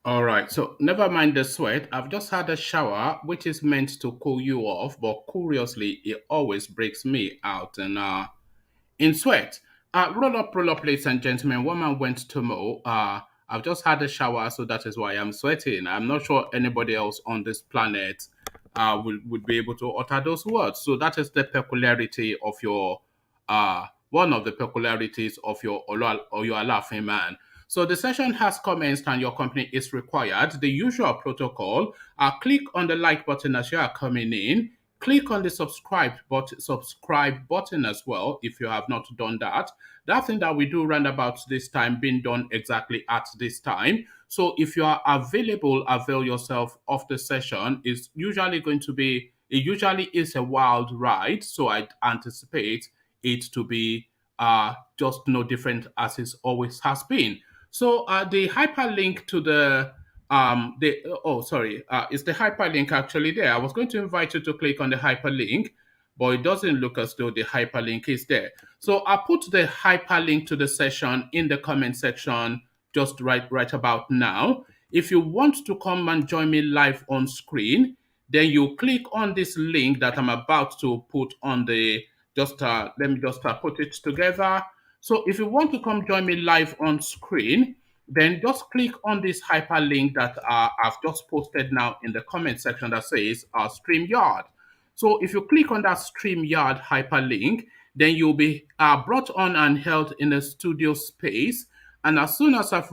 All right, so never mind the sweat. I've just had a shower, which is meant to cool you off, but curiously, it always breaks me out in sweat. Roll up, ladies and gentlemen. One man went to mow. I've just had a shower, so that is why I'm sweating. I'm not sure anybody else on this planet would be able to utter those words. So that is the peculiarity of your one of the peculiarities of your laughing man. So the session has commenced and your company is required. The usual protocol: click on the like button as you are coming in. Click on the subscribe button as well if you have not done that. That thing that we do round about this time being done exactly at this time. So if you are available, avail yourself of the session. It usually is a wild ride. So I anticipate it to be just no different as it always has been. So the hyperlink to the oh sorry is the hyperlink actually there? I was going to invite you to click on the hyperlink, but it doesn't look as though the hyperlink is there. So I'll put the hyperlink to the session in the comment section just right about now. If you want to come and join me live on screen, then you click on this link that I'm about to put on the just let me just put it together. So if you want to come join me live on screen, then just click on this hyperlink that I've just posted now in the comment section that says StreamYard. So if you click on that StreamYard hyperlink, then you'll be brought on and held in a studio space. And as soon as as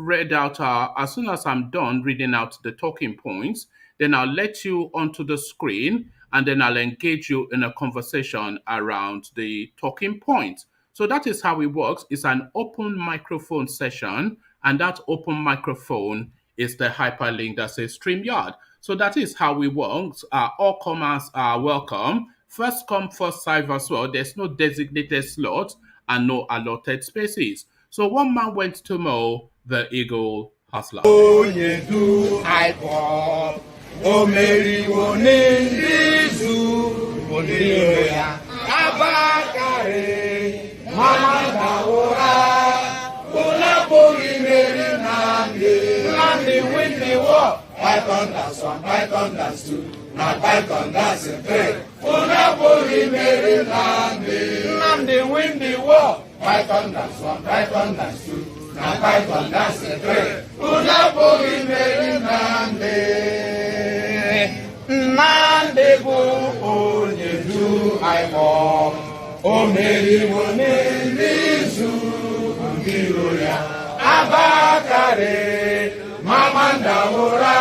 soon as I'm done reading out the talking points, then I'll let you onto the screen and then I'll engage you in a conversation around the talking points. So that is how it works. It's an open microphone session, and that open microphone is the hyperlink that says StreamYard. So that is how it works. All comers are welcome. First come, first serve as well. There's no designated slot and no allotted spaces. So one man went to mow, the eagle has landed. Python that's one, Python that's two, now Python that's a three. Unaboli Mary Nandi win the war. Python that's one, Python that's two, now Python that's a three. Unaboli Mary Nandi go only do I walk. O Mary Wonindi Zu Giroya Abakare. Mamanda ora,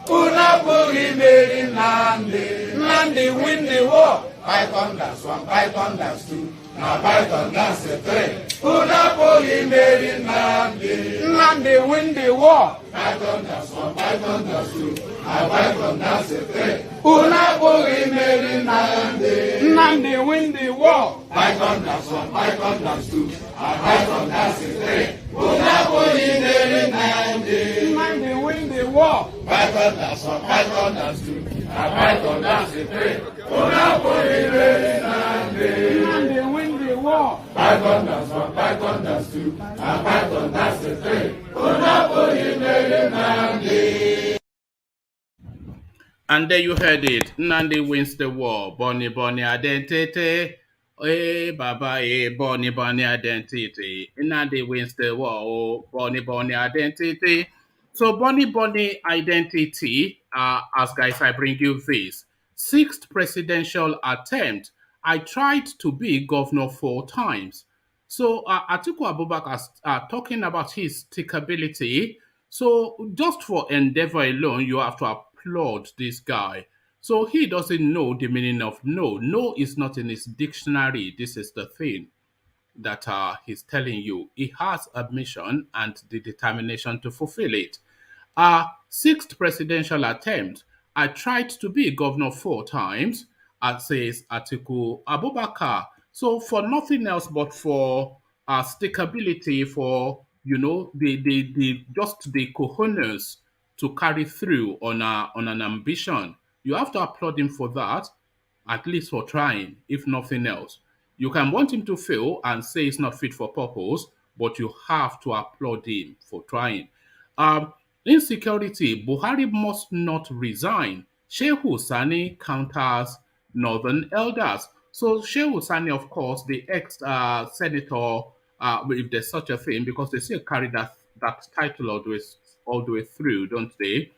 una boogie made in Nandi win the war. Python that's one, Python that's two, now Python that's a three. Una boogie made in Nandi win the war. Python that's one, Python that's two, now Python that's a three. Una boogie made in Nandi win the war. Python that's one, Python that's two, now Python that's a three. Una boogie made in Nandi win the war. Python that's one, Python that's two, now Python that's a three. Una boogie made in Nandi win the war. Python that's one, Python that's two, now Python that's a three. Una boogie made in Nandi. And there you heard it. Nandi wins the war. Bonnie Bonnie identity. Eh, Baba, eh, Bonnie Bonnie identity. Nandi wins the war. Oh, Bonnie Bonnie identity. So Bonnie Bonnie identity. As guys, I bring you this sixth presidential attempt. I tried to be governor 4 times. So Atiku Abubakar is talking about his stickability. So just for endeavor alone, you have to applaud this guy. So he doesn't know the meaning of no. No is not in his dictionary. This is the thing that he's telling you. He has a mission and the determination to fulfill it. Sixth presidential attempt. I tried to be governor 4 times, says Atiku Abubakar. So for nothing else but for stickability, for the just the cojones to carry through on an ambition. You have to applaud him for that, at least for trying, if nothing else. You can want him to fail and say it's not fit for purpose, but you have to applaud him for trying. Um, Insecurity, Buhari must not resign. Shehu Sani counters Northern elders. So Shehu Sani, of course, the ex-senator, if there's such a thing, because they still carry that title all the way through, don't they?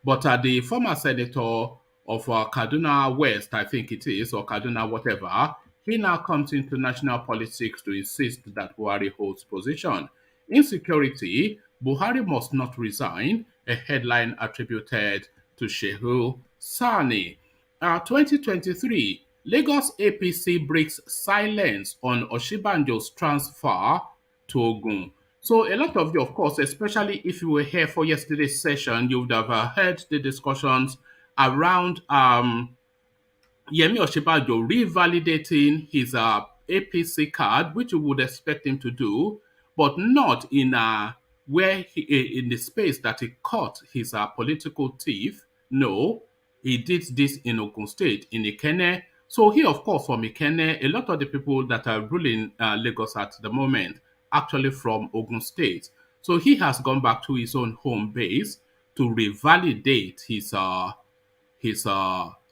But the former senator of Kaduna West, I think it is, or Kaduna whatever, he now comes into national politics to insist that Buhari holds position. Insecurity, Buhari must not resign, a headline attributed to Shehu Sani. 2023, Lagos APC breaks silence on Oshibanjo's transfer to Ogun. So a lot of you, of course, especially if you were here for yesterday's session, you would have heard the discussions around Yemi Osinbajo revalidating his APC card, which you would expect him to do, but not in in the space that he cut his political teeth. No, he did this in Ogun State, in Ikenne. So he, of course, from Ikenne, a lot of the people that are ruling Lagos at the moment actually from Ogun State. So he has gone back to his own home base to revalidate his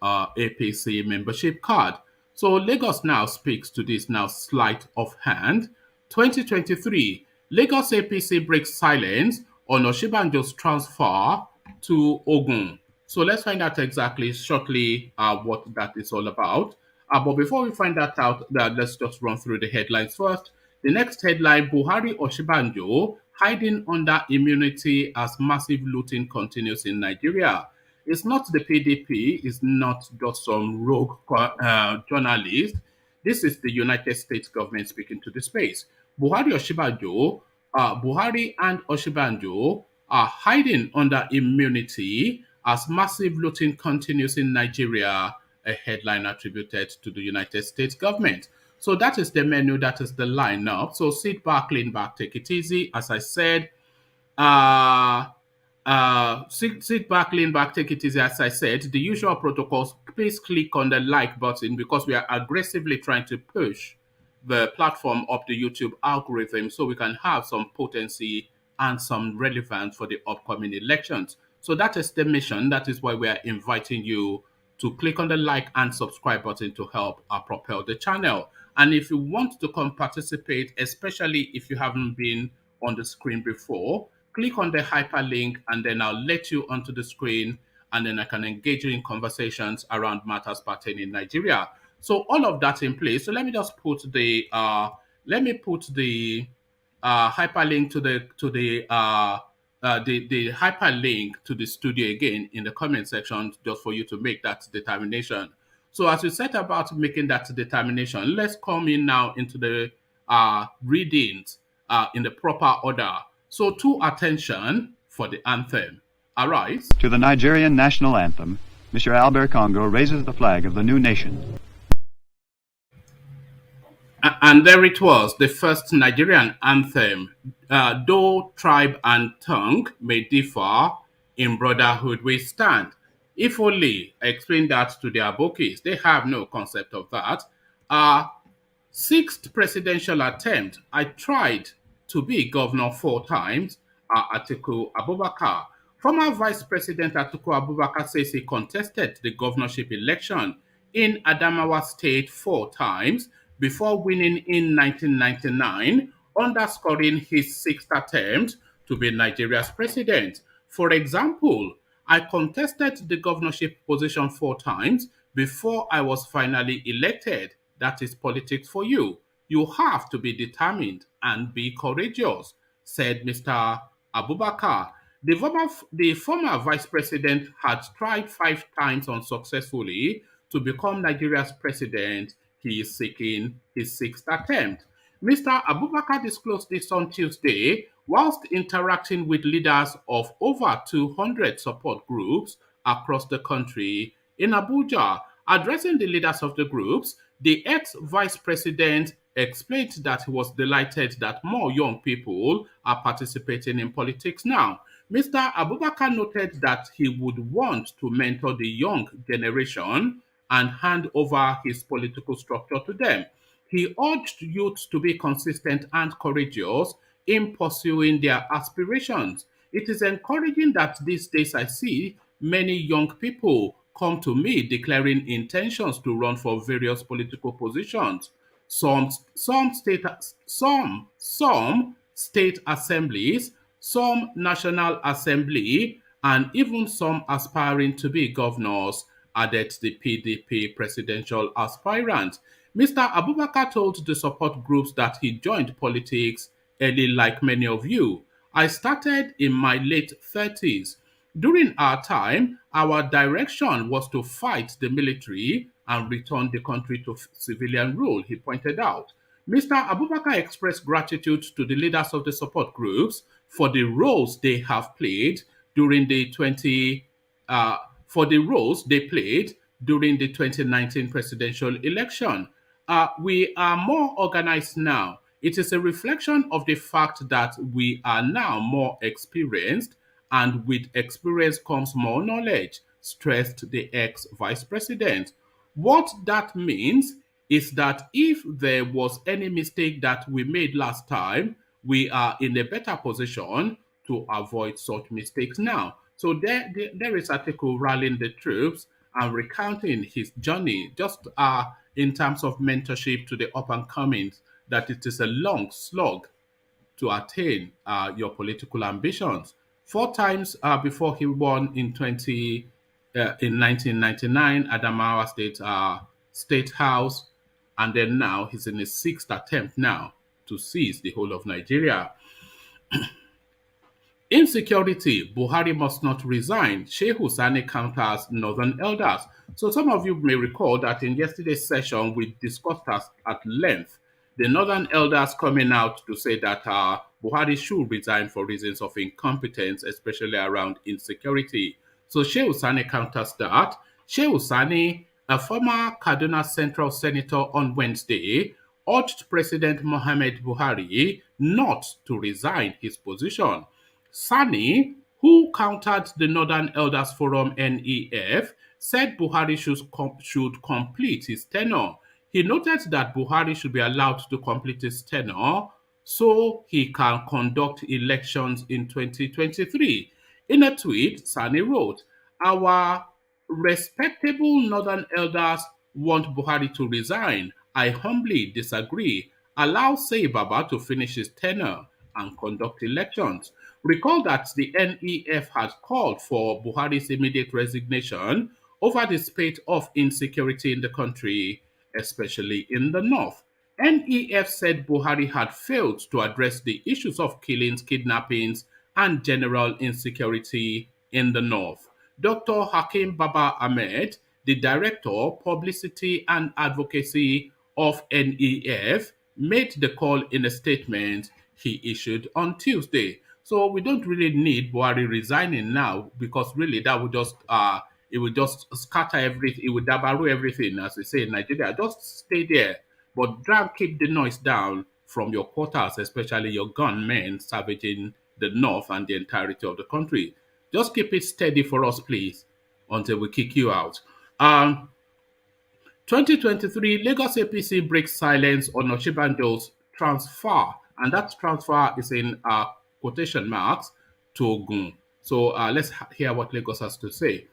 APC membership card. So Lagos now speaks to this now sleight of hand. 2023, Lagos APC breaks silence on Oshibanjo's transfer to Ogun. So let's find out exactly shortly what that is all about. But before we find that out, let's just run through the headlines first. The next headline, Buhari Oshibanjo hiding under immunity as massive looting continues in Nigeria. It's not the PDP, it's not just some rogue journalist. This is the United States government speaking to the space. Buhari and Oshibanjo are hiding under immunity as massive looting continues in Nigeria, a headline attributed to the United States government. So that is the menu, that is the lineup. So sit back, lean back, take it easy. As I said, uh, sit back, lean back, take it easy. As I said, the usual protocols. Please click on the like button because we are aggressively trying to push the platform up the YouTube algorithm so we can have some potency and some relevance for the upcoming elections. So that is the mission. That is why we are inviting you to click on the like and subscribe button to help propel the channel. And if you want to come participate, especially if you haven't been on the screen before, click on the hyperlink and then I'll let you onto the screen and then I can engage you in conversations around matters pertaining Nigeria. So all of that in place. So let me just put the hyperlink to the hyperlink to the studio again in the comment section just for you to make that determination. So as we set about making that determination, let's come in now into the readings in the proper order. So to attention for the anthem. All right. To the Nigerian national anthem, Mr. Albert Congo raises the flag of the new nation. And there it was, the first Nigerian anthem. Though tribe and tongue may differ, in brotherhood we stand. If only I explain that to their bookies, they have no concept of that. Sixth presidential attempt, I tried to be governor 4 times, Atiku Abubakar. Former Vice President Atiku Abubakar says he contested the governorship election in Adamawa State 4 times before winning in 1999, underscoring his sixth attempt to be Nigeria's president. For example, I contested the governorship position 4 times before I was finally elected. That is politics for you. You have to be determined and be courageous, said Mr. Abubakar. The former vice president had tried 5 times unsuccessfully to become Nigeria's president. He is seeking his sixth attempt. Mr. Abubakar disclosed this on Tuesday whilst interacting with leaders of over 200 support groups across the country in Abuja. Addressing the leaders of the groups, the ex-vice president explained that he was delighted that more young people are participating in politics now. Mr. Abubakar noted that he would want to mentor the young generation and hand over his political structure to them. He urged youth to be consistent and courageous in pursuing their aspirations. It is encouraging that these days I see many young people come to me declaring intentions to run for various political positions. Some state assemblies, some national assembly, and even some aspiring to be governors, added the PDP presidential aspirant. Mr. Abubakar told the support groups that he joined politics early like many of you. I started in my late 30s. During our time, our direction was to fight the military and return the country to civilian rule, he pointed out. Mr. Abubakar expressed gratitude to the leaders of the support groups for the roles they have played during the 20 for the roles they played during the 2019 presidential election. We are more organized now. It is a reflection of the fact that we are now more experienced, and with experience comes more knowledge, stressed the ex vice president. What that means is that if there was any mistake that we made last time, we are in a better position to avoid such mistakes now. So there is Atiku rallying the troops and recounting his journey, just in terms of mentorship to the up and comings, that it is a long slog to attain your political ambitions. Four times before he won in 1999 Adamawa State House, and then now he's in his sixth attempt now to seize the whole of Nigeria. Insecurity, Buhari must not resign. Shehu SANI counters Northern elders. So some of you may recall that in yesterday's session we discussed at length the Northern elders coming out to say that Buhari should resign for reasons of incompetence, especially around insecurity. So Shehu SANI counters that. Shehu SANI, a former Kaduna Central Senator, on Wednesday urged President Mohamed Buhari not to resign his position. Sani, who countered the Northern Elders Forum (NEF), said Buhari should complete his tenure. He noted that Buhari should be allowed to complete his tenure so he can conduct elections in 2023. In a tweet, Sani wrote, "Our respectable Northern elders want Buhari to resign. I humbly disagree. Allow Say Baba to finish his tenure and conduct elections." Recall that the NEF had called for Buhari's immediate resignation over the spate of insecurity in the country, especially in the north. NEF said Buhari had failed to address the issues of killings, kidnappings, and general insecurity in the north. Dr. Hakim Baba Ahmed, the Director, Publicity and Advocacy of NEF, made the call in a statement he issued on Tuesday. So we don't really need Buhari resigning now, because really that would just it would just scatter everything, it would dabaru everything, as we say in Nigeria. Just stay there, but try and keep the noise down from your quarters, especially your gunmen savaging the north and the entirety of the country. Just keep it steady for us, please, until we kick you out. 2023, Lagos APC breaks silence on Osinbajo's transfer, and that transfer is in quotation marks, to Ogun. So let's hear what Lagos has to say.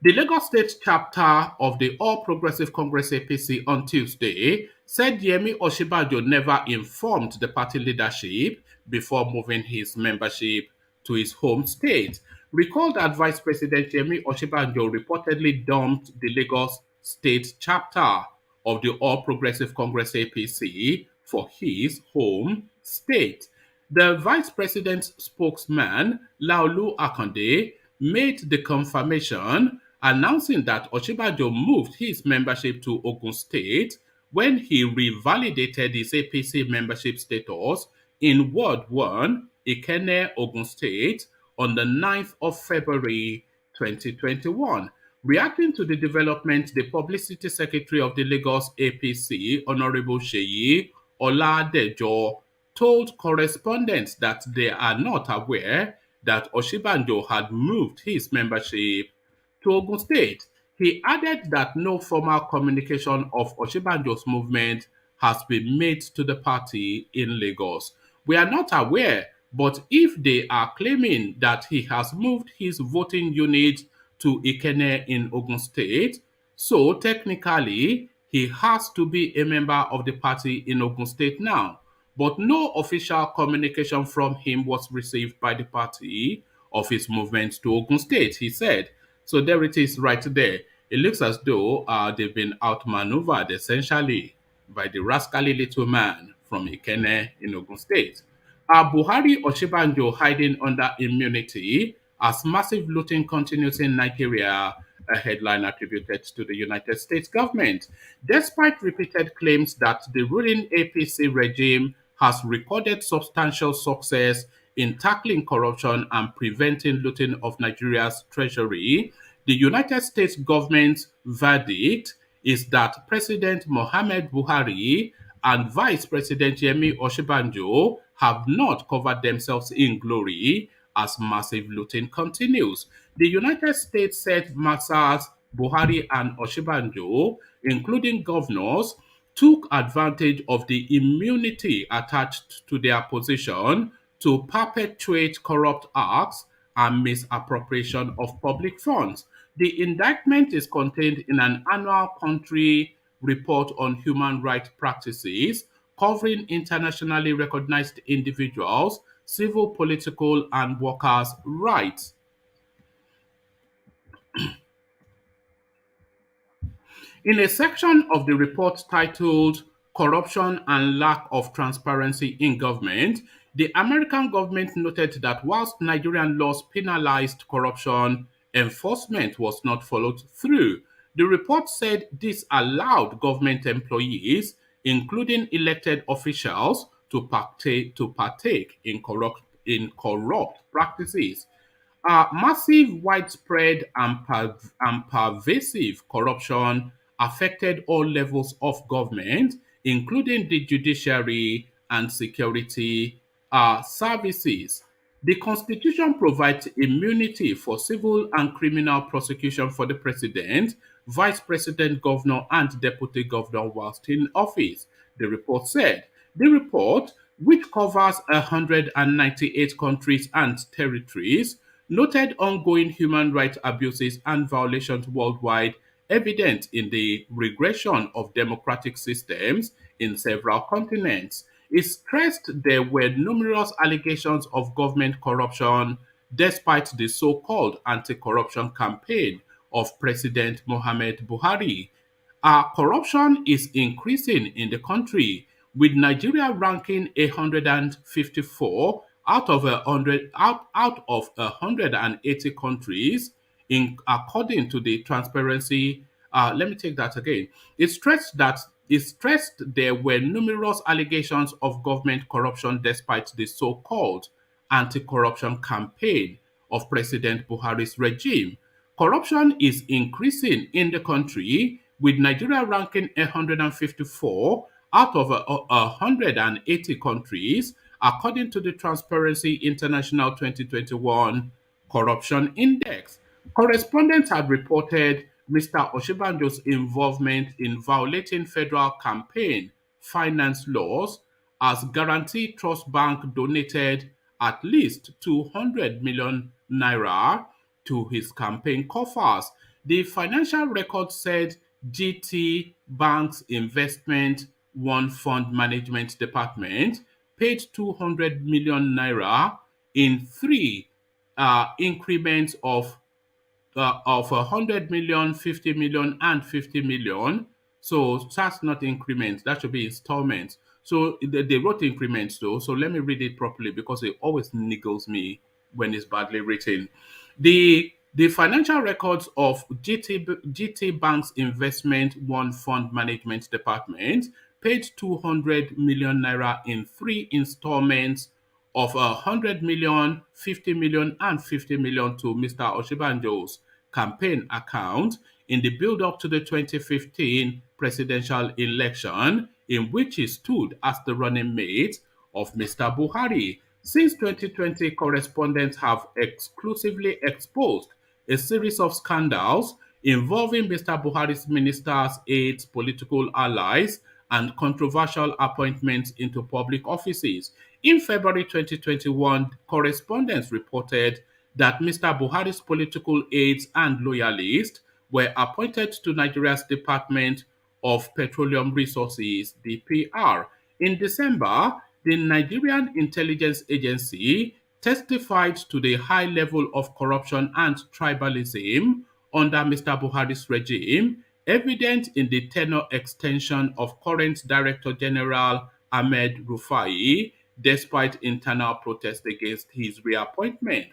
The Lagos State chapter of the All Progressive Congress APC on Tuesday said Yemi Osinbajo never informed the party leadership before moving his membership to his home state. Recall that Vice President Yemi Osinbajo reportedly dumped the Lagos State chapter of the All Progressive Congress APC for his home state. The Vice President's spokesman, Laolu Akande, made the confirmation, announcing that Osinbajo moved his membership to Ogun State when he revalidated his APC membership status in Ward 1, Ikenne, Ogun State, on the 9th of February 2021. Reacting to the development, the Publicity Secretary of the Lagos APC, Honorable Seyi Oladejo, told correspondents that they are not aware that Osinbajo had moved his membership to Ogun State. He added that no formal communication of Osinbajo's movement has been made to the party in Lagos. We are not aware, but if they are claiming that he has moved his voting unit to Ikenne in Ogun State, so technically he has to be a member of the party in Ogun State now. But no official communication from him was received by the party of his movement to Ogun State, he said. So there it is right there. It looks as though they've been outmaneuvered essentially by the rascally little man from Ikenne in Ogun State. Buhari Osinbajo hiding under immunity as massive looting continues in Nigeria, a headline attributed to the United States government. Despite repeated claims that the ruling APC regime has recorded substantial success in tackling corruption and preventing looting of Nigeria's treasury, the United States government's verdict is that President Mohamed Buhari and Vice President Yemi Osinbajo have not covered themselves in glory as massive looting continues. The United States said Messrs. Buhari and Osinbajo, including governors, took advantage of the immunity attached to their position to perpetuate corrupt acts and misappropriation of public funds. The indictment is contained in an annual country report on human rights practices covering internationally recognized individuals, civil, political, and workers' rights. In a section of the report titled Corruption and Lack of Transparency in Government, the American government noted that whilst Nigerian laws penalized corruption, enforcement was not followed through. The report said this allowed government employees, including elected officials, to partake in corrupt practices. Massive, widespread, and pervasive corruption affected all levels of government, including the judiciary and security services. The Constitution provides immunity for civil and criminal prosecution for the President, Vice President, Governor, and Deputy Governor whilst in office, the report said. The report, which covers 198 countries and territories, noted ongoing human rights abuses and violations worldwide, evident in the regression of democratic systems in several continents. It stressed there were numerous allegations of government corruption despite the so-called anti-corruption campaign of President Mohamed Buhari. Corruption is increasing in the country, with Nigeria ranking 154 out of 180 countries, in according to the transparency. Let me take that again. It stressed there were numerous allegations of government corruption despite the so-called anti-corruption campaign of President Buhari's regime. Corruption is increasing in the country, with Nigeria ranking 154 out of 180 countries, according to the Transparency International 2021 Corruption Index. Correspondents had reported Mr. Oshibanjo's involvement in violating federal campaign finance laws, as Guarantee Trust Bank donated at least 200 million naira to his campaign coffers. The financial record said GT Bank's Investment One Fund Management Department paid 200 million naira in three increments of 100 million, 50 million, and 50 million. So that's not increments, that should be installments. So they wrote increments though. So let me read it properly because it always niggles me when it's badly written. The financial records of GT Bank's Investment One Fund Management Department paid 200 million naira in three installments of 100 million, 50 million, and 50 million to Mr. Oshibanjo's campaign account in the build-up to the 2015 presidential election, in which he stood as the running mate of Mr. Buhari. Since 2020, correspondents have exclusively exposed a series of scandals involving Mr. Buhari's ministers, aides, political allies, and controversial appointments into public offices. In February 2021, correspondents reported that Mr. Buhari's political aides and loyalists were appointed to Nigeria's Department of Petroleum Resources, DPR. In December, the Nigerian Intelligence Agency testified to the high level of corruption and tribalism under Mr. Buhari's regime, evident in the tenure extension of current Director General Ahmed Rufai, despite internal protests against his reappointment.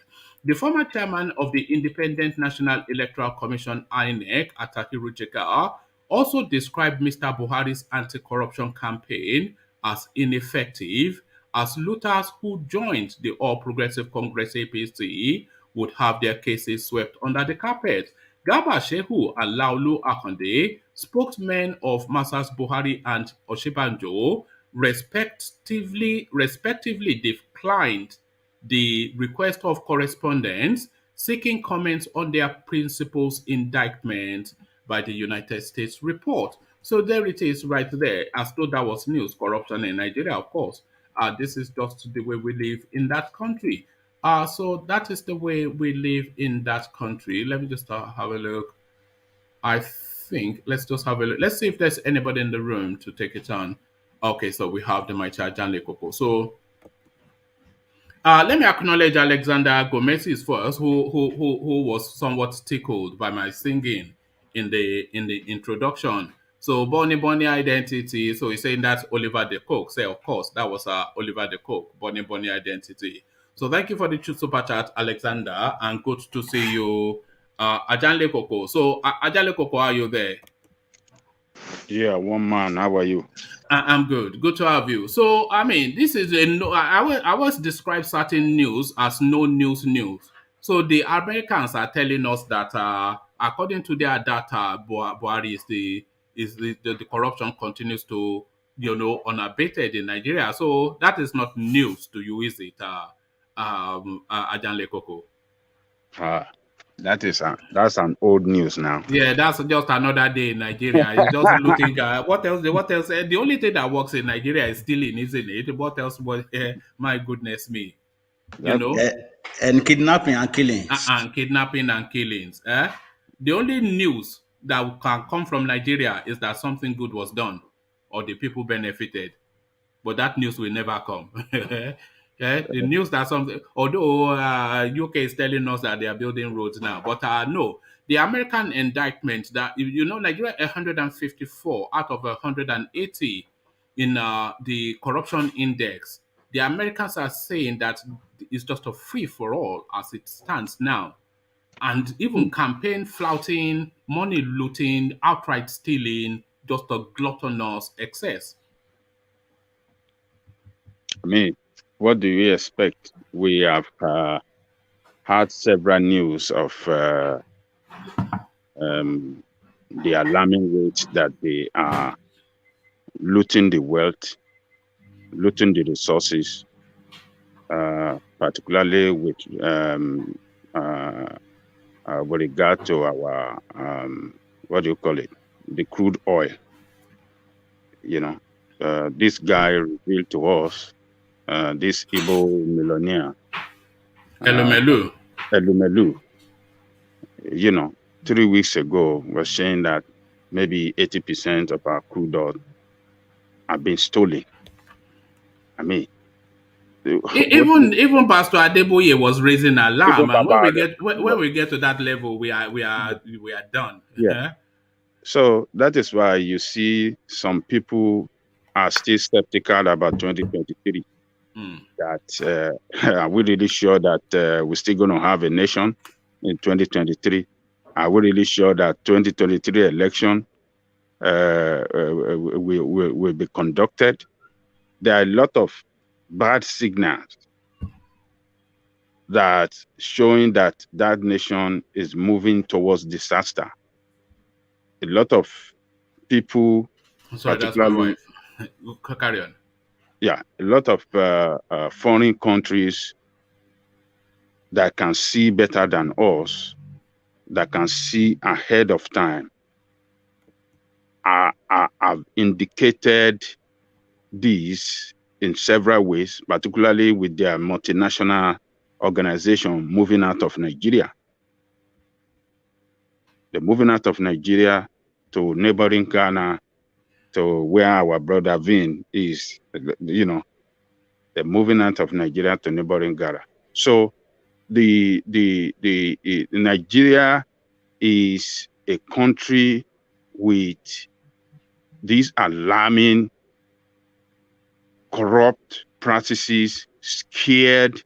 The former chairman of the Independent National Electoral Commission (INEC), Atahiru Jega, also described Mr. Buhari's anti-corruption campaign as ineffective, as looters who joined the All Progressive Congress (APC) would have their cases swept under the carpet. Garba Shehu and Laulu Akande, spokesmen of Masas Buhari and Osinbajo, respectively declined the request of correspondence seeking comments on their principal's indictment by the United States report. So there it is right there, as though that was news. Corruption in Nigeria, of course. This is just the way we live in that country. So that is the way we live in that country. Let me just have a look. I think let's just have a look. Let's see if there's anybody in the room to take it on. Okay, so we have the Mighty Janle Koko. So let me acknowledge Alexander Gomez's first, who was somewhat tickled by my singing in the introduction. So Bonnie identity. So he's saying that's Oliver de Coke. Say of course that was Oliver de Coke. Bonnie identity. So thank you for the super chat, Alexander, and good to see you, Ajanle Koko. So Ajanle Koko, are you there? Yeah, one man. How are you? I'm good. Good to have you. So, I mean, this is a no. I always describe certain news as no news news. So the Americans are telling us that, according to their data, Buhari the corruption continues to unabated in Nigeria. So that is not news to you, is it, Ajanle Koko? That's an old news now. Yeah, that's just another day in Nigeria. It's just looking at what else? What else? The only thing that works in Nigeria is stealing, isn't it? What else? My goodness me, and kidnapping and killings. And kidnapping and killings. The only news that can come from Nigeria is that something good was done or the people benefited, but that news will never come. Yeah, the news that something, although UK is telling us that they are building roads now, but no, the American indictment that Nigeria 154 out of 180 in the corruption index. The Americans are saying that it's just a free for all as it stands now, and even campaign flouting, money looting, outright stealing, just a gluttonous excess. I mean, what do you expect? We have had several news of the alarming rates that they are looting the wealth, looting the resources, particularly with regard to our what do you call it, the crude oil. This guy revealed to us, this Igbo millionaire, Elumelu, 3 weeks ago was saying that maybe 80% of our crude oil have been stolen. I mean, even Pastor Adeboye was raising alarm, and when we get to that level, we are done. Yeah. So that is why you see some people are still skeptical about 2023. That are we really sure that we're still going to have a nation in 2023? Are we really sure that 2023 election will be conducted? There are a lot of bad signals that showing that nation is moving towards disaster. A lot of people, sorry, that's my wife. Carry on. Yeah, a lot of foreign countries that can see better than us, that can see ahead of time, have indicated this in several ways, particularly with their multinational organization moving out of Nigeria. They're moving out of Nigeria to neighboring Ghana, to where our brother Vin is. You know, they're moving out of Nigeria to neighboring Ghana. So the Nigeria is a country with these alarming corrupt practices, scared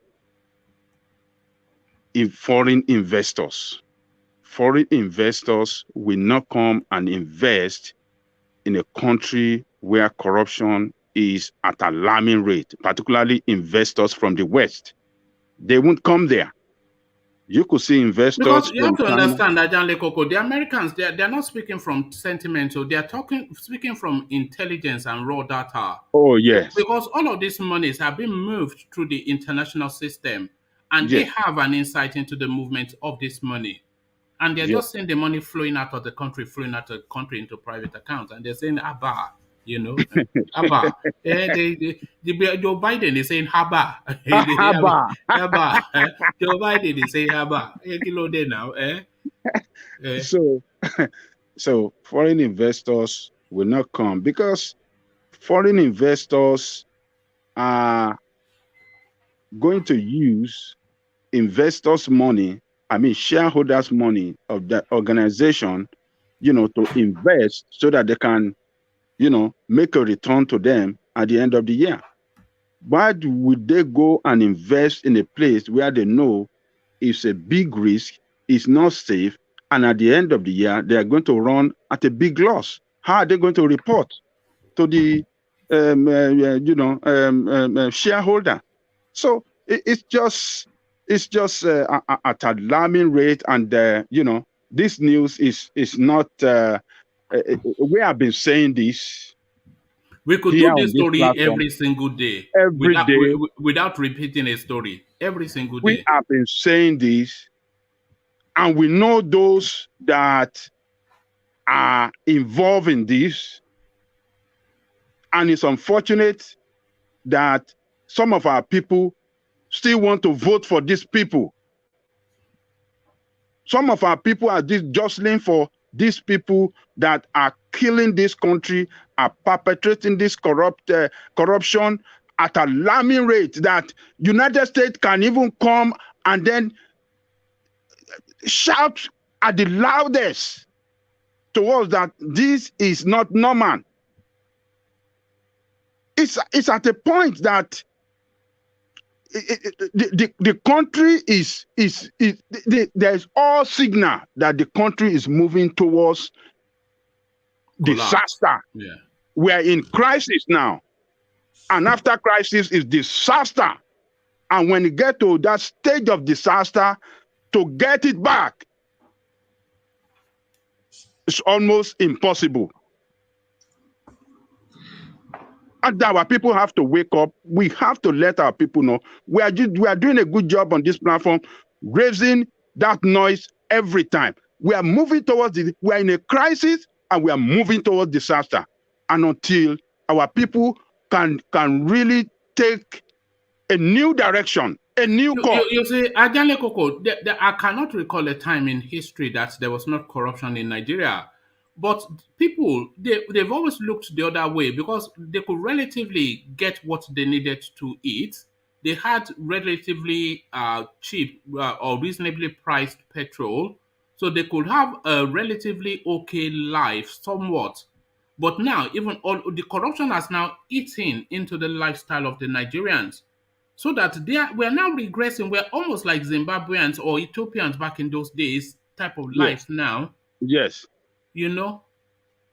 in foreign investors. Foreign investors will not come and invest in a country where corruption is at alarming rate, particularly investors from the West. They won't come there. You could see investors because you have to China. understand that, John Lekoko, the Americans, they're not speaking from sentiment, so they're speaking from intelligence and raw data. Oh, yes. Because all of these monies have been moved through the international system, and Yes. they have an insight into the movement of this money. And they're just seeing the money flowing out of the country into private accounts, and they're saying, Abba, you know, Abba. Joe Biden is saying Haba. Haba. Haba. Joe Biden is saying Haba. Now, So foreign investors will not come because foreign investors are going to use investors' money, shareholders' money of the organization, to invest so that they can, make a return to them at the end of the year. Why would they go and invest in a place where they know it's a big risk, it's not safe, and at the end of the year, they are going to run at a big loss? How are they going to report to the shareholder? So it's just at alarming rate, and this news is not. We have been saying this. We could do this story every single day. Every day. Without repeating a story. Every single day. We have been saying this, and we know those that are involved in this. And it's unfortunate that some of our people still want to vote for these people. Some of our people are just jostling for these people that are killing this country, are perpetrating this corruption at an alarming rate that United States can even come and then shout at the loudest to us that this is not normal. It's at a point that the country there's all signal that the country is moving towards disaster. Yeah. We are in crisis now, and after crisis is disaster. And when you get to that stage of disaster, to get it back, it's almost impossible. And our people have to wake up. We have to let our people know. We are doing a good job on this platform, raising that noise every time. We are moving towards we are in a crisis, and we are moving towards disaster. And until our people can really take a new direction, a new course. You see, Ajale Koko, I cannot recall a time in history that there was not corruption in Nigeria. But people, they've always looked the other way because they could relatively get what they needed to eat. They had relatively cheap or reasonably priced petrol, so they could have a relatively okay life somewhat. But now, even all the corruption has now eaten into the lifestyle of the Nigerians, so that we're now regressing. We're almost like Zimbabweans or Ethiopians back in those days type of life now. Yes. You know,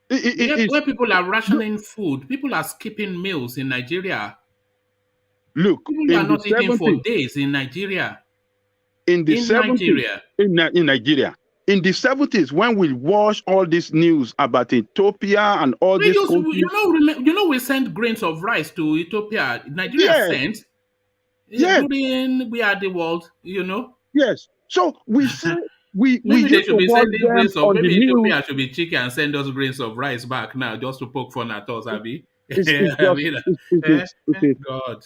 where people are rationing food, people are skipping meals in Nigeria. Look, people are not eating for days in Nigeria. In the 70s, in Nigeria, in the 70s, when we watched all this news about Ethiopia and all this, we sent grains of rice to Ethiopia. Nigeria sent. Yes. We are the world. Yes. So we say we Maybe they used should to be watch sending them grains of, on the maybe news. Ethiopia should be cheeky and send us grains of rice back now just to poke fun at us, Abby. It's I just mean, God.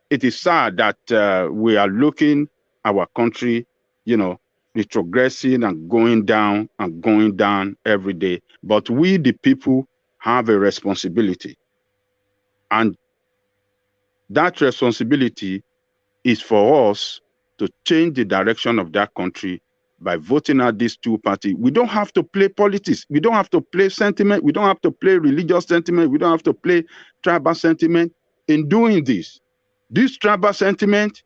it is sad that we are looking our country, retrogressing and going down every day. But we, the people, have a responsibility, and that responsibility is for us to change the direction of that country by voting out these two parties. We don't have to play politics. We don't have to play sentiment. We don't have to play religious sentiment. We don't have to play tribal sentiment. In doing this tribal sentiment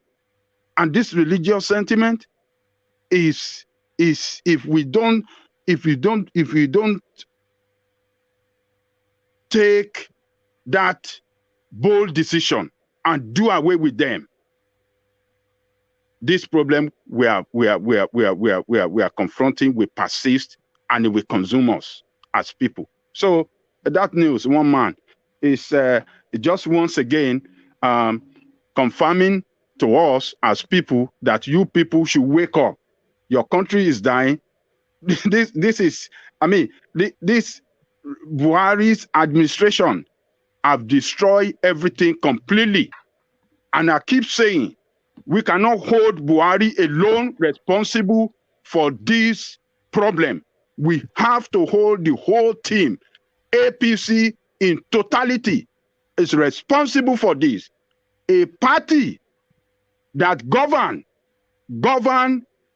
and this religious sentiment is if we don't take that bold decision and do away with them, this problem we are confronting will persist, and it will consume us as people. So that news, one man, is just once again confirming to us as people that you people should wake up. Your country is dying. This is, this Buhari's administration have destroyed everything completely. And I keep saying, we cannot hold Buhari alone responsible for this problem. We have to hold the whole team. APC in totality is responsible for this. A party that govern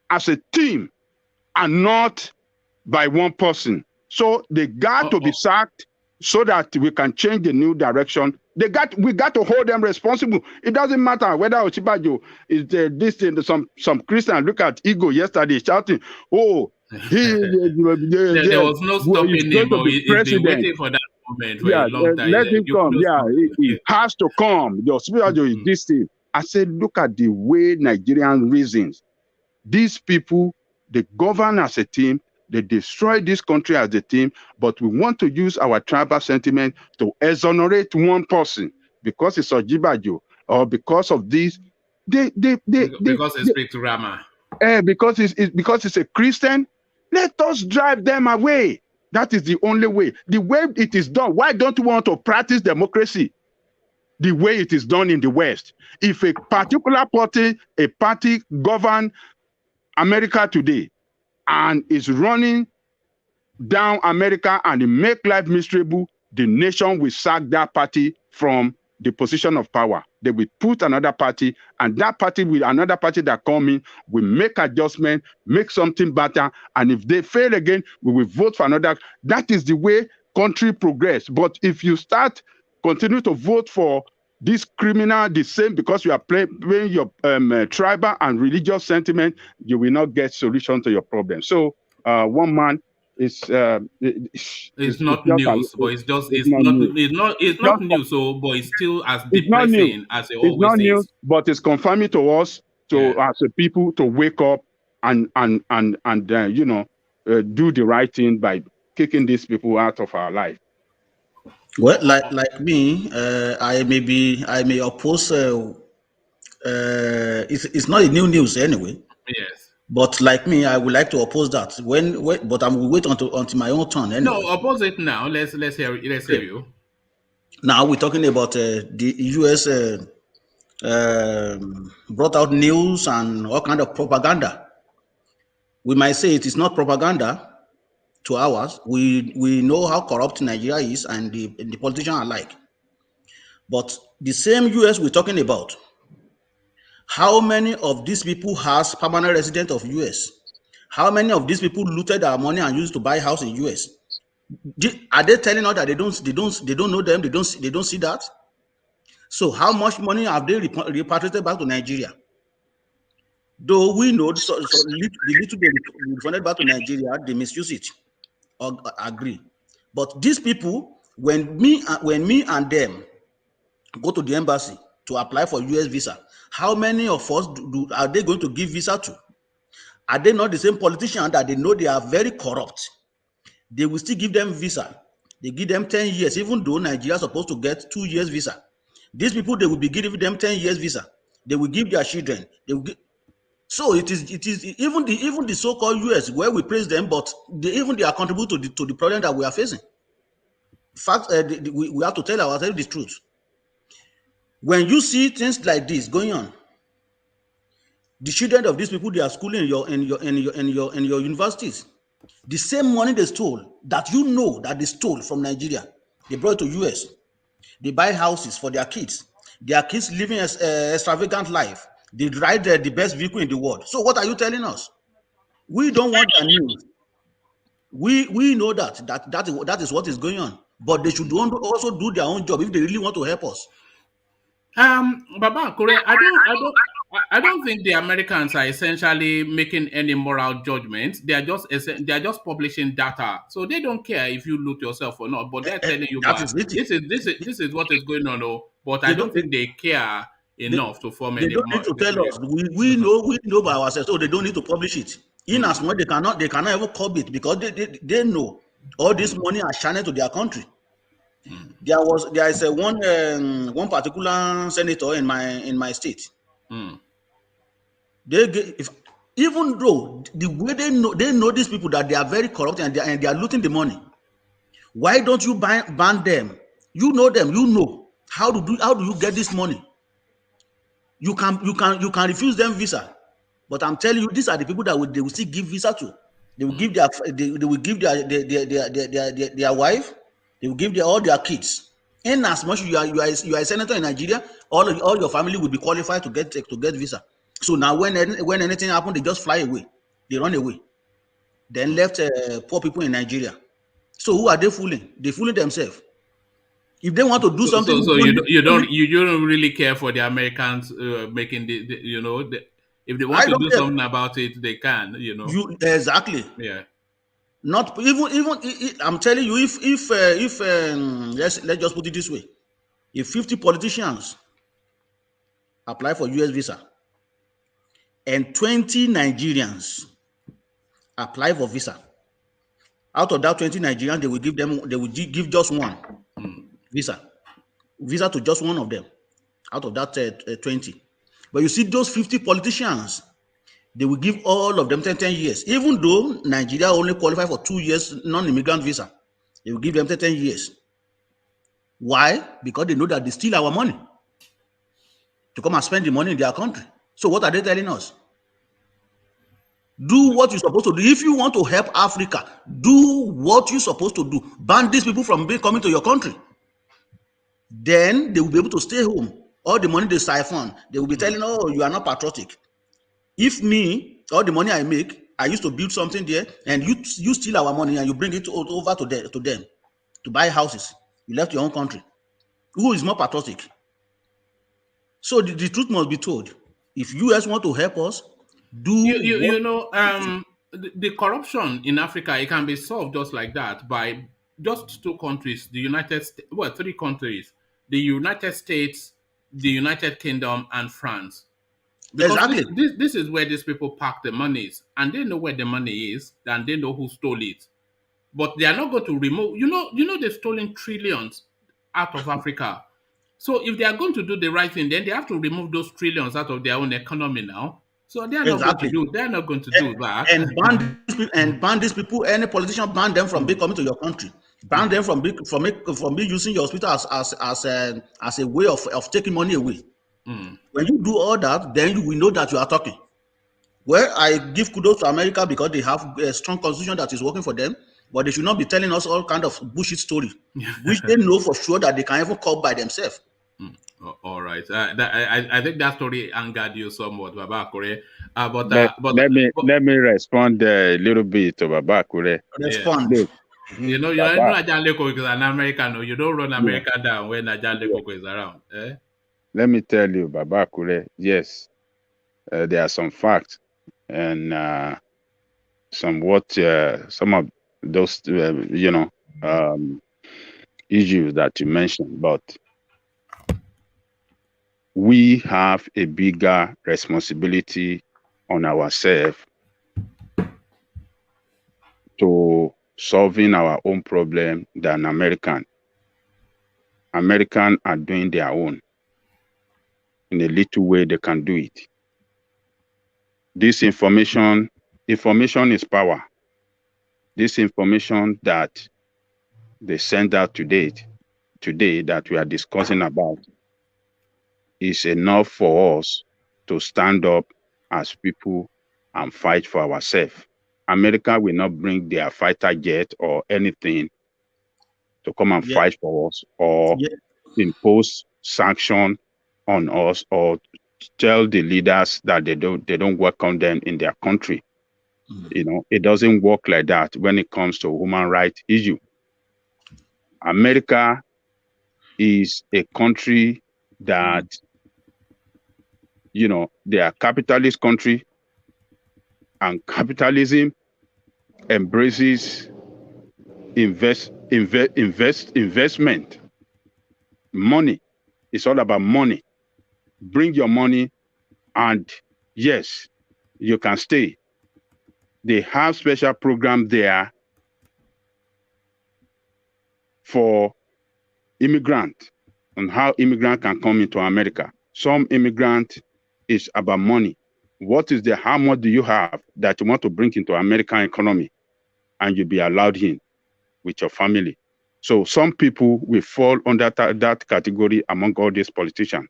as a team and not by one person. So they got to be sacked so that we can change the new direction. We got to hold them responsible. It doesn't matter whether Osinbajo is this thing. Some Christians look at ego yesterday shouting, "Oh, there was no stopping him. He's been waiting for that moment for a long time. Let him come. Yeah, he has to come. The Osinbajo is this thing." I said, look at the way Nigerian reasons. These people, they govern as a team. They destroy this country as a team, but we want to use our tribal sentiment to exonerate one person because it's Osinbajo or because of this. Because they speak to Rama. Because it's a Christian. Let us drive them away. That is the only way. The way it is done. Why don't we want to practice democracy the way it is done in the West? If a particular party govern America today, and is running down America and it make life miserable, the nation will sack that party from the position of power. They will put another party, and that party with another party that come in will make adjustment, make something better, and if they fail again, we will vote for another. That is the way country progress. But if you continue to vote for this criminal the same because you are playing your tribal and religious sentiment, you will not get solution to your problem. So one man is it's not news, but it's not news. So, but it's still as depressing as it always is. It's not news, but it's confirming to us as a people to wake up and do the right thing by kicking these people out of our life. Well, like me, I may oppose. It's not a new news anyway. Yes. But like me, I would like to oppose that. But I will wait until my own turn. Anyway. No, oppose it now. Let's hear you. Now we're talking about the U.S. Brought out news and all kind of propaganda. We might say it is not propaganda to ours. We know how corrupt Nigeria is and the politicians are like. But the same US we're talking about, how many of these people has permanent resident of US? How many of these people looted our money and used to buy house in US? Are they telling us that they don't know them? They don't see that? So how much money have they repatriated back to Nigeria? Though we know the little they refunded back to Nigeria, they misuse it. Agree. But these people, when me and them go to the embassy to apply for US visa, how many of us are they going to give visa to? Are they not the same politicians that they know they are very corrupt? They will still give them visa. They give them 10 years, even though Nigeria is supposed to get 2 years visa. These people, they will be giving them 10 years visa. They will give their children. So it is even the so-called US, where we praise them, but they are contributing to the problem that we are facing. In fact, we have to tell ourselves the truth. When you see things like this going on, the children of these people, they are schooling in your universities. The same money they stole, that you know that they stole from Nigeria, they brought to US. They buy houses for their kids. Their kids living extravagant life. They ride the best vehicle in the world. So what are you telling us? We don't want their news. We know that is what is going on. But they should also do their own job if they really want to help us. Baba Kure, I don't think the Americans are essentially making any moral judgments. They are just publishing data, so they don't care if you loot yourself or not. But they're telling you, That but is it. this is what is going on. Oh, but I They don't don't think they care enough to form they any don't need more. to tell us. We know by ourselves. So they don't need to publish it. In as much they cannot even curb it, because they know all this money are channeled to their country. There is one particular senator in my state. Even though the way they know these people, that they are very corrupt and they are looting the money. Why don't you ban them? You know them. You know how do you get this money? You can refuse them visa, but I'm telling you, these are the people that they will still give visa to. They will give their wife. They will give all their kids. In as much you are a senator in Nigeria, all your family will be qualified to get visa. So now when anything happens, they just fly away. They run away. Then left poor people in Nigeria. So who are they fooling? They fooling themselves. If they want to do something, So you don't really care for the Americans making if they want to do something about it, they can. Exactly. Yeah. Not even I'm telling you, if let's just put it this way: if 50 politicians apply for US visa and 20 Nigerians apply for visa, out of that 20 Nigerians, they will give just one visa to just one of them out of that 20. But you see, those 50 politicians, they will give all of them 10 years, even though Nigeria only qualify for 2 years non-immigrant visa. They will give them 10 years. Why? Because they know that they steal our money to come and spend the money in their country. So what are they telling us? Do what you're supposed to do. If you want to help Africa, do what you're supposed to do. Ban these people from coming to your country. Then they will be able to stay home. All the money they siphon, they will be telling, oh, you are not patriotic. If me, all the money I make, I used to build something there, and you steal our money and you bring it over to them to buy houses. You left your own country. Who is more patriotic? So the truth must be told. If US want to help us, the corruption in Africa, it can be solved just like that by just two countries, three countries: the United States, the United Kingdom, and France. Because exactly. this is where these people park the monies, and they know where the money is, and they know who stole it. But they are not going to remove. They've stolen trillions out of Africa. So if they are going to do the right thing, then they have to remove those trillions out of their own economy now. So they are not going to do. They are not going to do that. And ban these people. Any politician, ban them from coming to your country. Ban them from using your hospital as a way of taking money away. When you do all that, then you will know that you are talking. Well, I give kudos to America because they have a strong constitution that is working for them, but they should not be telling us all kind of bullshit story, which they know for sure that they can even call by themselves. All right. I think that story angered you somewhat, Baba Kure. Let me respond a little bit to Baba Kure. Respond. You know Ajaleko is an American. No, you don't run America down when Ajaleko is around. Let me tell you, Baba Kure, yes, there are some facts and some of those issues that you mentioned, but we have a bigger responsibility on ourselves to solving our own problem than American. American are doing their own. In a little way, they can do it. this information is power. This information that they sent out today that we are discussing about is enough for us to stand up as people and fight for ourselves. America will not bring their fighter jet or anything to come and fight for us or impose sanction on us or tell the leaders that they don't welcome them in their country. You know, it doesn't work like that when it comes to human rights issue. America is a country that, you know, they are capitalist country, and capitalism embraces investment. Money. It's all about money. Bring your money, and yes, you can stay. They have special program there for immigrant and how immigrant can come into America. Some immigrant is about money. What is how much do you have that you want to bring into American economy, and you'll be allowed in with your family? So some people will fall under that category among all these politicians.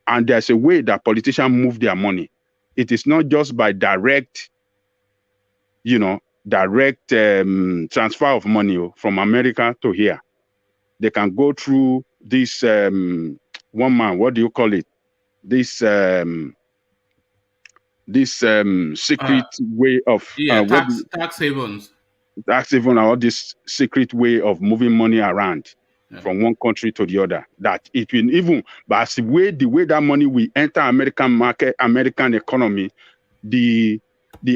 And there's a way that politicians move their money. It is not just by direct, you know, transfer of money from America to here. They can go through this one man, what do you call it? This secret way of tax havens. Tax haven, or this secret way of moving money around from one country to the other. That it will even, but the way that money will enter American market, American economy, the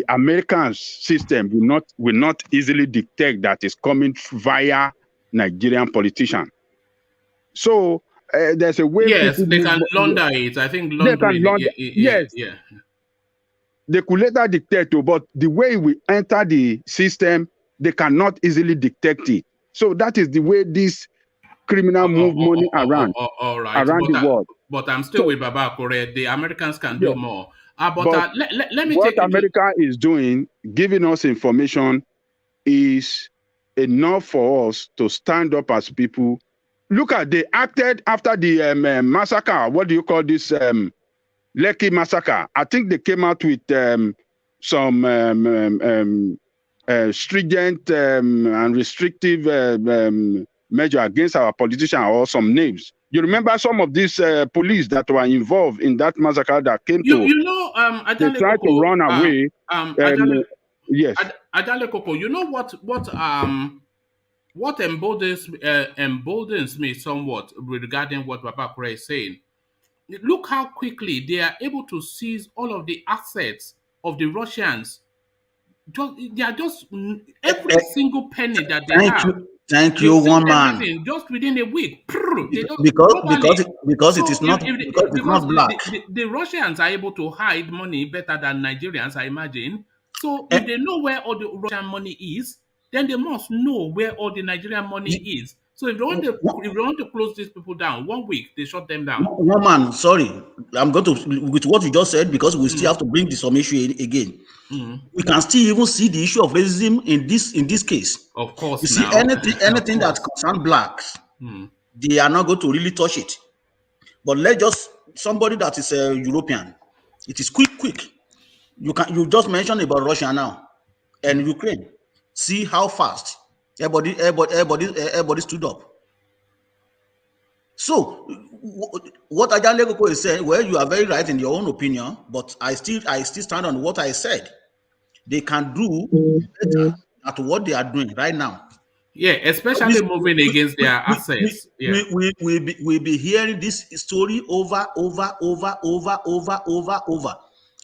American system will not easily detect that it's coming via Nigerian politicians. So there's a way. Yes, they can launder it. I think laundering. Yes. Yeah. They could later dictate, but the way we enter the system, they cannot easily detect it. So that is the way this criminal move money around the world. But I'm still with Baba Kore. The Americans can do more. But let me what America is doing, giving us information, is enough for us to stand up as people. Look at, they acted after the massacre. What do you call this? Lekki massacre. I think they came out with some stringent and restrictive measure against our politicians, or some names. You remember some of these police that were involved in that massacre that came they tried to run away. Yes. Adale Koko, you know what emboldens me somewhat regarding what Baba Kure is saying? Look how quickly they are able to seize all of the assets of the Russians. They are just every single penny that they have. Thank you, one man. Just within a week. Because it is not black. The Russians are able to hide money better than Nigerians, I imagine. So if they know where all the Russian money is, then they must know where all the Nigerian money is. So if they want to close these people down, 1 week they shut them down. One man, sorry, I'm going to with what you just said, because we still have to bring some issue again. We can still even see the issue of racism in this case. Of course, you see anything that concerns blacks, they are not going to really touch it. But let's just somebody that is a European, it is quick. You just mentioned about Russia now and Ukraine. See how fast everybody stood up. So what Ajahn Legoko is saying, well, you are very right in your own opinion, but I still stand on what I said. They can do better at what they are doing right now. Yeah, especially moving against their assets. We'll be hearing this story over.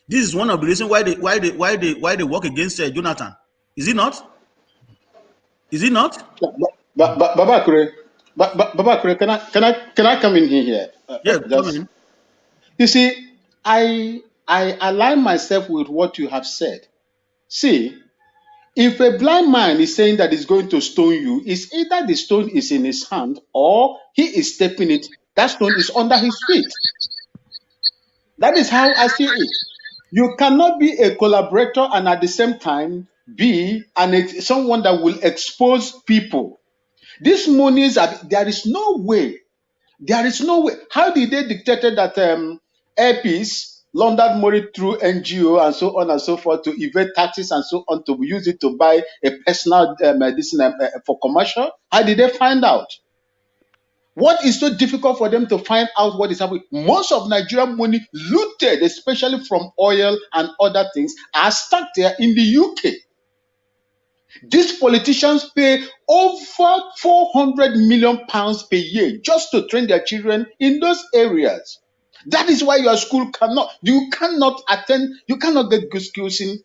This is one of the reasons why they work against Jonathan. Is it not? Is it not? Baba Kure, can I come in here? Yeah, come in. You see, I align myself with what you have said. See, if a blind man is saying that he's going to stone you, it's either the stone is in his hand or he is stepping it. That stone is under his feet. That is how I see it. You cannot be a collaborator and at the same time be someone that will expose people. These monies there is no way. There is no way. How did they dictate that airpeace laundered money through NGO and so on and so forth to evade taxes and so on, to use it to buy a personal medicine for commercial? How did they find out? What is so difficult for them to find out what is happening? Most of Nigerian money looted, especially from oil and other things, are stuck there in the UK. These politicians pay over 400 million pounds per year just to train their children in those areas. That is why your school you cannot get good schools in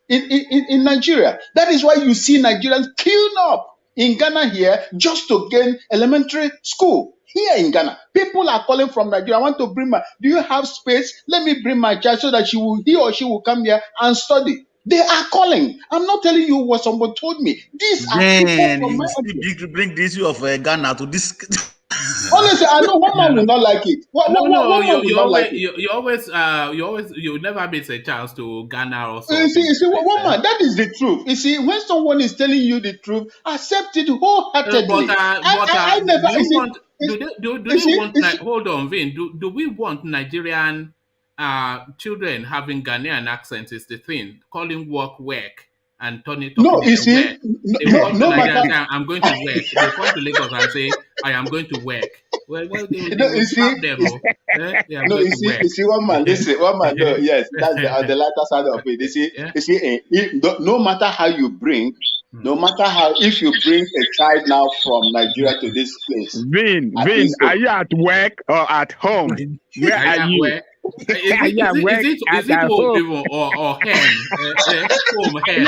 Nigeria. That is why you see Nigerians queuing up in Ghana here just to gain elementary school. Here in Ghana, people are calling from Nigeria. I want to bring do you have space? Let me bring my child so that he or she will come here and study. They are calling. I'm not telling you what someone told me. These are people from my country. To bring the issue of Ghana to this. Honestly, I know one man will not like it. You never miss a chance to Ghana or something. You see, one man, that is the truth. You see, when someone is telling you the truth, accept it wholeheartedly. Hold on, Vin. Do we want Nigerian children having Ghanaian accents? Is the thing, calling work and turning no, you see, I'm going to work. They come to Lagos and say, I am going to work. Well, you see, you see, one man, no, yes, that's the lighter side of it. You see, no matter how you bring, no matter how, if you bring a child now from Nigeria to this place. Vin, are you at work or at home? Where are you? Is it home people or hen? Home hen.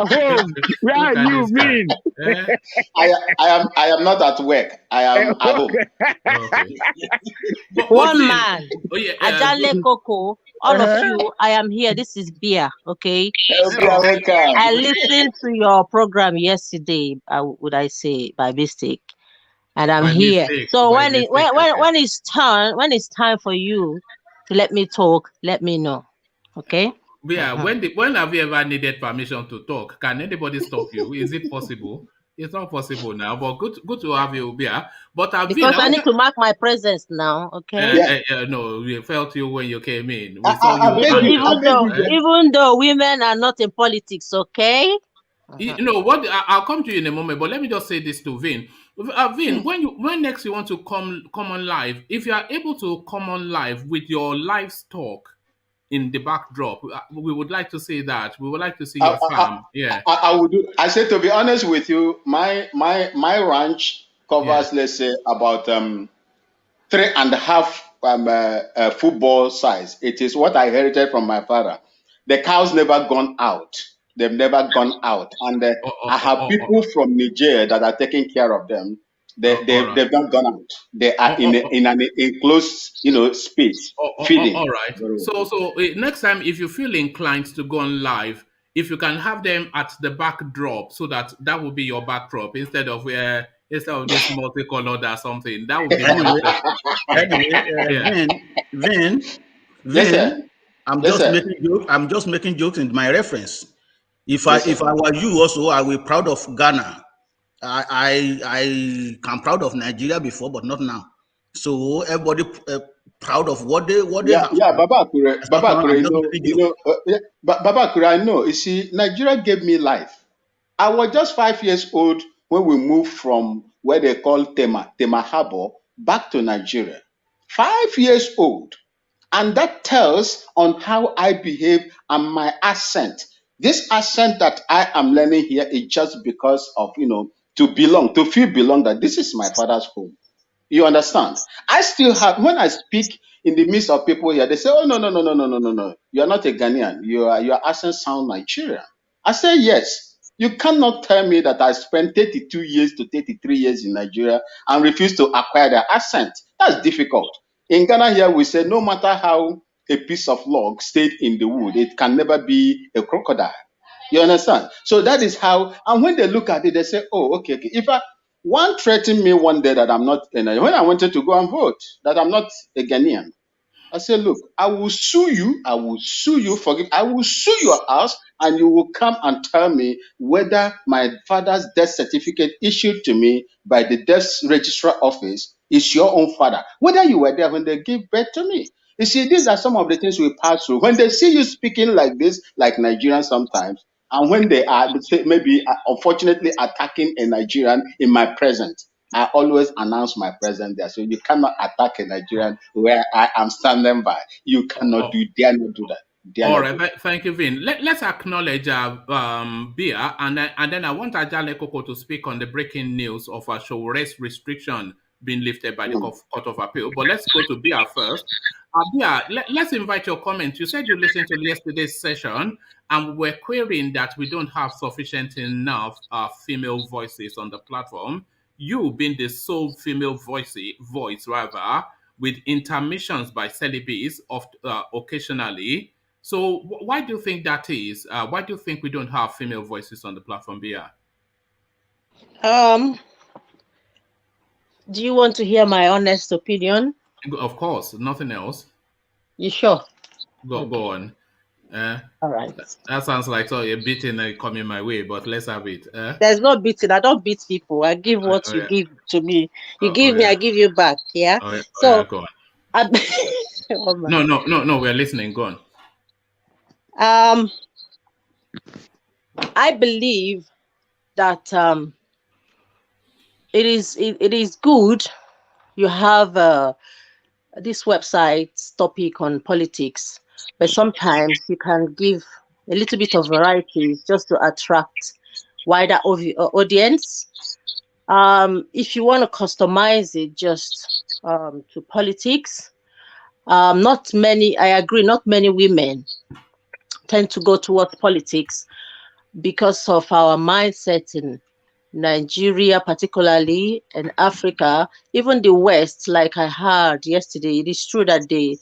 Home. Where are you, Vin? I am not at work. I am at home. Okay. One man. Ajale Coco. All of you, I am here. This is Bia, okay? I listened to your program yesterday, would I say by mistake, and I'm here. So when it's time for you to let me talk, let me know, okay? Yeah. When have you ever needed permission to talk? Can anybody stop you? Is it possible? It's not possible now, but good to have you, Bia. But because I need to mark my presence now, okay? No, we felt you when you came in. We saw you. Even though women are not in politics, okay? You know what? I'll come to you in a moment, but let me just say this to Vin. Vin, when next you want to come on live, if you are able to come on live with your livestock in the backdrop, we would like to see that. We would like to see your farm. I would do. I say, to be honest with you, my ranch covers, let's say, about 3.5 football size. It is what I inherited from my father. The cows never gone out. They've never gone out, and I have people from Niger that are taking care of them. They've not gone out. They are in an enclosed, space feeding. All right. So next time, if you feel inclined to go on live, if you can have them at the backdrop, so that will be your backdrop instead of this multicolored or something. That would be Vin. Yes, I'm just making jokes in my reference. If I were you also, I will be proud of Ghana. I am proud of Nigeria before, but not now. So everybody proud of what they have. Yeah, Baba Kure, I know. You see, Nigeria gave me life. I was just 5 years old when we moved from where they call Tema Harbor back to Nigeria. 5 years old. And that tells on how I behave and my accent. This accent that I am learning here is just because of, to feel belong, that this is my father's home. You understand? I still have, when I speak in the midst of people here, they say, oh, no. You're not a Ghanaian. Your accent sounds Nigerian. I say, yes. You cannot tell me that I spent 32 years to 33 years in Nigeria and refuse to acquire their accent. That's difficult. In Ghana here, we say no matter how a piece of log stayed in the wood, it can never be a crocodile. You understand? So that is how, and when they look at it, they say, oh, okay. If one threatened me one day that I'm not, when I wanted to go and vote, that I'm not a Ghanaian. I said, look, I will sue you. I will sue you. Forgive. I will sue your house, and you will come and tell me whether my father's death certificate issued to me by the death registrar office is your own father. Whether you were there when they gave birth to me. You see, these are some of the things we pass through. When they see you speaking like this, like Nigerians sometimes, and when they are maybe unfortunately attacking a Nigerian in my presence, I always announce my presence there. So you cannot attack a Nigerian where I am standing by. You cannot do, dare not do that. All right, thank you, Vin. Let's acknowledge Bia, and then I want Ajale Koko to speak on the breaking news of a show race restriction being lifted by the Court of Appeal. But let's go to Bia first. Bia, let's invite your comments. You said you listened to yesterday's session, and we're querying that we don't have sufficient enough female voices on the platform. You being the sole female voice, with intermissions by celibes of occasionally. So why do you think that is? Why do you think we don't have female voices on the platform, Bia? Do you want to hear my honest opinion? Of course, nothing else. You sure? Go on. All right. That sounds like a beating coming my way, but let's have it. There's no beating. I don't beat people. I give what you give to me. You give me, I give you back. Yeah. So go on. No. We're listening. Go on. I believe that it is good you have this website's topic on politics, but sometimes you can give a little bit of variety just to attract wider audience. If you want to customize it just to politics, not many, I agree, not many women tend to go towards politics because of our mindset in Nigeria, particularly, and Africa, even the West. Like I heard yesterday, it is true that they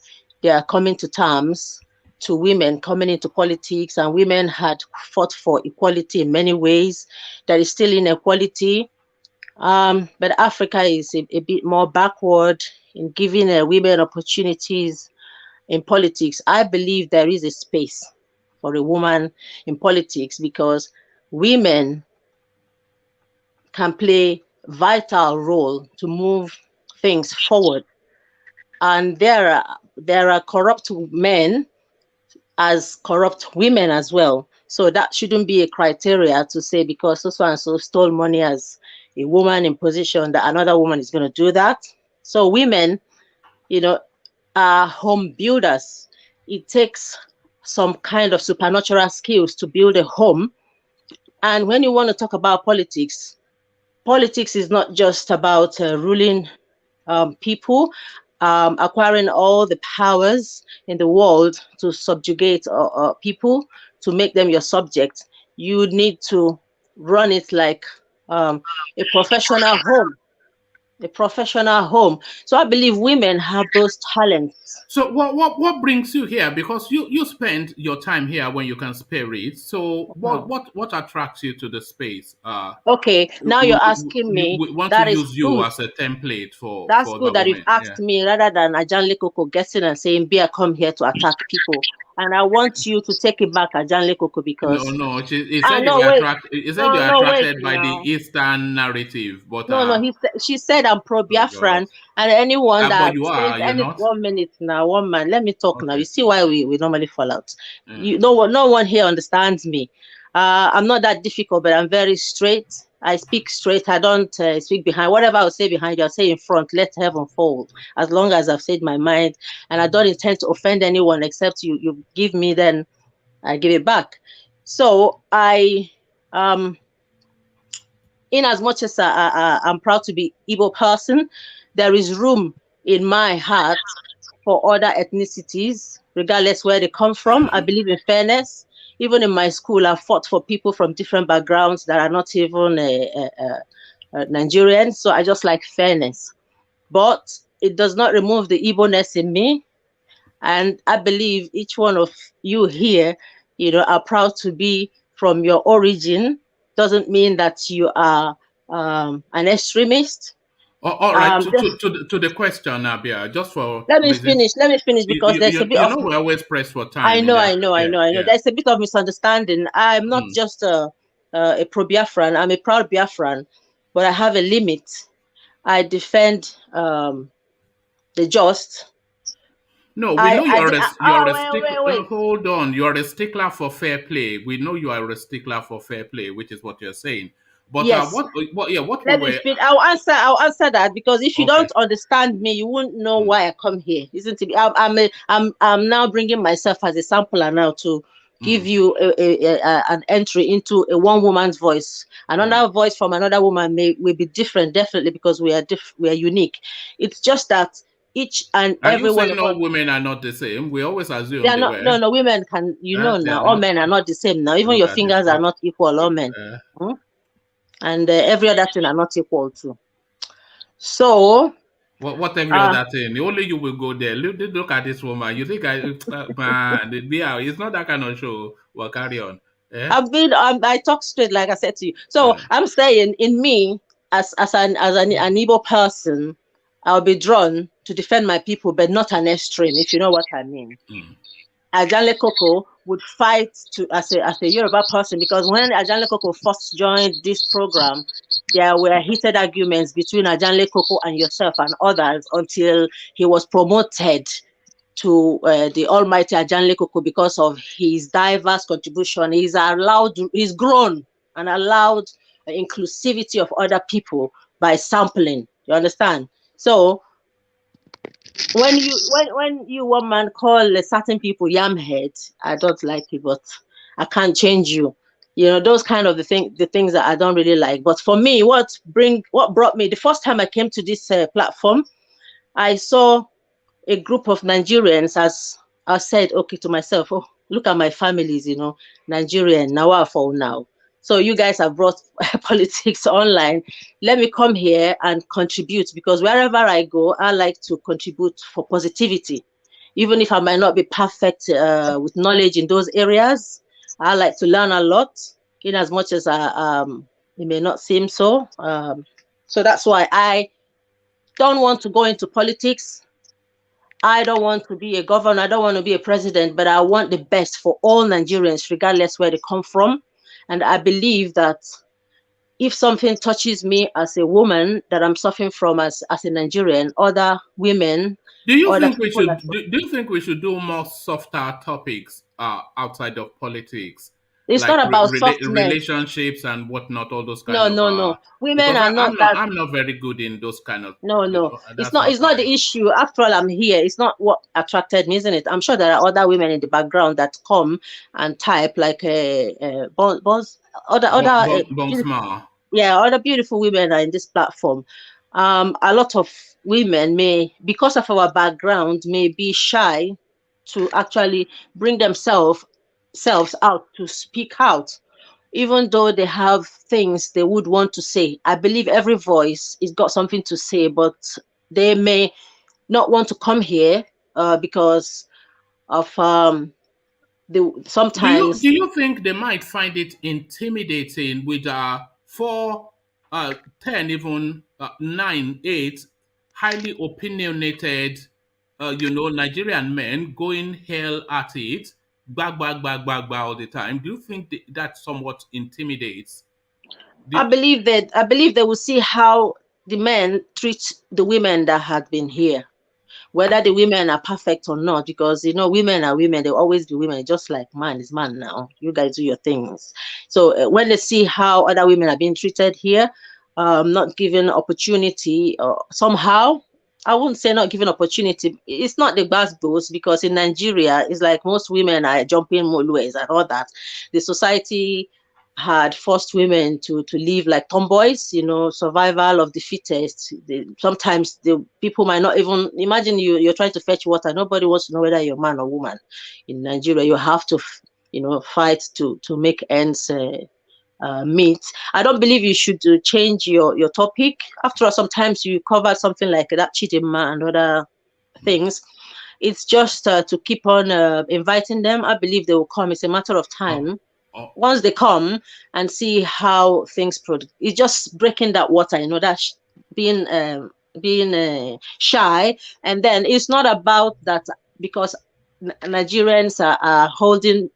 are coming to terms to women coming into politics, and women had fought for equality in many ways. There is still inequality, but Africa is a bit more backward in giving women opportunities in politics. I believe there is a space for a woman in politics because women can play vital role to move things forward. And there are corrupt men as corrupt women as well. So that shouldn't be a criteria to say because so and so stole money as a woman in position that another woman is going to do that. So women, are home builders. It takes some kind of supernatural skills to build a home. And when you want to talk about politics is not just about ruling people, acquiring all the powers in the world to subjugate people, to make them your subject. You need to run it like a professional home. So I believe women have those talents. So what brings you here? Because you spend your time here when you can spare it. So what attracts you to the space? Okay, now you're asking me. We want to use you as a template for. That's good that you've asked me rather than Ajanle Koko guessing and saying, "Bia, come here to attack people." And I want you to take it back, Ajanle Koko, because he said you're attracted by the Eastern narrative, but she said I'm pro-Biafran, and anyone that says 1 minute now, one man, let me talk now. You see why we normally fall out. No one here understands me. I'm not that difficult, but I'm very straight. I speak straight. I don't speak behind. Whatever I'll say behind you, I'll say in front. Let heaven fold. As long as I've said my mind, and I don't intend to offend anyone except you give me, then I give it back. So I, in as much as I'm proud to be Igbo person, there is room in my heart for other ethnicities, regardless where they come from. I believe in fairness. Even in my school, I fought for people from different backgrounds that are not even Nigerians. So I just like fairness. But it does not remove the Igbo-ness in me. And I believe each one of you here, are proud to be from your origin. Doesn't mean that you are an extremist. All right. To the question, Abia, just for let me finish because there's a bit of. We always press for time. I know. There's a bit of misunderstanding. I'm not just a pro-Biafran. I'm a proud Biafran, but I have a limit. I defend the just. No, we know you're a stickler. Hold on, you're a stickler for fair play. We know you are a stickler for fair play, which is what you're saying. But yes. I'll answer that, because if you don't understand me, you won't know why I come here, isn't it? I'm now bringing myself as a sampler now to give you an entry into a one woman's voice. Another voice from another woman will be different, definitely, because we are unique. It's just that each and every one of all women are not the same. We always assume they are not. No, women can. Now all men are not the same. Now even your fingers are not equal. All men. And every other thing are not equal too. So what every other thing? Only you will go there. Look at this woman. You think man, it's not that kind of show. Well, carry on. I talk straight, like I said to you. So I'm saying, in me as an Igbo person, I'll be drawn to defend my people, but not an extreme, if you know what I mean. Ajanle Koko would fight as a Yoruba person, because when Ajanle Koko first joined this program, there were heated arguments between Ajanle Koko and yourself and others, until he was promoted to the almighty Ajanle Koko because of his diverse contribution. He's grown and allowed inclusivity of other people by sampling. You understand? So when you one man call certain people yam head, I don't like it, but I can't change you. You know, those kind of the things that I don't really like. But for me, what brought me, the first time I came to this platform, I saw a group of Nigerians. As I said, okay, to myself, oh, look at my families, you know, Nigerian, now I fall now. So you guys have brought politics online. Let me come here and contribute, because wherever I go, I like to contribute for positivity. Even if I might not be perfect with knowledge in those areas, I like to learn a lot, in as much as it may not seem so. So that's why I don't want to go into politics. I don't want to be a governor. I don't want to be a president, but I want the best for all Nigerians, regardless where they come from. And I believe that if something touches me as a woman that I'm suffering from as a Nigerian, other women. Do you think we should do more softer topics outside of politics? It's like not about relationships and whatnot, all those kind of. No. Women are not. I'm not very good in those kind of. No. It's not the issue. After all, I'm here. It's not what attracted me, isn't it? I'm sure there are other women in the background that come and type like other beautiful women are in this platform. A lot of women may, because of our background, may be shy to actually bring themselves out to speak out, even though they have things they would want to say. I believe every voice has got something to say, but they may not want to come here because of sometimes. Do you think they might find it intimidating with 4, 10, even 9, 8 highly opinionated, Nigerian men going hell at it? Bag all the time? Do you think that somewhat intimidates? I believe they will see how the men treat the women that had been here, whether the women are perfect or not, because women are women. They'll always be women, just like man is man. Now you guys do your things. So when they see how other women are being treated here, not given opportunity, somehow, I wouldn't say not given opportunity. It's not the best boost, because in Nigeria, it's like most women are jumping molways and all that. The society had forced women to live like tomboys, survival of the fittest. Sometimes the people might not even imagine you're trying to fetch water. Nobody wants to know whether you're man or woman. In Nigeria, you have to, fight to make ends meet. I don't believe you should change your topic. After all, sometimes you cover something like that Chidima and other things. It's just to keep on inviting them. I believe they will come. It's a matter of time. Once they come and see how things produce, it's just breaking that water, that shy, and then it's not about that because Nigerians are holding.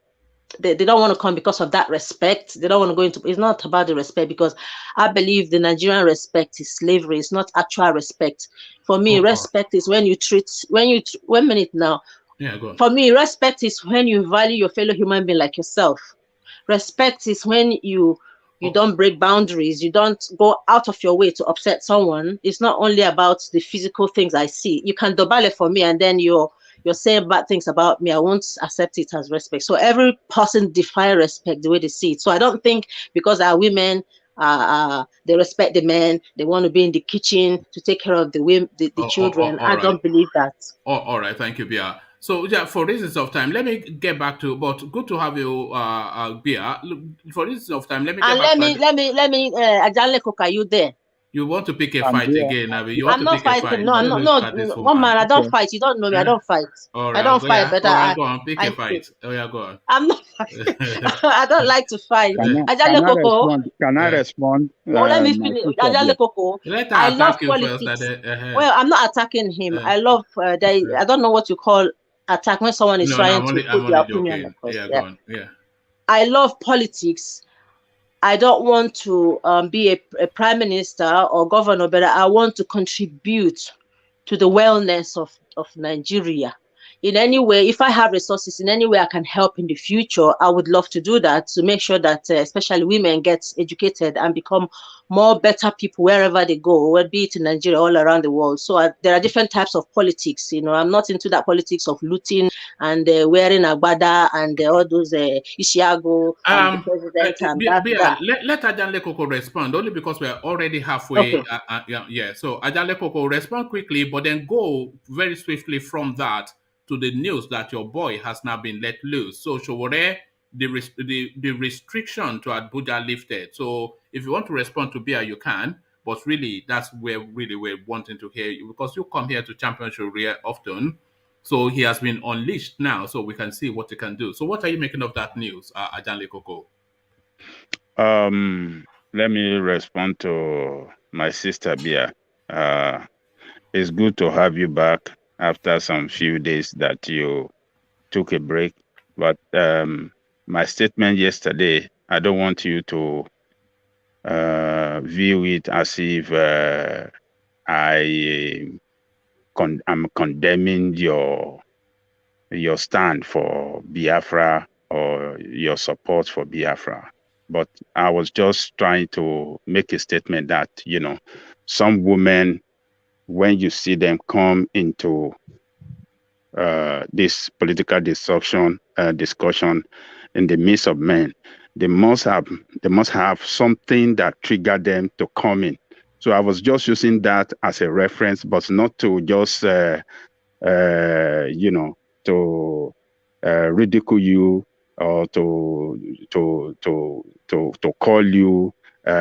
They don't want to come because of that respect. They don't want to go into. It's not about the respect, because I believe the Nigerian respect is slavery. It's not actual respect. For me, respect is when you treat 1 minute now. Yeah, go on. For me, respect is when you value your fellow human being like yourself. Respect is when you don't break boundaries. You don't go out of your way to upset someone. It's not only about the physical things I see. You can dobale for me and then you're saying bad things about me. I won't accept it as respect. So every person defines respect the way they see it. So I don't think because our women, they respect the men, they want to be in the kitchen to take care of the women, the children. I don't believe that. All right, thank you, Bia. So yeah, for reasons of time, let me get back to. But good to have you, Bia. For reasons of time, let me get back. Let me. Ajale Cook, are you there? You want to pick a fight again, Abby? You want I'm not fighting. No, I'm not. No, one man. I don't fight. You don't know me. I don't fight. Right, I don't fight. But go on. Pick a fight. Oh yeah, go on. I'm not fighting. I don't like to fight. Can I respond? Let me finish. Ajale Coco. I love politics. Well, I'm not attacking him. I love. I don't know what you call attack when someone is trying to put their opinion across. Go on. Yeah. I love politics. I don't want to be a prime minister or governor, but I want to contribute to the wellness of Nigeria. In any way, if I have resources, in any way I can help in the future, I would love to do that, to make sure that especially women get educated and become more better people wherever they go, be it in Nigeria, all around the world. So there are different types of politics. I'm not into that politics of looting and wearing agbada and all those Ishiago and the president. Let Ajanle Koko respond, only because we're already halfway. Okay. So Ajanle Koko, respond quickly, but then go very swiftly from that to the news that your boy has now been let loose. So Showore, the restriction to Abuja lifted. So if you want to respond to Bia, you can. But really, that's where really we're wanting to hear you, because you come here to champion Sharia often. So he has been unleashed now, so we can see what he can do. So what are you making of that news, Ajanle Koko? Let me respond to my sister Bia. It's good to have you back after some few days that you took a break. But my statement yesterday, I don't want you to view it as if I'm condemning your stand for Biafra or your support for Biafra. But I was just trying to make a statement that, some women, when you see them come into this political discussion in the midst of men, they must have something that triggered them to come in. So I was just using that as a reference, but not to just to ridicule you or to call you so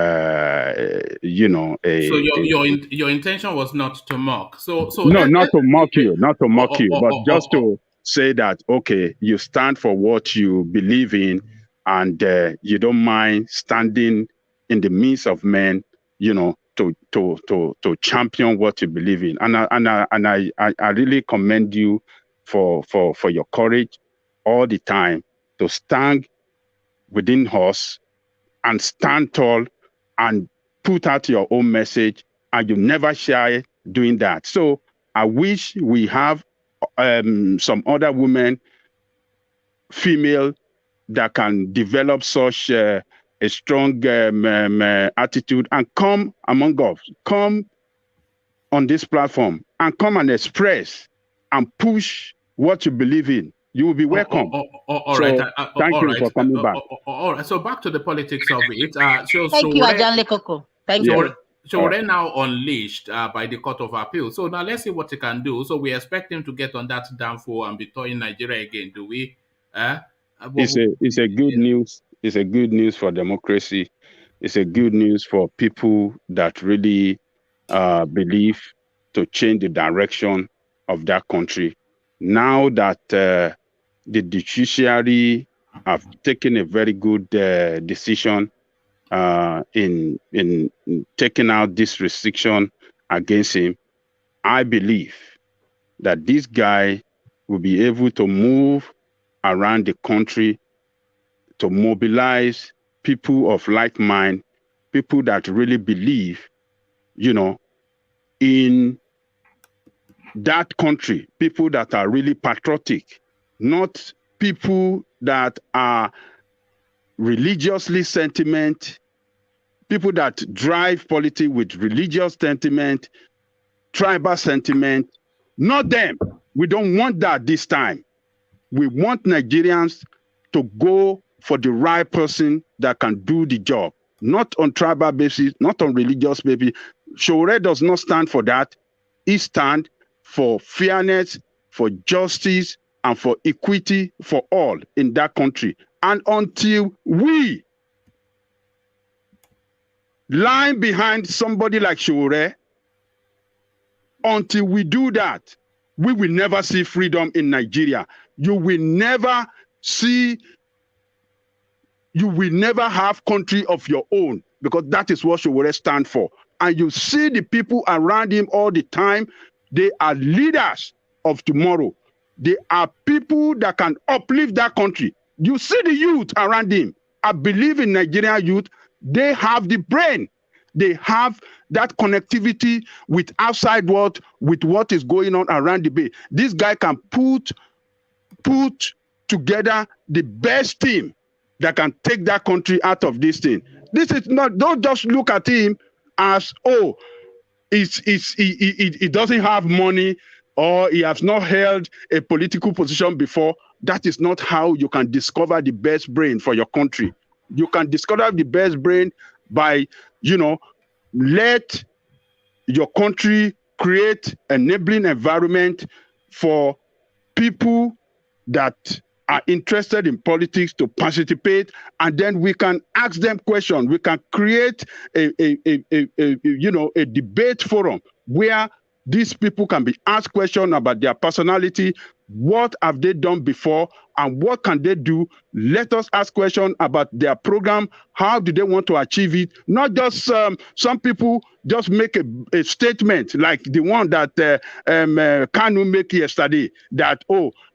your intention was not to mock. So no, not to mock you, but just to say that, okay, you stand for what you believe in, and you don't mind standing in the midst of men, to champion what you believe in. And I really commend you for your courage all the time to stand within us and stand tall and put out your own message, and you never shy doing that. So I wish we have some other women, female, that can develop such a strong attitude and come among us, come on this platform and come and express and push what you believe in. You will be welcome. All right. Thank you for coming back. All right. So back to the politics of it. Thank you, Ajanle Koko. Thank you. So we're now unleashed by the Court of Appeal. So now let's see what he can do. So we expect him to get on that downfall and be toying Nigeria again, do we? It's a good news. It's a good news for democracy. It's a good news for people that really believe to change the direction of that country. Now that the judiciary have taken a very good decision in taking out this restriction against him, I believe that this guy will be able to move around the country to mobilize people of like mind, people that really believe, in that country, people that are really patriotic, not people that are religiously sentiment, people that drive politics with religious sentiment, tribal sentiment. Not them. We don't want that this time. We want Nigerians to go for the right person that can do the job, not on tribal basis, not on religious basis. Showore does not stand for that. He stands for fairness, for justice, and for equity for all in that country. And until we line behind somebody like Showore, until we do that, we will never see freedom in Nigeria. You will never have country of your own, because that is what Showore stand for. And you see the people around him all the time. They are leaders of tomorrow. They are people that can uplift that country. You see the youth around him. I believe in Nigerian youth. They have the brain. They have that connectivity with outside world, with what is going on around the bay. This guy can put together the best team that can take that country out of this thing. This is not, don't just look at him as, he doesn't have money, or he has not held a political position before. That is not how you can discover the best brain for your country. You can discover the best brain by, let your country create enabling environment for people that are interested in politics to participate, and then we can ask them questions. We can create a debate forum where these people can be asked questions about their personality, what have they done before, and what can they do. Let us ask questions about their program. How do they want to achieve it? Not just some people just make a statement like the one that Kanu make yesterday, that,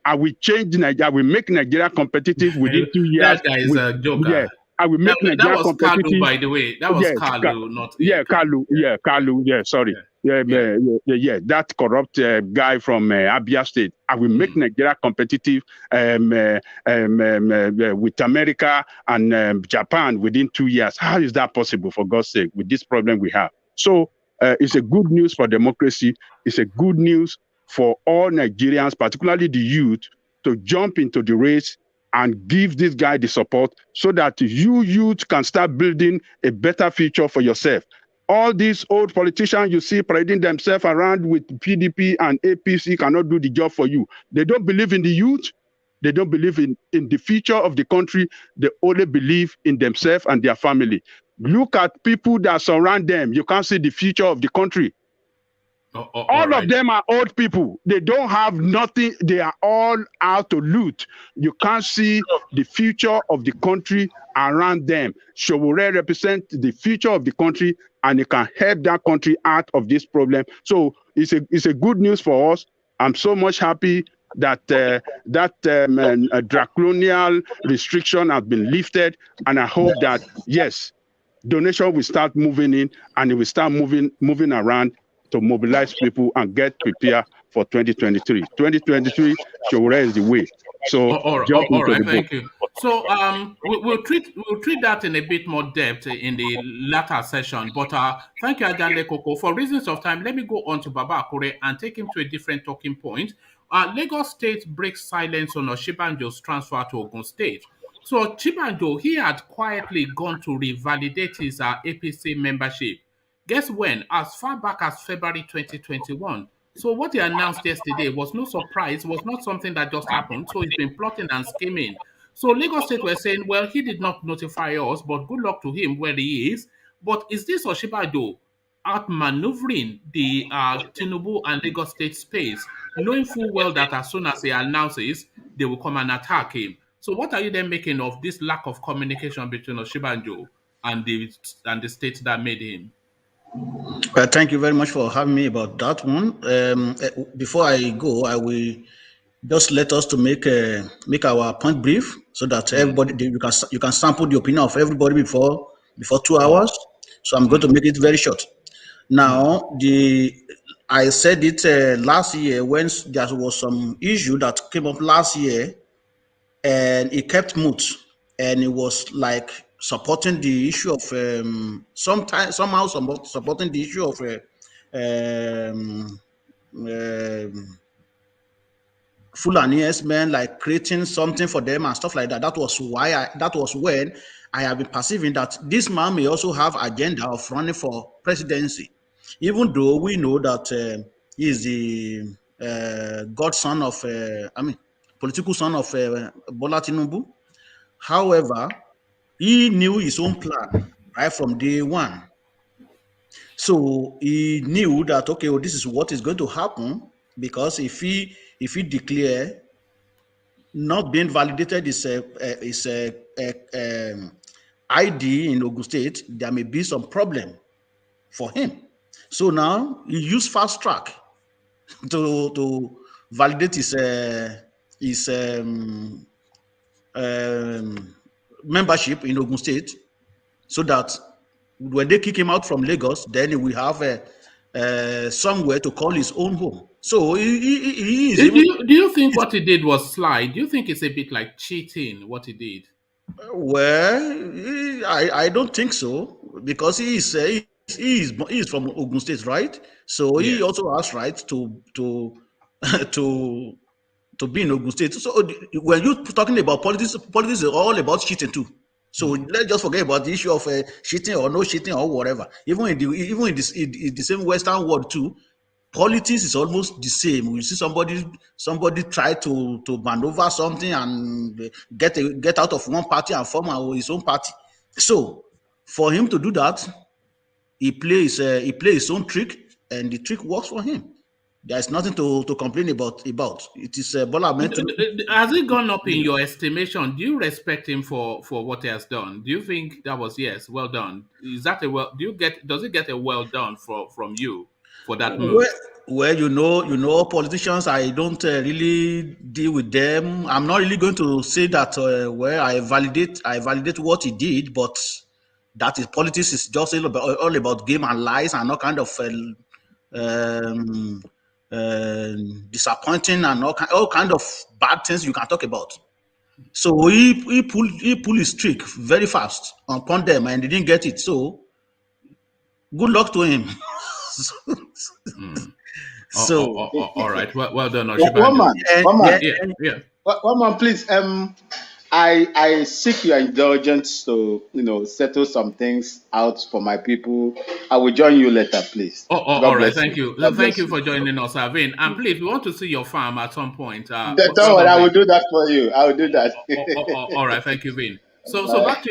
I will change Nigeria, I will make Nigeria competitive within 2 years. That guy is a joker. Yeah, I will make Nigeria competitive. That was Kalu, by the way. That was Kalu, not... Yeah, Kalu. Yeah, Kalu. Yeah, sorry. Yeah, that corrupt guy from Abia State. I will make Nigeria competitive with America and Japan within 2 years. How is that possible, for God's sake, with this problem we have? So it's a good news for democracy. It's a good news for all Nigerians, particularly the youth, to jump into the race and give this guy the support so that you youth can start building a better future for yourself. All these old politicians you see parading themselves around with PDP and APC cannot do the job for you. They don't believe in the youth. They don't believe in the future of the country. They only believe in themselves and their family. Look at people that surround them. You can't see the future of the country. All of them are old people. They don't have nothing. They are all out to loot. You can't see the future of the country around them. Showore represents the future of the country, and it can help that country out of this problem. So it's a good news for us. I'm so much happy that draconian restriction has been lifted, and I hope that, yes, donation will start moving in, and it will start moving around to mobilize people and get prepared for 2023. 2023, Showore is the way. So, all right, thank you. So, we'll treat that in a bit more depth in the latter session. But thank you, Ajale Koko. For reasons of time, let me go on to Baba Akure and take him to a different talking point. Lagos State breaks silence on Osinbajo's transfer to Ogun State. So, Osinbajo, he had quietly gone to revalidate his APC membership. Guess when? As far back as February 2021. So what he announced yesterday was no surprise, was not something that just happened. So he's been plotting and scheming. So Lagos State were saying, well, he did not notify us, but good luck to him where he is. But is this Osinbajo outmaneuvering the Tinubu and Lagos State space, knowing full well that as soon as he announces, they will come and attack him? So what are you then making of this lack of communication between Osinbajo and the state that made him? Thank you very much for having me about that one. Before I go, I will just let us to make our point brief so that everybody you can sample the opinion of everybody before 2 hours. So I'm going to make it very short. Now, I said it last year when there was some issue that came up last year, and it kept mute, and it was like supporting the issue of somehow supporting the issue of Fulani men, like creating something for them and stuff like that. That was when I have been perceiving that this man may also have agenda of running for presidency, even though we know that he is the godson of, political son of Bola Tinubu. However, he knew his own plan right from day one. So he knew that, okay, well, this is what is going to happen, because if he declare not being validated is ID in Ogun State, there may be some problem for him. So now he used fast track to validate his membership in Ogun State, so that when they kick him out from Lagos, then he will have somewhere to call his own home. So he is. Do you think what he did was slide? Do you think it's a bit like cheating what he did? Well, I don't think so, because he is from Ogun State, right? So yes, he also has right to be in Ogun State. So when you're talking about politics is all about cheating too. So let's just forget about the issue of cheating or no cheating or whatever. Even in the same Western world too, politics is almost the same. We see somebody try to maneuver something and get out of one party and form his own party. So for him to do that, he plays his own trick, and the trick works for him. There's nothing to complain about. It is Bola meant to. Has it gone up in your estimation? Do you respect him for what he has done? Do you think that was, yes, well done? Is that does it get a well done from you for that move? Well, you know, politicians, I don't really deal with them. I'm not really going to say that I validate what he did, but that is politics is just all about game and lies and all kind of disappointing and all kind of bad things you can talk about. So he pulled his trick very fast upon them, and they didn't get it. So good luck to him. So all right, well done. One man, please. I seek your indulgence to settle some things out for my people. I will join you later, please. All right, thank you. Thank you for joining us, Vin. And please, we want to see your farm at some point. Don't worry, I will do that for you. I will do that. All right, thank you, Vin. So back to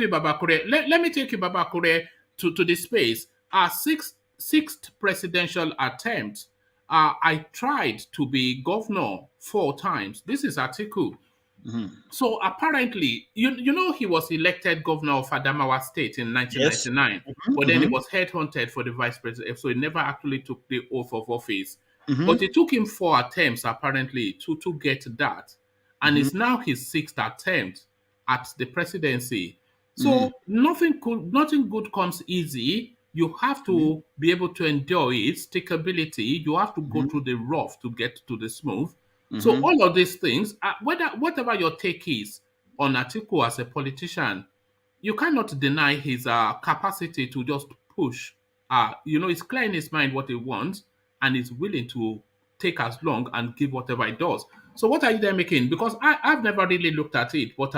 you, Babakure. Let me take you, Babakure, to the space. Our sixth presidential attempt. I tried to be governor 4 times. This is Atiku. Mm-hmm. So apparently, you know, he was elected governor of Adamawa State in 1999, yes. But then he was headhunted for the vice president, so he never actually took the oath of office. But it took him 4 attempts apparently to get that, and it's now his 6th attempt at the presidency. So nothing good comes easy. You have to be able to endure it, stickability. You have to go through the rough to get to the smooth. So all of these things, whatever your take is on Atiku as a politician, you cannot deny his capacity to just push. It's clear in his mind what he wants, and he's willing to take as long and give whatever he does. So what are you then making? Because I've never really looked at it, but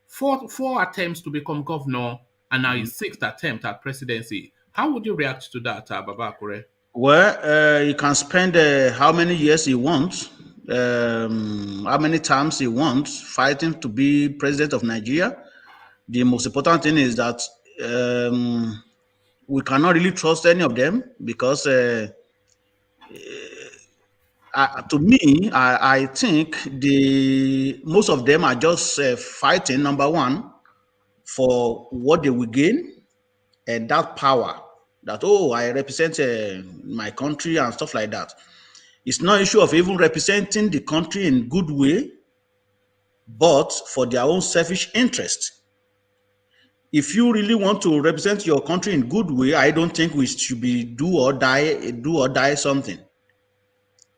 4 attempts to become governor, and now his 6th attempt at presidency. How would you react to that, Babakure? Well, he can spend how many years he wants. How many times he wants fighting to be president of Nigeria. The most important thing is that we cannot really trust any of them, because to me, I think most of them are just fighting, number one, for what they will gain and that power that, oh, I represent my country and stuff like that. It's not an issue of even representing the country in good way, but for their own selfish interest. If you really want to represent your country in good way, I don't think we should be do or die something.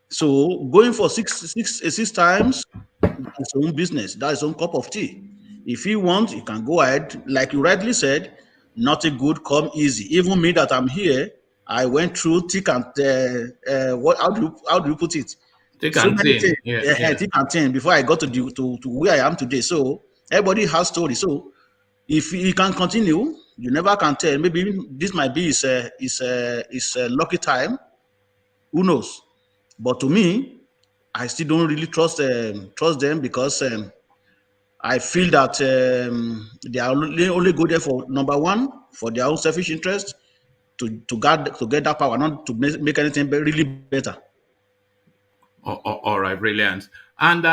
So going for six times, that's his own business. That's his own cup of tea. If he wants, he can go ahead. Like you rightly said, nothing good come easy. Even me that I'm here, I went through thick and what? How do you put it? Thick and thin. Yeah. Thick and thin before I got to where I am today. So everybody has story. So if he can continue, you never can tell. Maybe this might be his lucky time. Who knows? But to me, I still don't really trust them because I feel that they are only go there for number one, for their own selfish interest, to get that power, not to make anything really better. All right, brilliant. And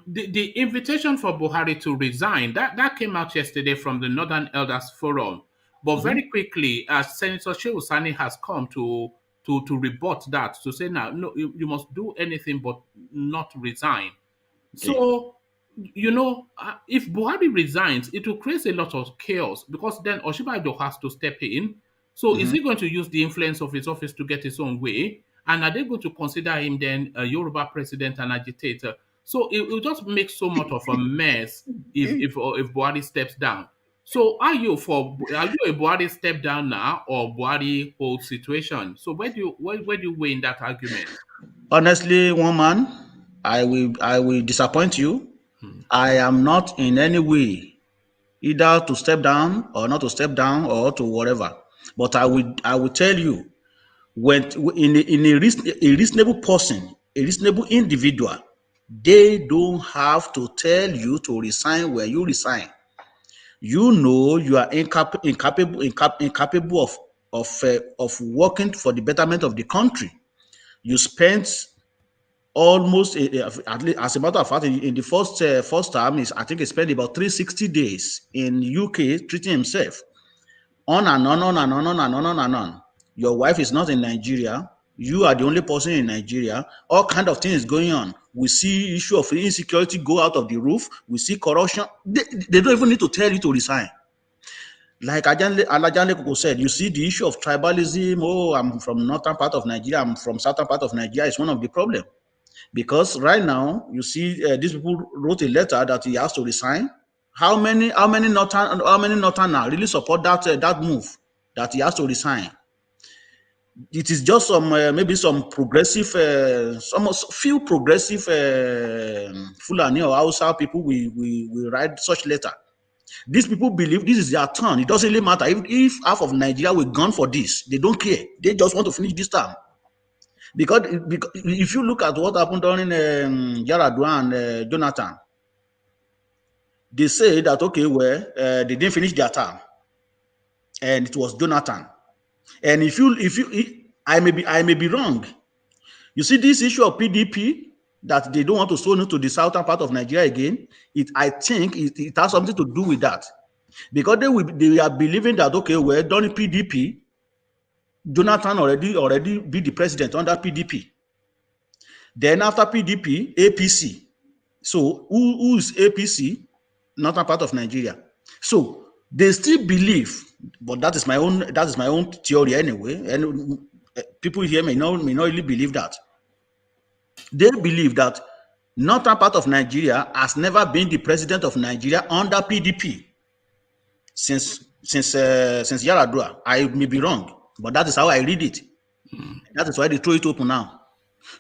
the invitation for Buhari to resign that came out yesterday from the Northern Elders Forum, but very quickly, Senator SHEHU SANI has come to rebut that, to say now, no, you must do anything but not resign. Okay. So, if Buhari resigns, it will create a lot of chaos, because then Osinbajo has to step in. So is he going to use the influence of his office to get his own way? And are they going to consider him then a Yoruba president and agitator? So it will just make so much of a mess if Buhari steps down. So are you a Buhari step down now, or Buhari hold situation? So where do you weigh in that argument? Honestly, one man, I will disappoint you. I am not in any way either to step down or not to step down or to whatever. But I will tell you, when in a reasonable person, a reasonable individual, they don't have to tell you to resign when you resign. You know you are incapable of working for the betterment of the country. You spent almost, at least, as a matter of fact, in the first term, I think he spent about 360 days in UK treating himself. On and on. Your wife is not in Nigeria. You are the only person in Nigeria. All kind of things going on. We see issue of insecurity go out of the roof. We see corruption. They don't even need to tell you to resign. Like Alajanle Koko said, you see the issue of tribalism. Oh, I'm from northern part of Nigeria. I'm from southern part of Nigeria. It's one of the problems. Because right now, you see these people wrote a letter that he has to resign. How many Northern now really support that move, that he has to resign? It is just some maybe some progressive, few progressive Fulani or Hausa people we write such letter. These people believe this is their turn. It doesn't really matter if half of Nigeria were gone for this. They don't care. They just want to finish this term. Because if you look at what happened during Yaradua and Jonathan, they say that, okay, well, they didn't finish their term, and it was Jonathan. And I may be wrong. You see this issue of PDP, that they don't want to sow to the southern part of Nigeria again. I think it has something to do with that, because they are believing that, okay, well, during PDP, Jonathan already be the president under PDP. Then after PDP, APC. So who is APC? Northern part of Nigeria. So they still believe, but that is my own theory anyway. And people here may not really believe that. They believe that northern part of Nigeria has never been the president of Nigeria under PDP since Yaradua. I may be wrong, but that is how I read it. That is why they throw it open now.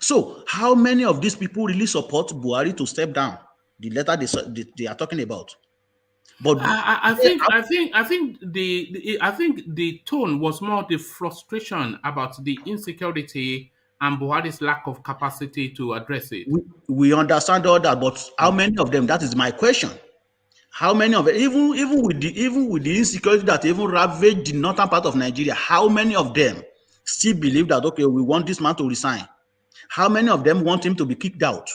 So how many of these people really support Buhari to step down? The letter they are talking about. But I think the tone was more the frustration about the insecurity and Buhari's lack of capacity to address it. We understand all that, but how many of them? That is my question. How many of it, even with the insecurity that even ravaged the northern part of Nigeria, how many of them still believe that, okay, we want this man to resign? How many of them want him to be kicked out?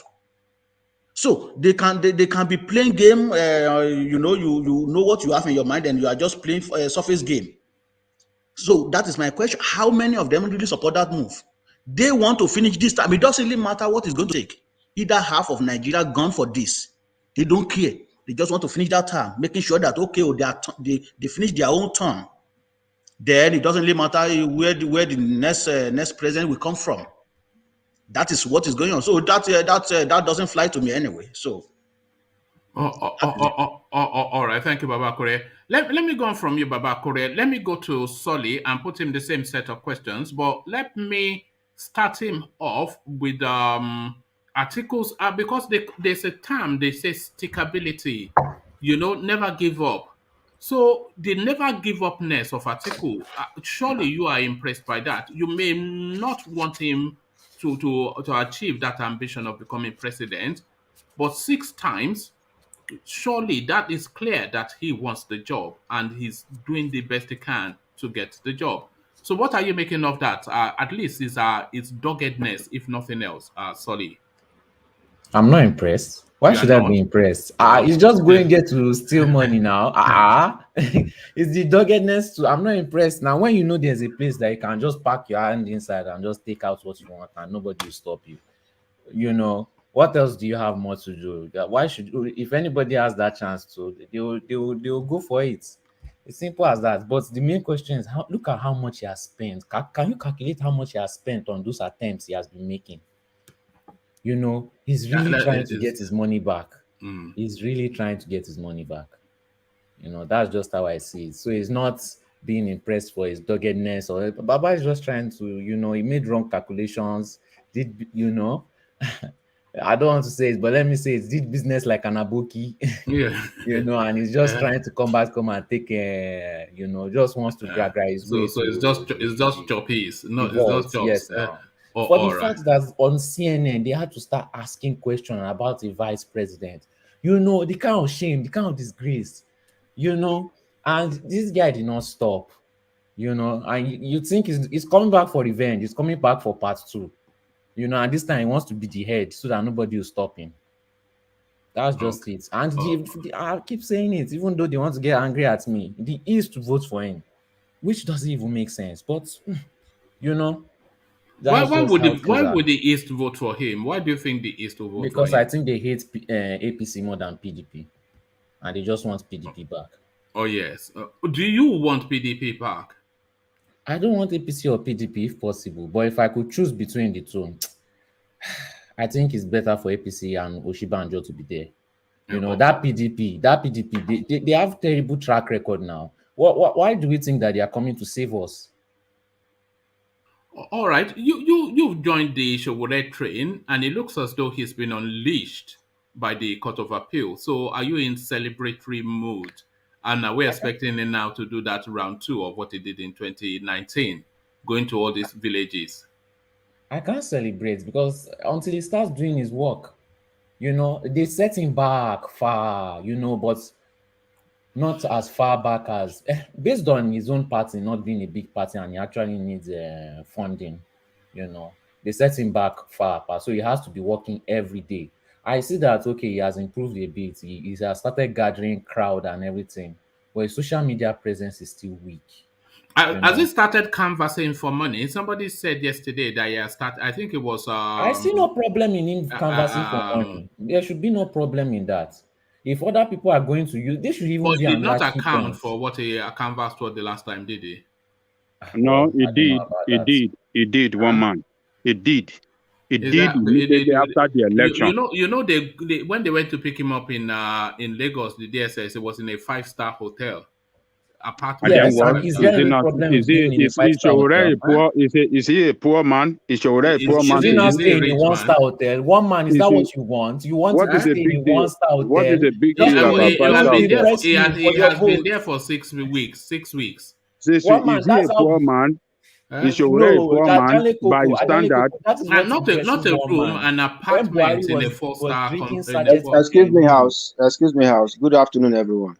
So they can be playing game. You know what you have in your mind, and you are just playing a surface game. So that is my question. How many of them really support that move? They want to finish this time. It doesn't really matter what it's going to take. Either half of Nigeria gone for this. They don't care. They just want to finish that term, making sure that, okay, they finish their own term. Then it doesn't really matter where the next president will come from. That is what is going on. So that doesn't fly to me anyway. So. All right. Thank you, Baba Kure. Let me go on from you, Baba Kure. Let me go to Solly and put him the same set of questions. But let me start him off with articles because there's a term they say stickability. Never give up. So the never give upness of Atiku, surely you are impressed by that. You may not want him to achieve that ambition of becoming president, but 6 times, surely that is clear that he wants the job and he's doing the best he can to get the job. So what are you making of that? At least it's doggedness, if nothing else. Solly. I'm not impressed. Why should I be impressed? He's just going to get to steal money now. It's the doggedness I'm not impressed. Now, when you know there's a place that you can just pack your hand inside and just take out what you want and nobody will stop you. What else do you have more to do? Why should, if anybody has that chance to, they'll go for it. It's simple as that. But the main question is, look at how much he has spent. Can you calculate how much he has spent on those attempts he has been making? He's really trying to get his money back. He's really trying to get his money back. That's just how I see it. So he's not being impressed for his doggedness, or Baba is just trying to, he made wrong calculations. I don't want to say it, but let me say it. Did business like an aboki, and he's just trying to come and take, just wants to drag his way. So it's just choppies. No, it's just chops. Yes, for the fact that on CNN they had to start asking questions about the vice president, the kind of shame, the kind of disgrace, and this guy did not stop, and you think he's coming back for revenge. He's coming back for part 2. And this time he wants to be the head so that nobody will stop him. That's just it. And I keep saying it, even though they want to get angry at me, the East to vote for him, which doesn't even make sense. But, why would the East vote for him? Why do you think the East will vote for him? Because I think they hate APC more than PDP. And they just want PDP back. Oh, yes. Do you want PDP back? I don't want APC or PDP if possible, but if I could choose between the two, I think it's better for APC and Osinbajo to be there. That PDP, they have terrible track record now. Why do we think that they are coming to save us? All right, you've joined the SHEHU train, and it looks as though he's been unleashed by the Court of Appeal. So are you in celebratory mood? And we're expecting him now to do that round 2 of what he did in 2019, going to all these villages. I can't celebrate because until he starts doing his work, they set him back far, but not as far back as, based on his own party not being a big party and he actually needs funding, they set him back far apart. So he has to be working every day. I see that, okay, he has improved a bit. He has started gathering crowd and everything, but his social media presence is still weak. Has he started canvassing for money? Somebody said yesterday that he has started, I think it was... I see no problem in him canvassing for money. There should be no problem in that. If other people are going to use, they should even be... But he did not account for what he canvassed for the last time, did he? No, he did. He did, one man. He did. It did immediately after the election. They when they went to pick him up in Lagos, the DSS, it was in a 5-star hotel apartment. Yes, is he a poor man? Is he a poor man? Is he not staying in a 1-star hotel? One man, is that what you want? You want to stay in a 1-star hotel? What is a big deal? He has been there for 6 weeks. 6 weeks. Is he a poor man? Is a poor man by standard? Not a room, an apartment in a 4-star. Excuse me, house. Good afternoon, everyone.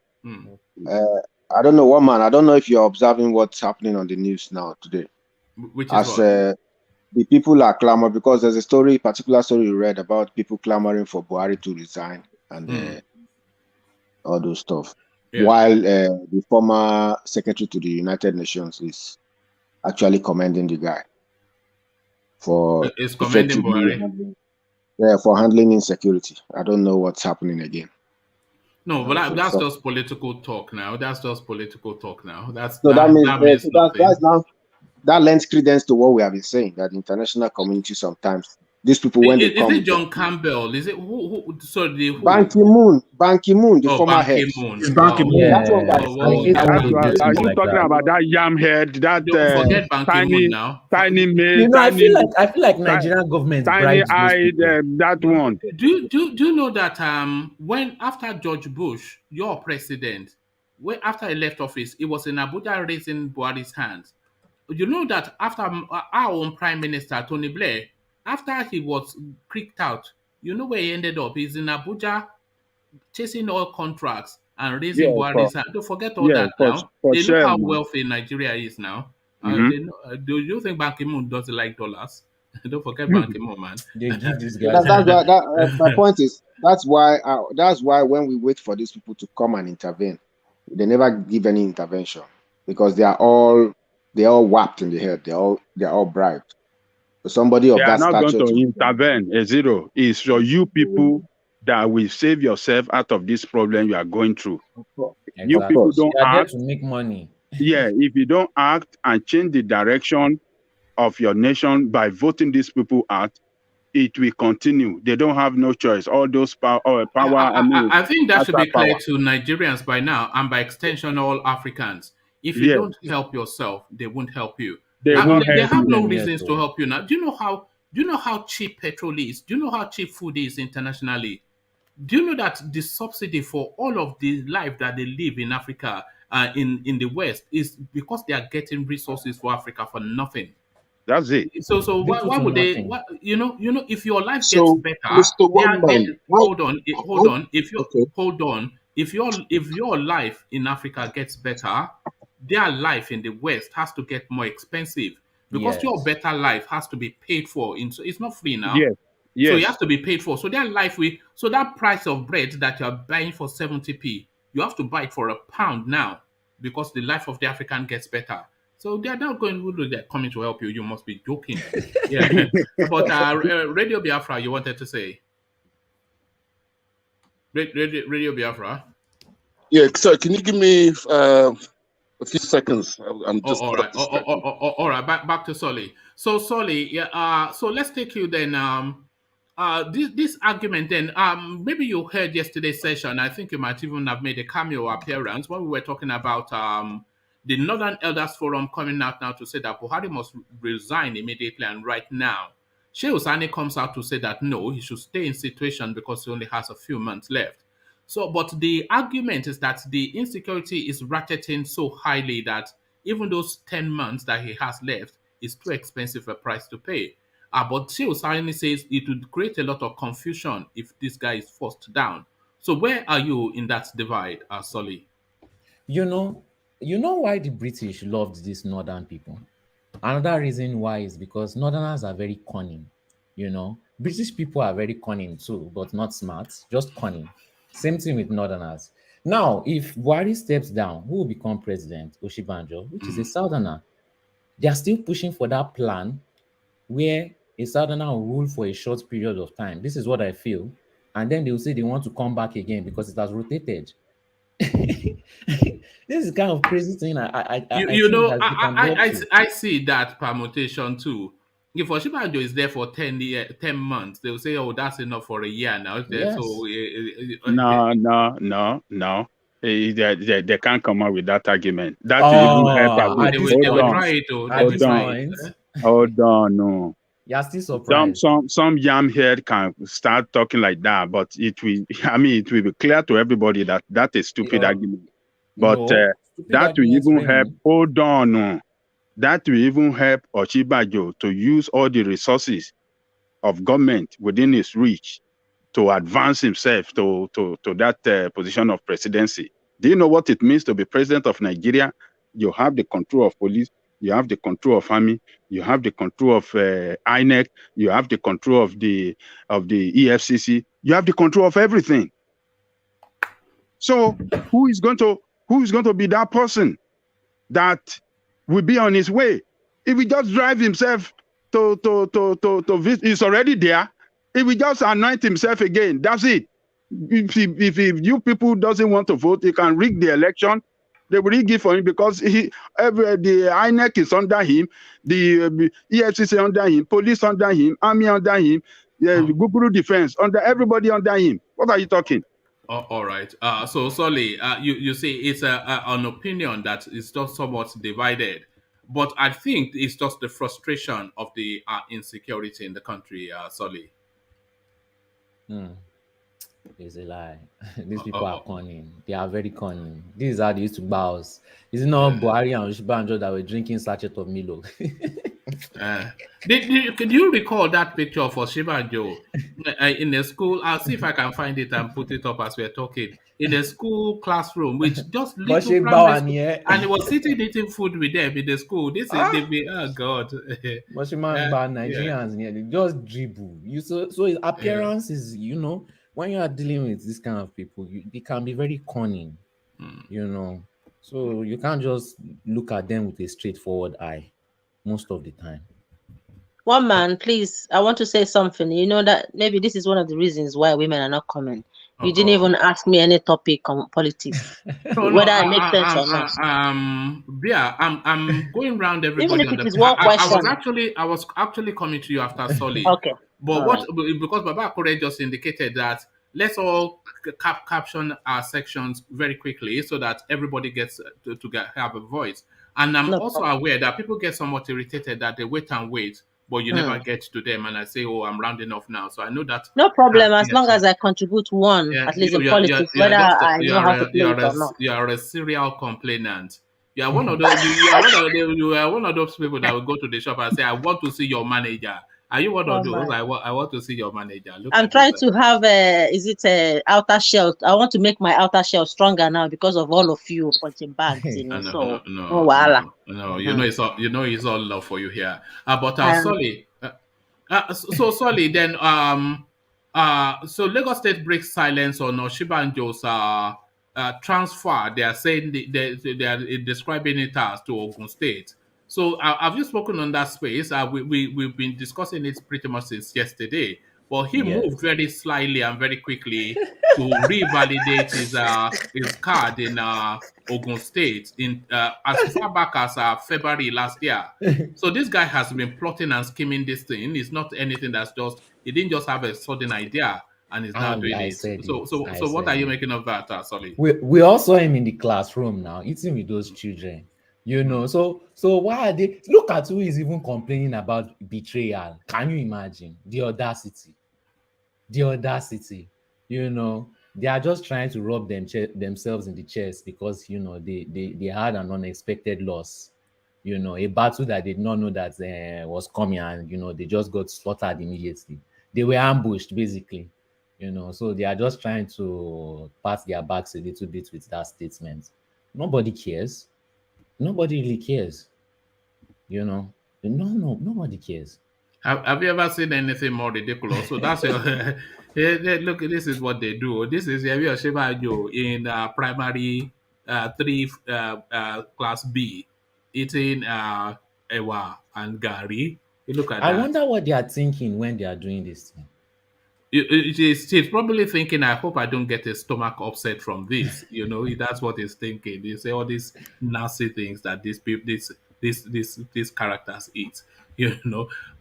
I don't know, one man. I don't know if you're observing what's happening on the news now today. Which is the people are clamoring because there's a particular story you read about people clamoring for Buhari to resign and all those stuff. Yeah. While the former secretary to the United Nations is actually commending the guy for It's commending Buhari. For handling insecurity. I don't know what's happening again. No, but that's just political talk now. That's just political talk now. That means that lends credence to what we have been saying, that the international community sometimes, these people, when they come... Is it John Campbell? Is it who? Sorry, who? Ban Ki-moon, the former head. It's Ban Ki-moon. Are you talking about that yam head? That forget Ban Ki-moon now. Tiny male. You know, I feel like Nigerian government tiny eyed. That one. Do you know that when after George Bush, your president, after he left office, it was in Abuja raising Buhari's hands. You know that after our own Prime Minister Tony Blair, after he was kicked out, you know where he ended up? He's in Abuja chasing all contracts and raising Buhari's hand. Don't forget all that now. They know how wealthy Nigeria is now. Do you think Ban Ki-moon doesn't like dollars? Don't forget Ban Ki-moon, man. They give these guys. My point is, that's why when we wait for these people to come and intervene, they never give any intervention, because they are all whapped in the head. They are all bribed. So somebody of that stature, they are not going to intervene. A zero is for you people that will save yourself out of this problem you are going through. Exactly. You people don't act to make money. Yeah, if you don't act and change the direction of your nation by voting these people out, it will continue. They don't have no choice. All those power. I think that should be clear to Nigerians by now, and by extension, all Africans. If you don't help yourself, they won't help you. They have no reasons to help you now. Do you know how cheap petrol is? Do you know how cheap food is internationally? Do you know that the subsidy for all of the life that they live in Africa, in the West, is because they are getting resources for Africa for nothing? That's it. So why would they? If your life gets better, hold on. If your life in Africa gets better, their life in the West has to get more expensive, because your better life has to be paid for. It's not free now. Yes. So it has to be paid for. So their life so that price of bread that you're buying for 70p, you have to buy it for £1 now, because the life of the African gets better. So they're not they're coming to help you. You must be joking. Yeah. But Radio Biafra, you wanted to say? Radio Biafra? Yeah, sorry, can you give me a few seconds? I'm just all right. Back to Solly. So Solly, so let's take you then. This argument then. Maybe you heard yesterday's session. I think you might even have made a cameo appearance when we were talking about the Northern Elders Forum coming out now to say that Buhari must resign immediately and right now. SHEHU SANI comes out to say that no, he should stay in situation because he only has a few months left. So, but the argument is that the insecurity is ratcheting so highly that even those 10 months that he has left is too expensive a price to pay. But SHEHU SANI says it would create a lot of confusion if this guy is forced down. So where are you in that divide, Solly? You know why the British loved these northern people? Another reason why is because northerners are very cunning. British people are very cunning too, but not smart, just cunning. Same thing with northerners. Now, if Buhari steps down, who will become president? Osinbajo, which is a southerner. They are still pushing for that plan where a southerner will rule for a short period of time. This is what I feel. And then they will say they want to come back again because it has rotated. This is kind of crazy thing. I see that permutation too. If Osinbajo is there for 10 months, they will say, "Oh, that's enough for a year now." Yes. So no. They can't come up with that argument. That will even help. Hold on, no. You're still surprised. Some yamhead can start talking like that, but it will be clear to everybody that is stupid argument. But that will even help. Hold on, no. That will even help Osinbajo to use all the resources of government within his reach to advance himself to that position of presidency. Do you know what it means to be president of Nigeria? You have the control of police, you have the control of army, you have the control of INEC, you have the control of the EFCC, you have the control of everything. So who is going to be that person that will be on his way? If he just drive himself to visit, he's already there. If he just anoint himself again, that's it. If you people doesn't want to vote, he can rig the election. They will rig it for him because the INEC is under him, the EFCC under him, police under him, army under him, Google Defense under everybody under him. What are you talking? All right. So Solly, you say it's an opinion that is just somewhat divided, but I think it's just the frustration of the insecurity in the country, Solly. It's a lie. These people are cunning. They are very cunning. This is how they used to bows. Is it not Buhari and Osinbajo that were drinking sachet of Milo? Can you recall that picture of Osinbajo in the school? I'll see if I can find it and put it up as we're talking. In the school classroom, which just little primary school, and he was sitting eating food with them in the school. This is oh God. Nigerians, they just dribble. So his appearance is, when you are dealing with this kind of people, they can be very cunning, So you can't just look at them with a straightforward eye most of the time. One man, please, I want to say something. You know that maybe this is one of the reasons why women are not coming. You didn't even ask me any topic on politics, whether I make sense or not. Yeah, I'm going around everybody. Even if it is one question. I was actually coming to you after Solly. Okay. But because Baba Akure just indicated that let's all caption our sections very quickly so that everybody gets to have a voice. And I'm also aware that people get somewhat irritated that they wait, but you never get to them. And I say, oh, I'm rounding off now. So I know that. No problem, as long as I contrite one, at least in politics, whether I know how to play it or not. You are a serial complainant. You are one of those. You are one of those people that will go to the shop and say, "I want to see your manager." Are you one of those? I want to see your manager. I'm trying to have a outer shell. I want to make my outer shell stronger now because of all of you punching bags. No. It's all love for you here. But Solly, so Solly, then so Lagos State breaks silence on Osinbajo's transfer. They are saying they are describing it as to Ogun State. So have you spoken on that space? We've been discussing it pretty much since yesterday. But he moved very slyly and very quickly to revalidate his card in Ogun State in as far back as February last year. So this guy has been plotting and scheming this thing. It's not anything that's he didn't just have a sudden idea and is now doing it. So what are you making of that, Solly? We all saw him in the classroom now, eating with those children. So why are they? Look at who is even complaining about betrayal. Can you imagine the audacity? They are just trying to rub themselves in the chest because they had an unexpected loss. A battle that they did not know that was coming, and they just got slaughtered immediately. They were ambushed basically. So they are just trying to pat their backs a little bit with that statement. Nobody cares. Nobody really cares. Nobody cares. Have you ever seen anything more ridiculous? So that's look, this is what they do. This is Osinbajo in primary 3 class B eating ewa and gari. You look at that. I wonder what they are thinking when they are doing this thing. He's probably thinking, I hope I don't get a stomach upset from this. That's what he's thinking. They say all these nasty things that these people, these characters eat.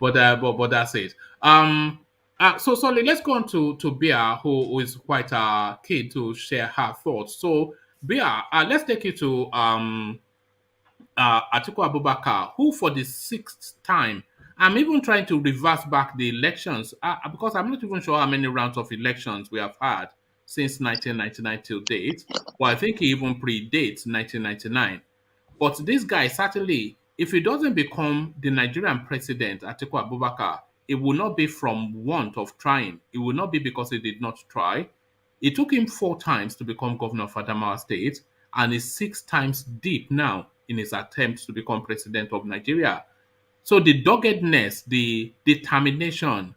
But that's it. So Solly, let's go on to Bia, who is quite keen to share her thoughts. So Bia, let's take you to Atiku Abubakar, who for the 6th time. I'm even trying to reverse back the elections because I'm not even sure how many rounds of elections we have had since 1999 till date. Well, I think he even predates 1999. But this guy, certainly, if he doesn't become the Nigerian president, Atiku Abubakar, it will not be from want of trying. It will not be because he did not try. It took him 4 times to become governor of Adamawa State and is 6 times deep now in his attempt to become president of Nigeria. So the doggedness, the determination,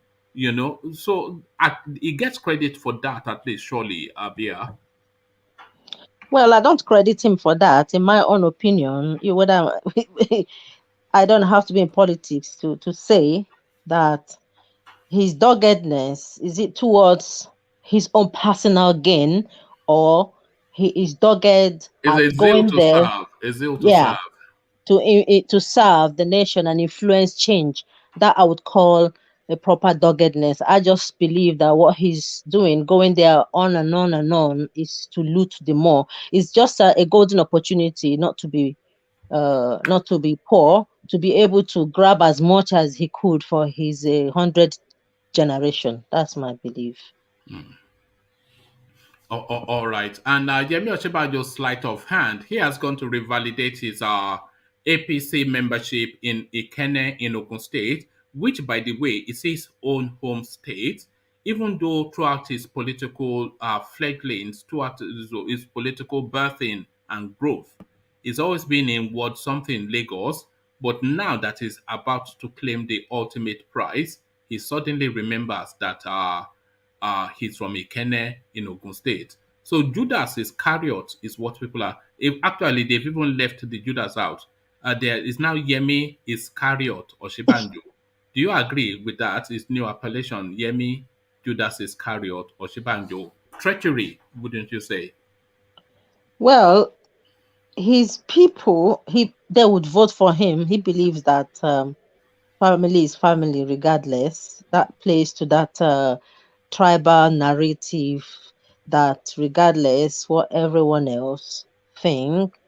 so he gets credit for that, at least, surely, Abia. Well, I don't credit him for that. In my own opinion, I don't have to be in politics to say that his doggedness, is it towards his own personal gain, or he is dogged Is at a zeal going to there, serve. A zeal to yeah, serve. to serve the nation and influence change? That I would call a proper doggedness. I just believe that what he's doing, going there on and on and on, is to loot the more. It's just a golden opportunity not to be poor, to be able to grab as much as he could for his 100th generation. That's my belief. All right. And Yemi Osinbajo's sleight of hand, he has gone to revalidate his APC membership in Ikenne in Ogun State, which, by the way, is his own home state, even though throughout his political fledglings, throughout his political birthing and growth, he's always been in what something Lagos, but now that he's about to claim the ultimate prize, he suddenly remembers that he's from Ikenne in Ogun State. So Judas Iscariot is what people are. If actually they've even left the Judas out. There is now Yemi Iscariot or Shibanjo. Do you agree with that? His new appellation, Yemi Judas Iscariot or Shibanjo. Treachery, wouldn't you say? Well, his people, they would vote for him. He believes that family is family regardless. That plays to that tribal narrative that regardless what everyone else think,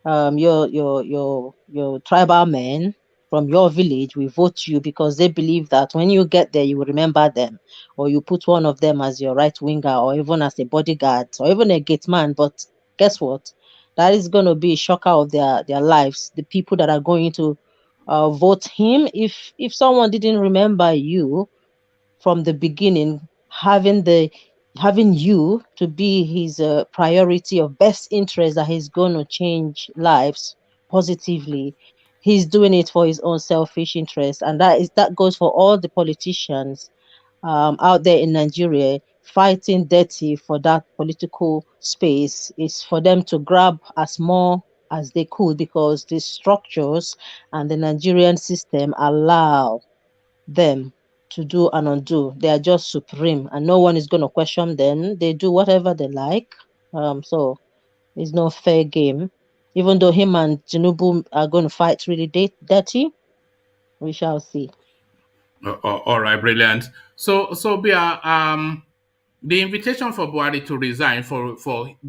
your tribal men from your village will vote you because they believe that when you get there you will remember them, or you put one of them as your right winger, or even as a bodyguard, or even a gate man. But guess what? That is going to be a shocker of their lives. The people that are going to vote him, if someone didn't remember you from the beginning, having you to be his priority of best interest, that he's going to change lives positively, he's doing it for his own selfish interest. And that goes for all the politicians out there in Nigeria fighting dirty for that political space. Is for them to grab as more as they could, because the structures and the Nigerian system allow them to do and undo. They are just supreme, and no one is going to question them. They do whatever they like. So it's no fair game. Even though him and Tinubu are going to fight really dirty, we shall see. All right, brilliant. So Bia, the invitation for Buhari to resign for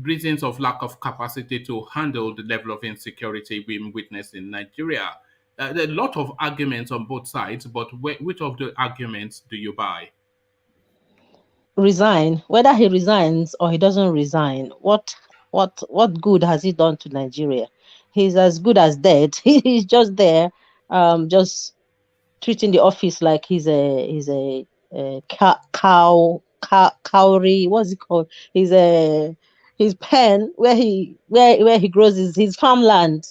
reasons of lack of capacity to handle the level of insecurity we witness in Nigeria. There are a lot of arguments on both sides, but which of the arguments do you buy? Resign. Whether he resigns or he doesn't resign, what good has he done to Nigeria? He's as good as dead. He's just there, just treating the office like he's a cowrie. What's it called? He's his pen where he grows his farmland.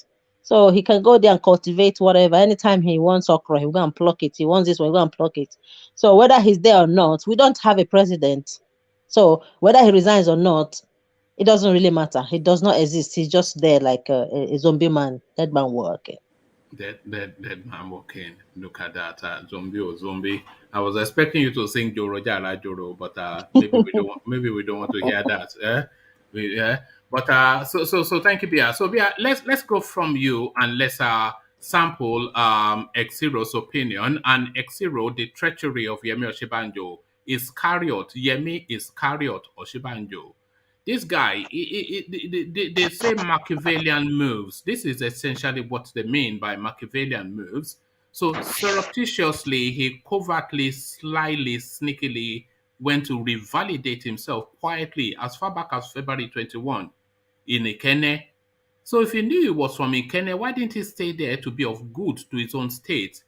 So he can go there and cultivate whatever. Anytime he wants okra, he'll go and pluck it. He wants this one, he'll go and pluck it. So whether he's there or not, we don't have a president. So whether he resigns or not, it doesn't really matter. He does not exist. He's just there like a zombie man, dead man walking. Dead man walking. Look at that, zombie. I was expecting you to sing Joro Jara Joro, but maybe we don't want to hear that. Yeah. But so thank you, Bia. So Bia, let's go from you and let's sample Exiro's opinion. And Exiro, the treachery of Yemi Osinbajo, Iscariot. Yemi Iscariot Osinbajo. This guy, they say Machiavellian moves. This is essentially what they mean by Machiavellian moves. So surreptitiously, he covertly, slyly, sneakily went to revalidate himself quietly as far back as February 21 in Ikenne. So if he knew he was from Ikenne, why didn't he stay there to be of good to his own state?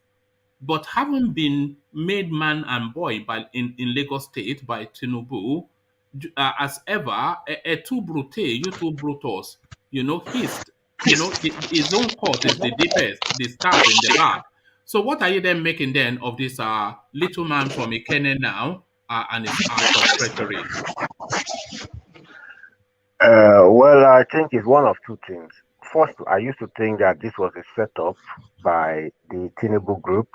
But having been made man and boy in Lagos State by Tinubu, as ever, a two brute, you two brutus, his own court is the deepest, the stab in the back. So what are you then making then of this little man from Ikenne now and his act of treachery? Well, I think it's one of two things. first, I used to think that this was a setup by the Tinubu group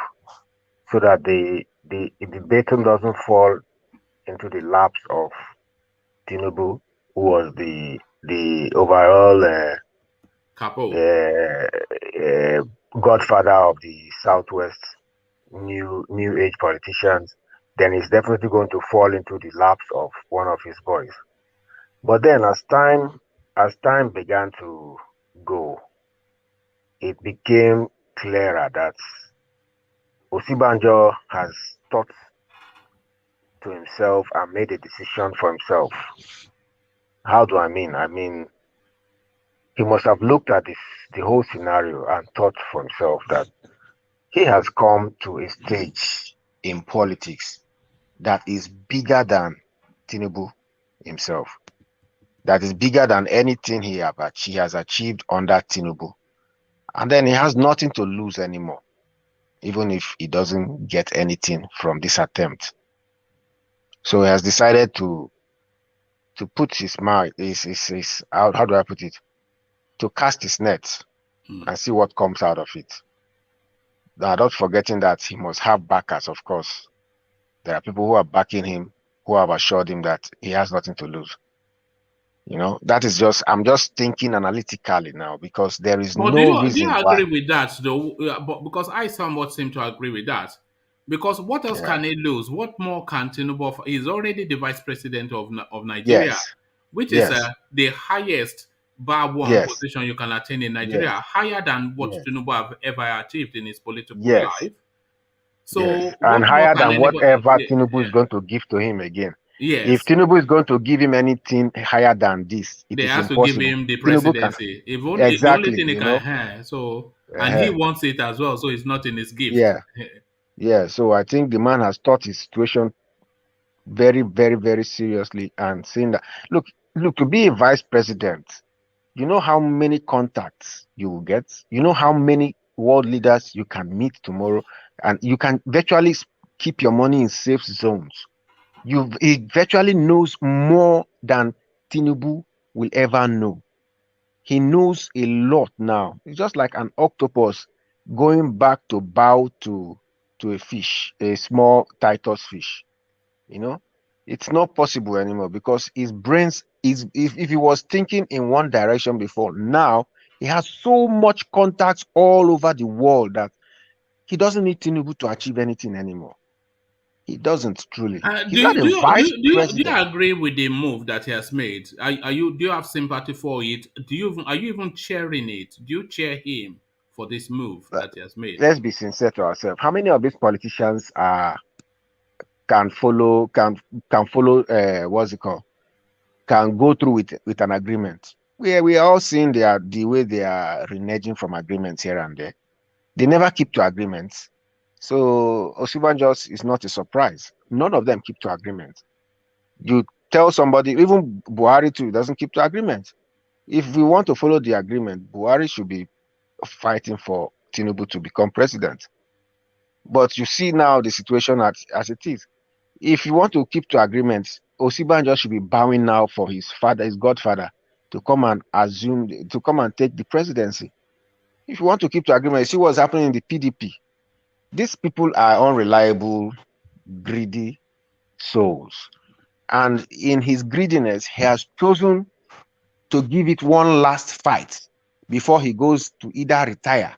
so that the baton doesn't fall into the laps of Tinubu, who was the overall godfather of the Southwest new age politicians. Then it's definitely going to fall into the laps of one of his boys. But then as time began to go, it became clearer that Osinbajo has thought to himself and made a decision for himself. How do I mean? I mean, he must have looked at the whole scenario and thought for himself that he has come to a stage in politics that is bigger than Tinubu himself, that is bigger than anything he has achieved under Tinubu. And then he has nothing to lose anymore, even if he doesn't get anything from this attempt. So he has decided to put his mind, how do I put it? To cast his net and see what comes out of it. Now, not forgetting that he must have backers, of course. There are people who are backing him, who have assured him that he has nothing to lose. You know, that is just, I'm just thinking analytically now, because there is no reason do you why. agree with that, though? But because I somewhat seem to agree with that. Because what else can he lose? What more can Tinubu offer? He's already the vice president of Nigeria, which is the highest bar one position you can attain in Nigeria, higher than what Tinubu have ever achieved in his political life. So and higher than whatever Tinubu is going to give to him again. Yes. If Tinubu is going to give him anything higher than this, it is impossible. To give him the presidency. The only thing he can have. So, and he wants it as well, so it's not in his gift. Yeah. So I think the man has thought his situation very, very, very seriously and saying that, look, to be a vice president, you know how many contacts you will get? You know how many world leaders you can meet tomorrow, and you can virtually keep your money in safe zones. He virtually knows more than Tinubu will ever know. He knows a lot now. It's just like an octopus going back to bow to a fish, a small Titus fish. You know, it's not possible anymore, because his brains is, if he was thinking in one direction before, now he has so much contacts all over the world that he doesn't need Tinubu to achieve anything anymore. He doesn't truly. He's not a vice president. Do you agree with the move that he has made? Do you have sympathy for it? Are you even cheering it? Do you cheer him for this move that he has made? Let's be sincere to ourselves. How many of these politicians can follow what's it called? Can go through with an agreement? We are all seeing the way they are reneging from agreements here and there. They never keep to agreements. So Osinbajo is not a surprise. None of them keep to agreements. You tell somebody, even Buhari too, doesn't keep to agreements. If we want to follow the agreement, Buhari should be fighting for Tinubu to become president. But you see now the situation as it is. If you want to keep to agreements, Osinbajo should be bowing now for his godfather, to come and take the presidency. If you want to keep to agreements, see what's happening in the PDP. These people are unreliable, greedy souls. And in his greediness, he has chosen to give it one last fight before he goes to either retire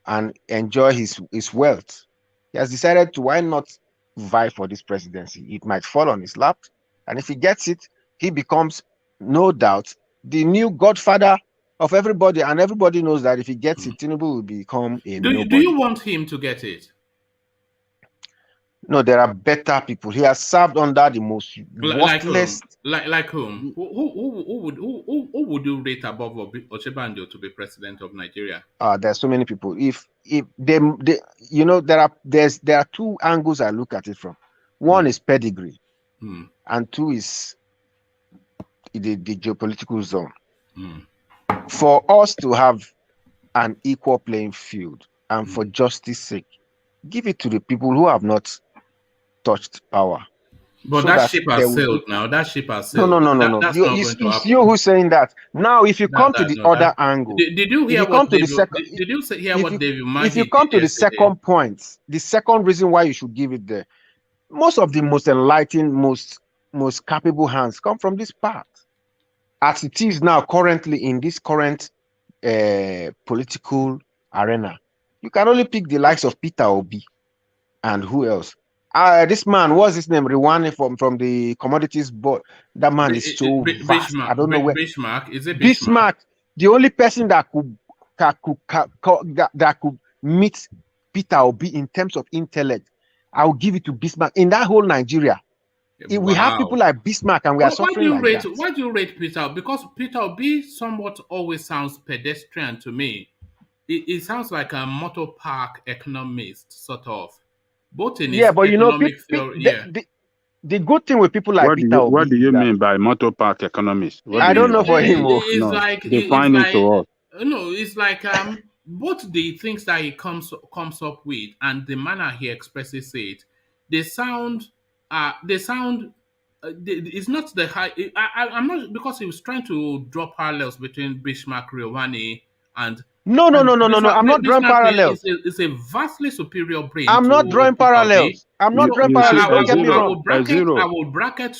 and enjoy his wealth. He has decided to, why not vie for this presidency? It might fall on his lap. And if he gets it, he becomes, no doubt, the new godfather of everybody, and everybody knows that if he gets it, Tinubu will become a nobody. Do you want him to get it? No, there are better people. He has served under the most worthless. Like whom? Who would you rate above Osinbajo to be president of Nigeria? There's so many people. If they you know, there are two angles I look at it from. One is pedigree, and two is the geopolitical zone. For us to have an equal playing field, and for justice sake, give it to the people who have not touched power. But so that that ship there has will sailed be now. That ship has no, sailed. That's not going to it's you happen. who's saying that. Now, if you come to the No, other angle, did you if hear you what come to the David? second, Did you hear if what you David if you Mahi come did to the yesterday? second point, the second reason why you should give it there, most of the most enlightened, most capable hands come from this part. As it is now, currently in this current political arena, you can only pick the likes of Peter Obi and who else? This man, what's his name? Rwani from the commodities board. That man is so vast. I don't know where. Bismarck, is it Bismarck? Bismarck, the only person that could meet Peter Obi in terms of intellect, I will give it to Bismarck. In that whole Nigeria, we have people like Bismarck, and we are suffering like that. Why do you rate Peter? Because Peter Obi somewhat always sounds pedestrian to me. It sounds like a motor park economist, sort of. Both in his but economic theory. The good thing with people like Peter Obi, what do you mean by motor park economist? I don't know for him. It's like define it to us. No, it's like both the things that he comes up with and the manner he expresses it, they sound it's not the high. I'm not, because he was trying to draw parallels between Bismarck, Rwani, and no. I'm not drawing parallels. It's a vastly superior brain. I'm not drawing parallels. I'm not drawing parallels. Don't get me wrong. I will bracket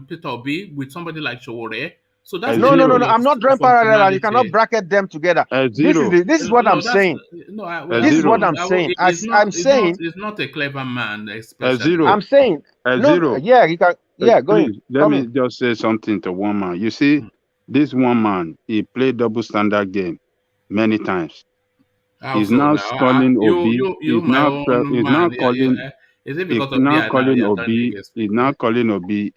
Peter Obi with somebody like Showore. So that's no. I'm not drawing parallels. You cannot bracket them together. This is what I'm saying. This is what I'm saying. I'm saying he's not a clever man. I'm saying yeah, you can. Yeah, go ahead. Let me just say something to one man. You see, this one man, he played double standard game many times. He's now calling Obi. He's now calling Obi.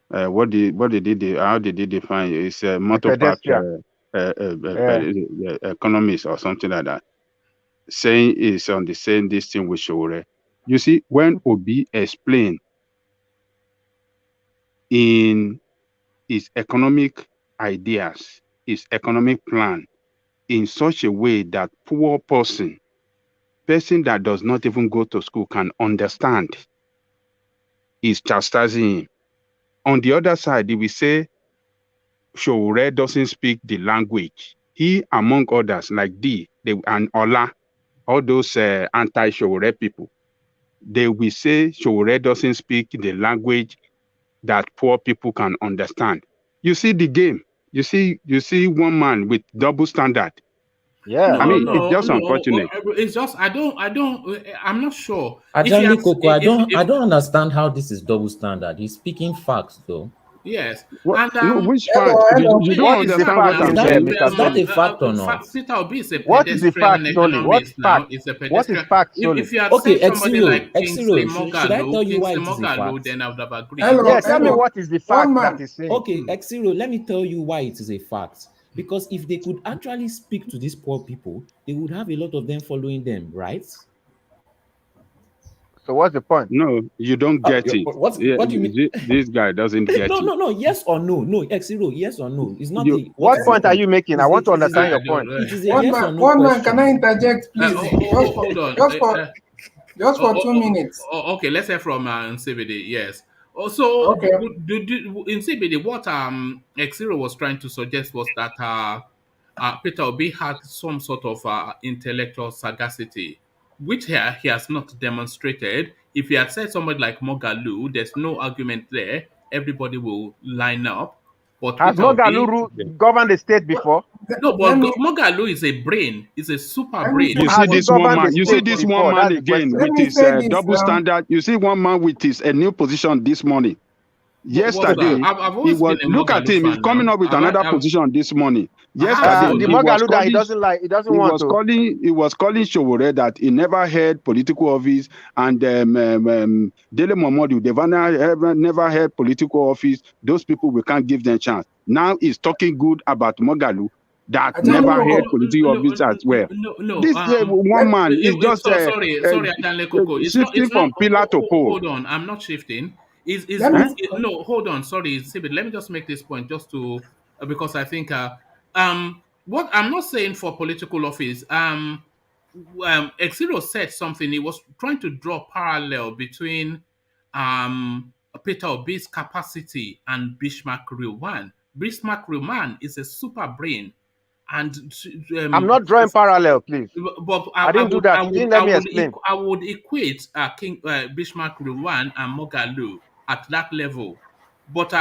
What did he do? How did he define it? It's a motor park economist or something like that. Saying it's on the same distance with Showore. You see, when Obi explained in his economic ideas, his economic plan, in such a way that poor person that does not even go to school can understand, is chastising him. On the other side, if we say Showore doesn't speak the language, he, among others, like D and Ola, all those anti-Showore people, they will say Showore doesn't speak the language that poor people can understand. You see the game. You see one man with double standard. Yeah, it's just unfortunate. It's just I'm not sure. Ajali Koko, I don't understand how this is double standard. He's speaking facts though. Yes. And which fact? You don't understand what I'm saying. Is that a fact or not? Peter Obi is a what is the fact, Dolly? What fact? What is fact, Dolly? If you had said somebody like Kingsley Moghalu, then I would have agreed. Tell me what is the fact that is saying. Okay, Exiro, let me tell you why it is a fact. Because if they could actually speak to these poor people, they would have a lot of them following them, right? So what's the point? No, you don't get it. What do you mean? This guy doesn't get it. No. Yes or no? No, Exiro, yes or no? It's not what point are you making? I want to understand your point. It is a yes or no question. Man, can I interject, please? Hold on. Just for 2 minutes. Okay, let's hear from CBD. Yes. Also, okay. In CBD, what Exiro was trying to suggest was that Peter Obi had some sort of intellectual sagacity, which he has not demonstrated. If he had said somebody like Moghalu, there's no argument there. Everybody will line up. But has Moghalu governed the state before? No, but Moghalu is a brain. It's a super brain. You see this one man. You see this one man again with his double standard. You see one man with his a new position this morning. Yesterday, he was. Look at him. He's coming up with another position this morning. Yesterday, the Moghalu that he doesn't like. He doesn't want to. He was calling Showore that he never held political office, and Dele Momodu, they've never held political office. Those people, we can't give them chance. Now he's talking good about Moghalu that never held political office as well. No. This one man is just sorry, Adanle Koko. Shifting from pillar to pole. Hold on, I'm not shifting. No, hold on. Sorry, Sibit. Let me just make this point, just to because I think what I'm not saying for political office. Exiro said something. He was trying to draw parallel between Peter Obi's capacity and Bismarck Rewan. Bismarck Rewan is a super brain, and I'm not drawing parallel, please. But I didn't do that. You didn't let me explain. I would equate King Bismarck Rewan and Mogalu at that level, but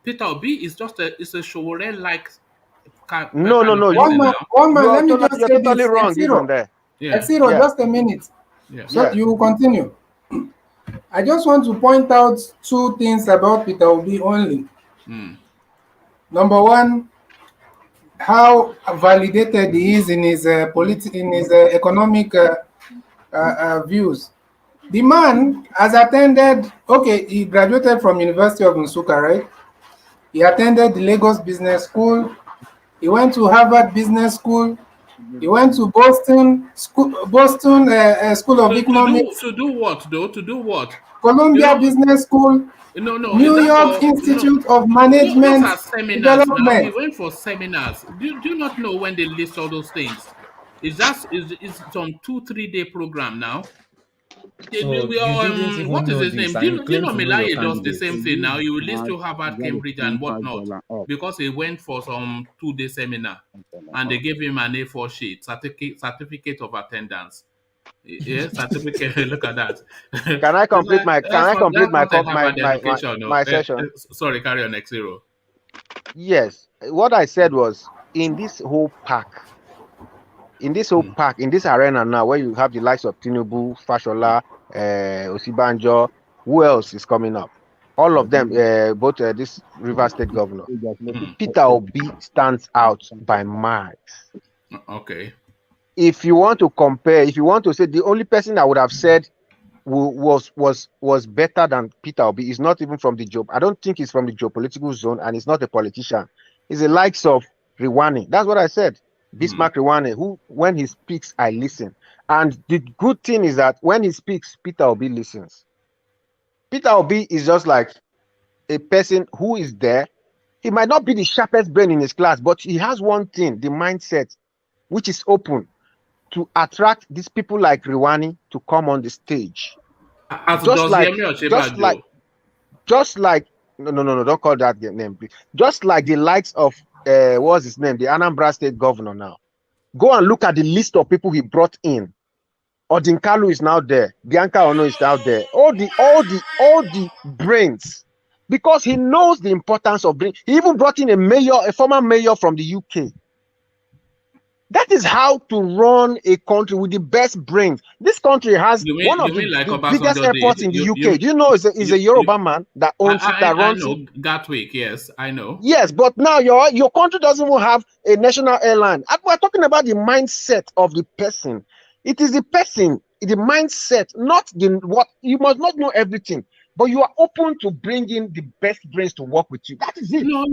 Peter Obi is just a Showore like. No. One man, let me just say totally this. Wrong, even there. Exiro, just a minute. Yeah. So you will continue. I just want to point out two things about Peter Obi only. Number one, how validated he is in his economic views. The man has attended. Okay, he graduated from University of Nsukka, right? He attended the Lagos Business School. He went to Harvard Business School. He went to Boston School of Economics. To do what, though? To do what? Columbia Business School. No. New York Institute of Management Development. He went for seminars. Do you not know when they list all those things? It's on 2-3 day program now. So what is his name? Do you know Milaye does the same thing now? You will list to Harvard, Cambridge, and whatnot because he went for some 2-day seminar and they gave him an A4 sheet, certificate of attendance. Yes, certificate. Look at that. Can I complete my session? Sorry, carry on, X0. Yes, what I said was in this whole pack, in this arena now, where you have the likes of Tinubu, Fashola, Osinbajo, who else is coming up? All of them, both this Rivers State governor. Peter Obi stands out by miles. Okay. If you want to compare, if you want to say the only person I would have said was better than Peter Obi is not even from the job. I don't think he's from the geopolitical zone, and he's not a politician. He's the likes of Rewane. That's what I said. Bismarck Rewane, who when he speaks, I listen. And the good thing is that when he speaks, Peter Obi listens. Peter Obi is just like a person who is there. He might not be the sharpest brain in his class, but he has one thing, the mindset, which is open to attract these people like Rewane to come on the stage. Just like no, don't call that name, please. Just like the likes of what's his name, the Anambra State governor now. Go and look at the list of people he brought in. Odinkalu is now there. Bianca Ono is now there. All the brains, because he knows the importance of brain. He even brought in a former mayor from the UK. That is how to run a country with the best brains. This country has one of the biggest airports in the UK. Do you know it's a Yoruba man that owns it, that runs it? Gatwick, yes, I know. Yes, but now your country doesn't even have a national airline. We're talking about the mindset of the person. It is the person, the mindset, not what you must not know everything. But you are open to bringing the best brains to work with you. That is it. No.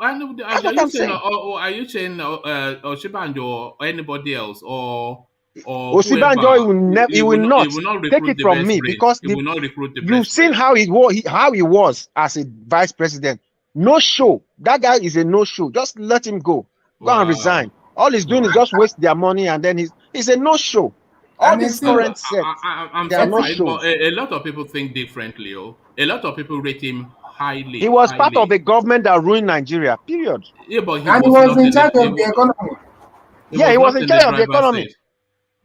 I know. Are you saying Osinbajo or anybody else or Osinbajo will not take it from me because you've seen how he was as a vice president. No show. That guy is a no show. Just let him go. Go and resign. All he's doing is just waste their money, and then he's a no show. All these current sets, they are not shows. A lot of people think differently. A lot of people rate him highly. He was part of a government that ruined Nigeria. Period. Yeah, but he was in charge of the economy. Yeah, he was in charge of the economy.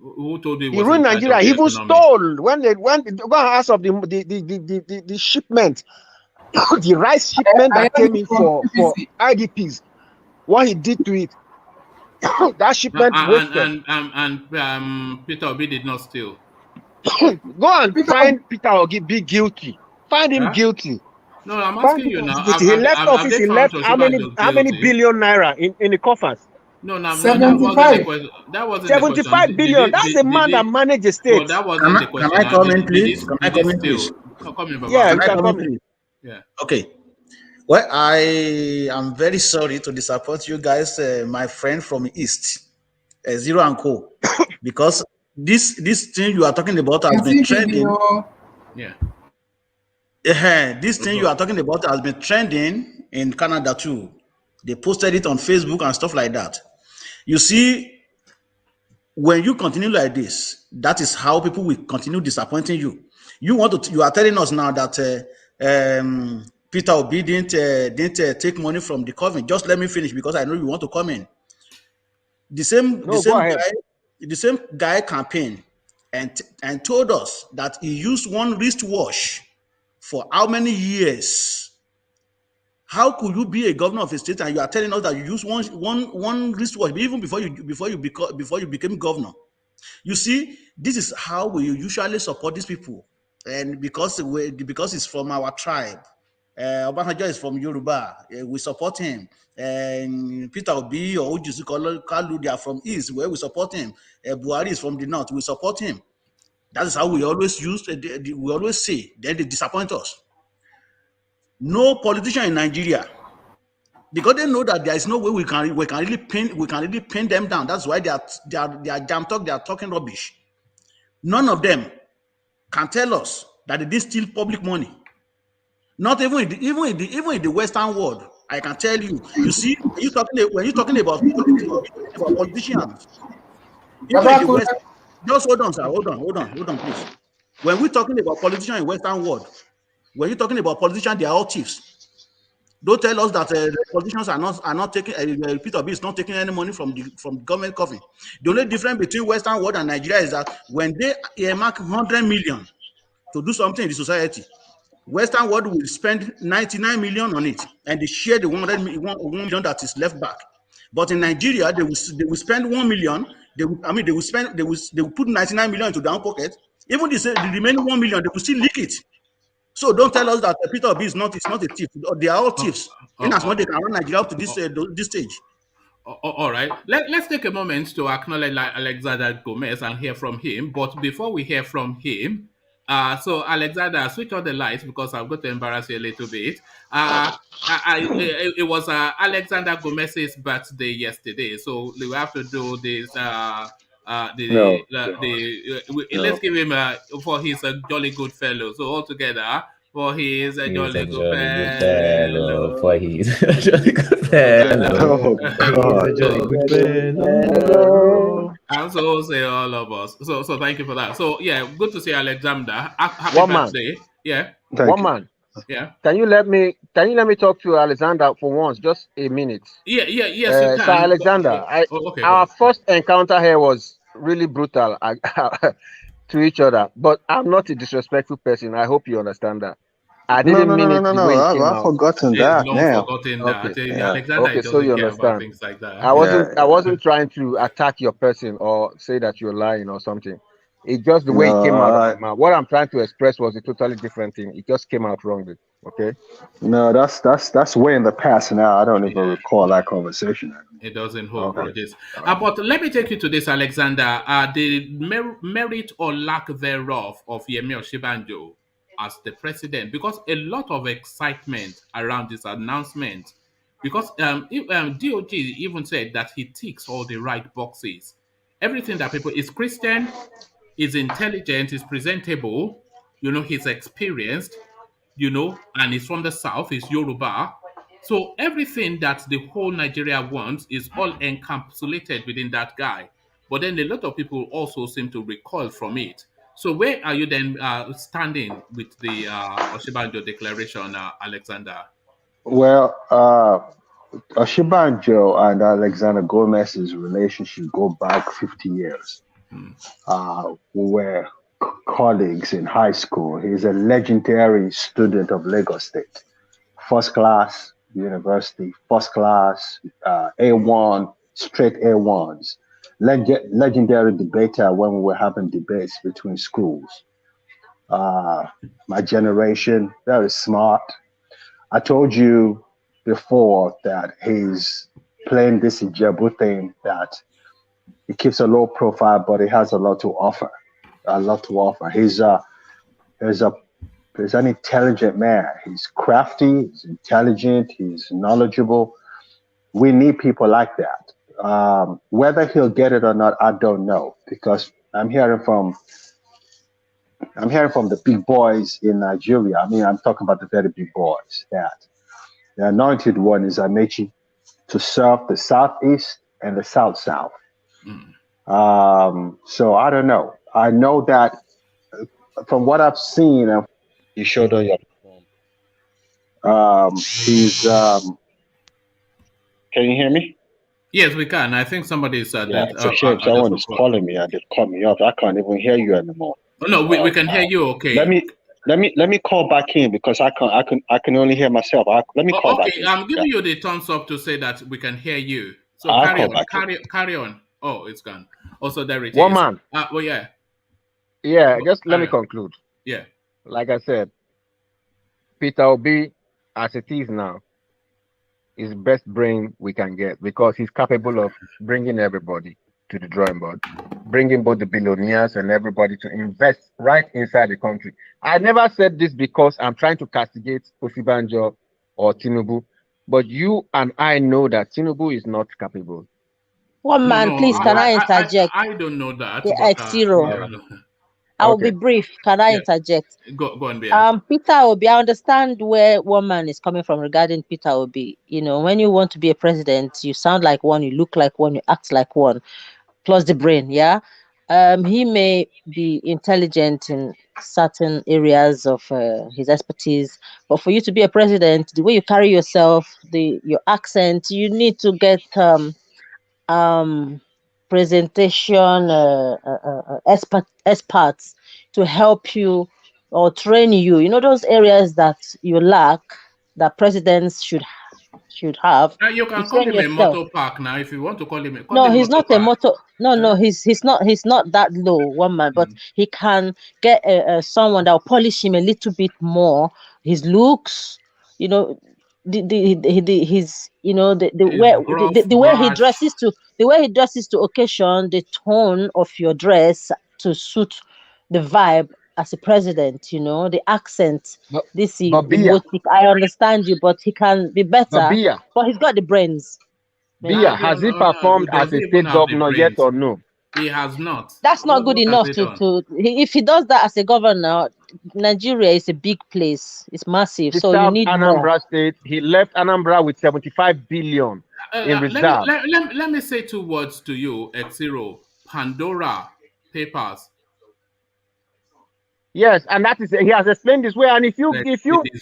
Who told you he ruined Nigeria? He even stole when go and ask of the shipment, the rice shipment that came in for IDPs. What he did to it. That shipment wasted. And Peter Obi did not steal. Go and find Peter Obi be guilty. Find him guilty. No, I'm asking you now. He left office. He left how many billion naira in the coffers? No, 75. That wasn't 75 billion. That's a man that managed a state. No, that wasn't the question. Can I come in, please? Can I come in, please? Yeah, you can come in. Yeah. Okay. Well, I am very sorry to disappoint you guys, my friend from East, Zero and Co, because this thing you are talking about has been trending. Yeah. This thing you are talking about has been trending in Canada too. They posted it on Facebook and stuff like that. You see, when you continue like this, that is how people will continue disappointing you. You are telling us now that Peter Obi didn't take money from the coven. Just let me finish because I know you want to come in. The same guy campaigned and told us that he used one wristwatch for how many years? How could you be a governor of a state and you are telling us that you use one wristwatch even before you became governor? You see, this is how we usually support these people, and because it's from our tribe. Obasanjo is from Yoruba. We support him. And Peter Obi or Ujusi Kalu, they are from East, where we support him. Buhari is from the North. We support him. That is how we always use. We always say. Then they disappoint us. No politician in Nigeria, because they know that there is no way we can really pin them down. That's why they are jam talk. They are talking rubbish. None of them can tell us that they did steal public money. Not even in the Western world. I can tell you. You see, when you're talking about politicians, even in the West, just hold on, sir. Hold on, please. When we're talking about politicians in Western world, when you're talking about politicians, they are all thieves. Don't tell us that the politicians are not taking. Peter Obi is not taking any money from government coffin. The only difference between Western world and Nigeria is that when they earmark 100 million to do something in the society, Western world will spend 99 million on it, and they share the 1 million that is left back. But in Nigeria, they will spend 1 million. They will put 99 million into their own pocket. Even the remaining 1 million, they will still leak it. So don't tell us that Peter Obi is not a thief. They are all thieves. In as much they can run Nigeria up to this stage. All right. Let's take a moment to acknowledge Alexander Gomez and hear from him. But before we hear from him, so Alexander, switch on the lights because I'm going to embarrass you a little bit. It was Alexander Gomez's birthday yesterday, so we have to do this. Let's give him for his jolly good fellow. So all together. For his jolly good fellow. For his jolly good fellow. And so say all of us. So thank you for that. So yeah, good to see Alexander. Happy One birthday. Man. Yeah. One man. Yeah. Can you let me talk to Alexander for once, just a minute? Yes, you can. So Alexander, our first encounter here was really brutal to each other, but I'm not a disrespectful person. I hope you understand that. I didn't mean it the way it came out. I've forgotten that now. Alexander, so you understand. Things like that. I wasn't trying to attack your person or say that you're lying or something. It's just the way it came out of my mouth. What I'm trying to express was a totally different thing. It just came out wrongly. Okay. No, that's way in the past now. I don't even recall that conversation. It doesn't hold grudges. But let me take you to this, Alexander. The merit or lack thereof of Yemi Osinbajo as the president, because a lot of excitement around this announcement, because DOG even said that he ticks all the right boxes. Everything that people is Christian, is intelligent, is presentable, he's experienced, and he's from the south, he's Yoruba. So everything that the whole Nigeria wants is all encapsulated within that guy. But then a lot of people also seem to recoil from it. So where are you then standing with the Osinbajo declaration, Alexander? Well, Osinbajo and Alexander Gomez's relationship go back 50 years. We were colleagues in high school. He's a legendary student of Lagos State. First class university, first class, A1, straight A1s. Legendary debater when we were having debates between schools. My generation, very smart. I told you before that he's playing this Ijebu thing that he keeps a low profile, but he has a lot to offer. He's an intelligent man. He's crafty, he's intelligent, he's knowledgeable. We need people like that. Whether he'll get it or not, I don't know, because I'm hearing from the big boys in Nigeria. I mean, I'm talking about the very big boys, that the anointed one is Amechi to serve the Southeast and the South-South. So I don't know. I know that from what I've seen, you showed on your he's can you hear me? Yes, we can. I think somebody said that. It's a shame someone is calling me and they cut me off. I can't even hear you anymore. Oh, no, we can hear you. Okay. Let me call back in because I can only hear myself. Let me call back in. I'm giving you the thumbs up to say that we can hear you. So carry on. Oh, it's gone. Also, there it is. One man. Well, yeah. Yeah, just let me conclude. Yeah. Like I said, Peter Obi, as it is now, is the best brain we can get because he's capable of bringing everybody to the drawing board, bringing both the billionaires and everybody to invest right inside the country. I never said this because I'm trying to castigate Osinbajo or Tinubu, but you and I know that Tinubu is not capable. One man, please, can I interject? I don't know that. I will be brief. Can I interject? Go on, Bia. Peter Obi, I understand where one man is coming from regarding Peter Obi. You know, when you want to be a president, you sound like one, you look like one, you act like one, plus the brain, yeah? He may be intelligent in certain areas of his expertise, but for you to be a president, the way you carry yourself, your accent, you need to get presentation experts to help you or train you. You know, those areas that you lack, that presidents should have. You can call him a motor park now if you want to call him. No, he's not a motor. No, he's not that low, one man. But he can get someone that will polish him a little bit more. His looks, you know, the way he dresses to occasion, the tone of your dress to suit the vibe as a president, you know, the accent, I understand you, but he can be better. But he's got the brains. Bia, has he performed as a state governor yet or no? He has not. That's not good enough if he does that as a governor. Nigeria is a big place. It's massive. So you need Anambra more. State. He left Anambra with 75 billion in reserve. Let me say 2 words to you, X0. Pandora Papers. Yes, and that is, he has explained this way. And if you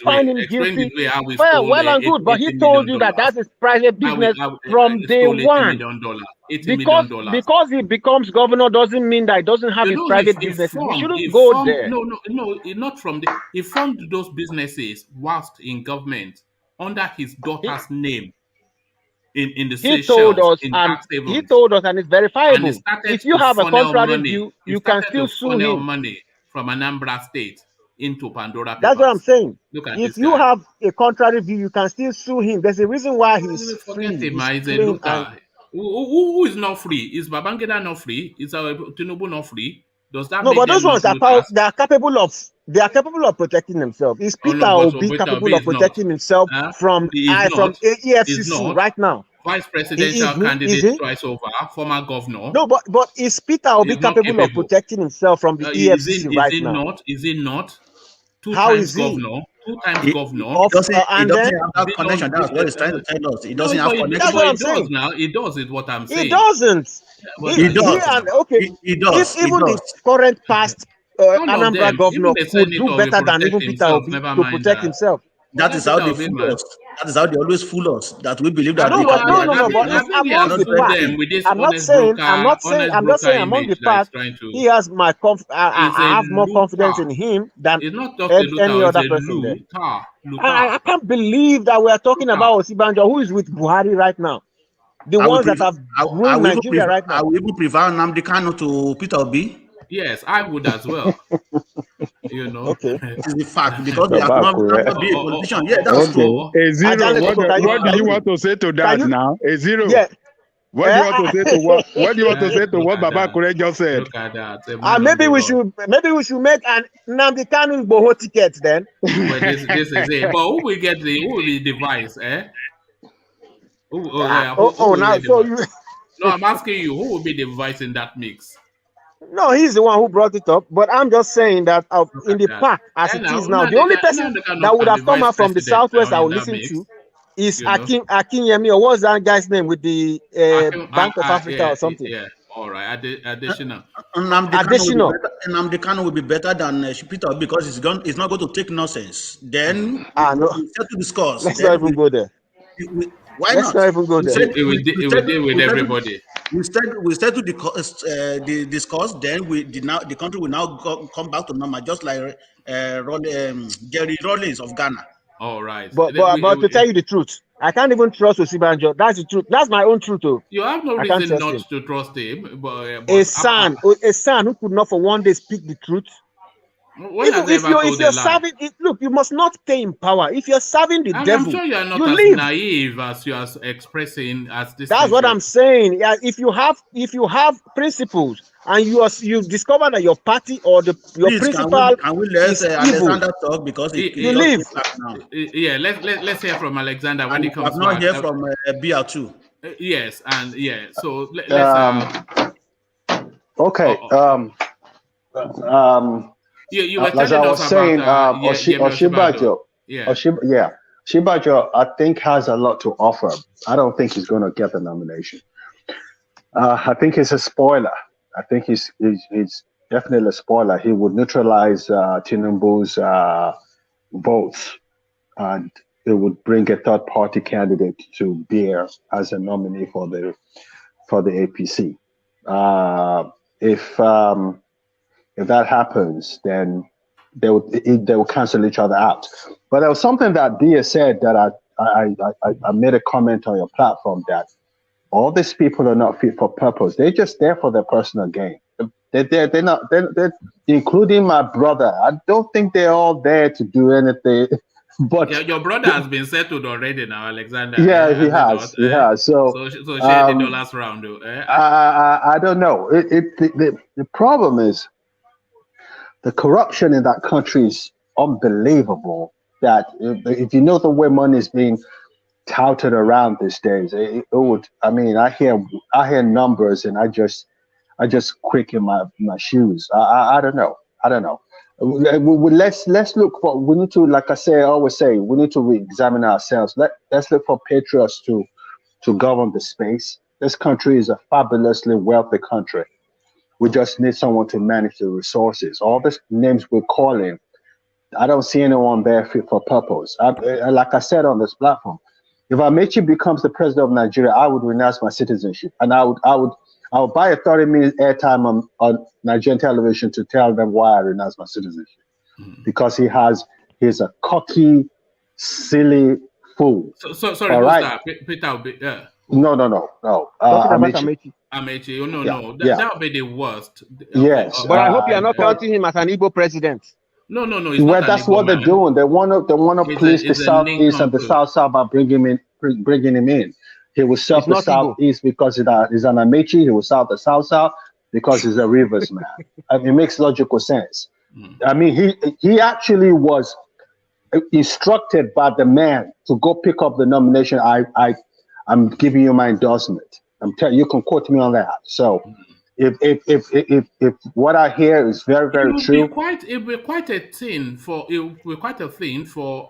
find him guilty, well and good. But he told you that that's his private business from day one. Because he becomes governor doesn't mean that he doesn't have his private business. We shouldn't go there. No, not from the. He formed those businesses whilst in government under his daughter's name. In the he told us, and it's verifiable. And if you have a contrary view, you can still sue him. Money from Anambra State into Pandora Papers. That's what I'm saying. If you have a contrary view, you can still sue him. There's a reason why he's free. He's a looter. Who is not free? Is Babangida not free? Is Tinubu not free? Does that no? But those ones they are capable of protecting themselves. Is Peter Obi capable of protecting himself from EFCC right now? Vice presidential candidate twice over, former governor. No, but is Peter Obi capable of protecting himself from the EFCC right now? Is he not? How is he? Governor, 2 times governor. He doesn't have that connection. That's what he's trying to tell us. He doesn't have connection. That's what I'm saying. Now he does is what I'm saying. He doesn't. He does. He does. If even the current past Anambra governor could do better than even Peter Obi to protect himself. That is how they fool us. That is how they always fool us. That we believe that. No. But I'm not saying among the past. He has my I have more confidence in him than any other person there. I can't believe that we are talking about Osinbajo, who is with Buhari right now. The ones that have ruined Nigeria right now. I will even prefer Nnamdi Kanu to Peter Obi. Yes, I would as well. You know, okay. It is the fact because they have not be a politician. Yeah, that's true. A zero. What do you want to say to that now? A zero. Yeah. What do you want to say to what? What do you want to say to what Baba Kure just said? Look at that. Maybe we should make an Nnamdi Kanu Boho ticket then. Well, this is it. But who will get who will be the vice? No, I'm asking you, who will be the vice in that mix? No, he's the one who brought it up. But I'm just saying that in the park, as it is now, the only person that would have come out from the southwest I would listen to is Akin Yemi, or what's that guy's name with the Bank of Africa or something? Yeah, all right, additional. Nnamdi Kanu will be better than Peter because it's not going to take nonsense. Then we start to discuss. Let's not even go there. Why Let's not even go there. It will deal with everybody. We start to discuss. Then the country will now come back to normal, just like Jerry Rawlings of Ghana. All right. But to tell you the truth, I can't even trust Osinbajo. That's the truth. That's my own truth. Too. You have no reason not to trust him. But a son who could not for one day speak the truth. If you're serving, look, you must not stay in power. If you're serving the devil, I'm sure you are not as naive as you are expressing as this. That's what I'm saying. Yeah, if you have principles and you discover that your party or your principal can we let is Alexander talk because you leave. Yeah, let's hear from Alexander when he comes. I'm not here from BR too. Yes, and yeah. So let's. Okay. You were as I was saying, Osinbajo. Osinbajo, I think has a lot to offer. I don't think he's going to get the nomination. I think he's a spoiler. I think he's definitely a spoiler. He would neutralize Tinubu's votes, and it would bring a third-party candidate to bear as a nominee for the APC. If that happens, then they will cancel each other out. But there was something that Dia said that I made a comment on your platform that all these people are not fit for purpose. They're just there for their personal gain. They're not, including my brother. I don't think they're all there to do anything. But your brother has been settled already now, Alexander. Yeah, he has. He has. So share the last round. I don't know. The problem is the corruption in that country is unbelievable. That if you know the way money is being touted around these days, it would. I mean, I hear numbers and I just quick in my shoes. I don't know. Let's look for. We need to, like I always say, we need to re-examine ourselves. Let's look for patriots to govern the space. This country is a fabulously wealthy country. We just need someone to manage the resources. All these names we're calling, I don't see anyone there fit for purpose. Like I said on this platform, if Amechi becomes the president of Nigeria, I would renounce my citizenship, and I would buy a 30-minute airtime on Nigerian television to tell them why I renounce my citizenship, because he's a cocky, silly fool. Sorry, who's that? Peter. No. Amechi. No. That would be the worst. Yes. But I hope you are not counting him as an Igbo president. No. Well, that's what they're doing. They want to please the Southeast and the South by bringing him in. He will serve the Southeast because he's an Amechi. He will serve the South because he's a Rivers man. It makes logical sense. I mean, he actually was instructed by the man to go pick up the nomination. I'm giving you my endorsement. I'm telling you, can quote me on that. So, if what I hear is very, very true, it will be quite a thing for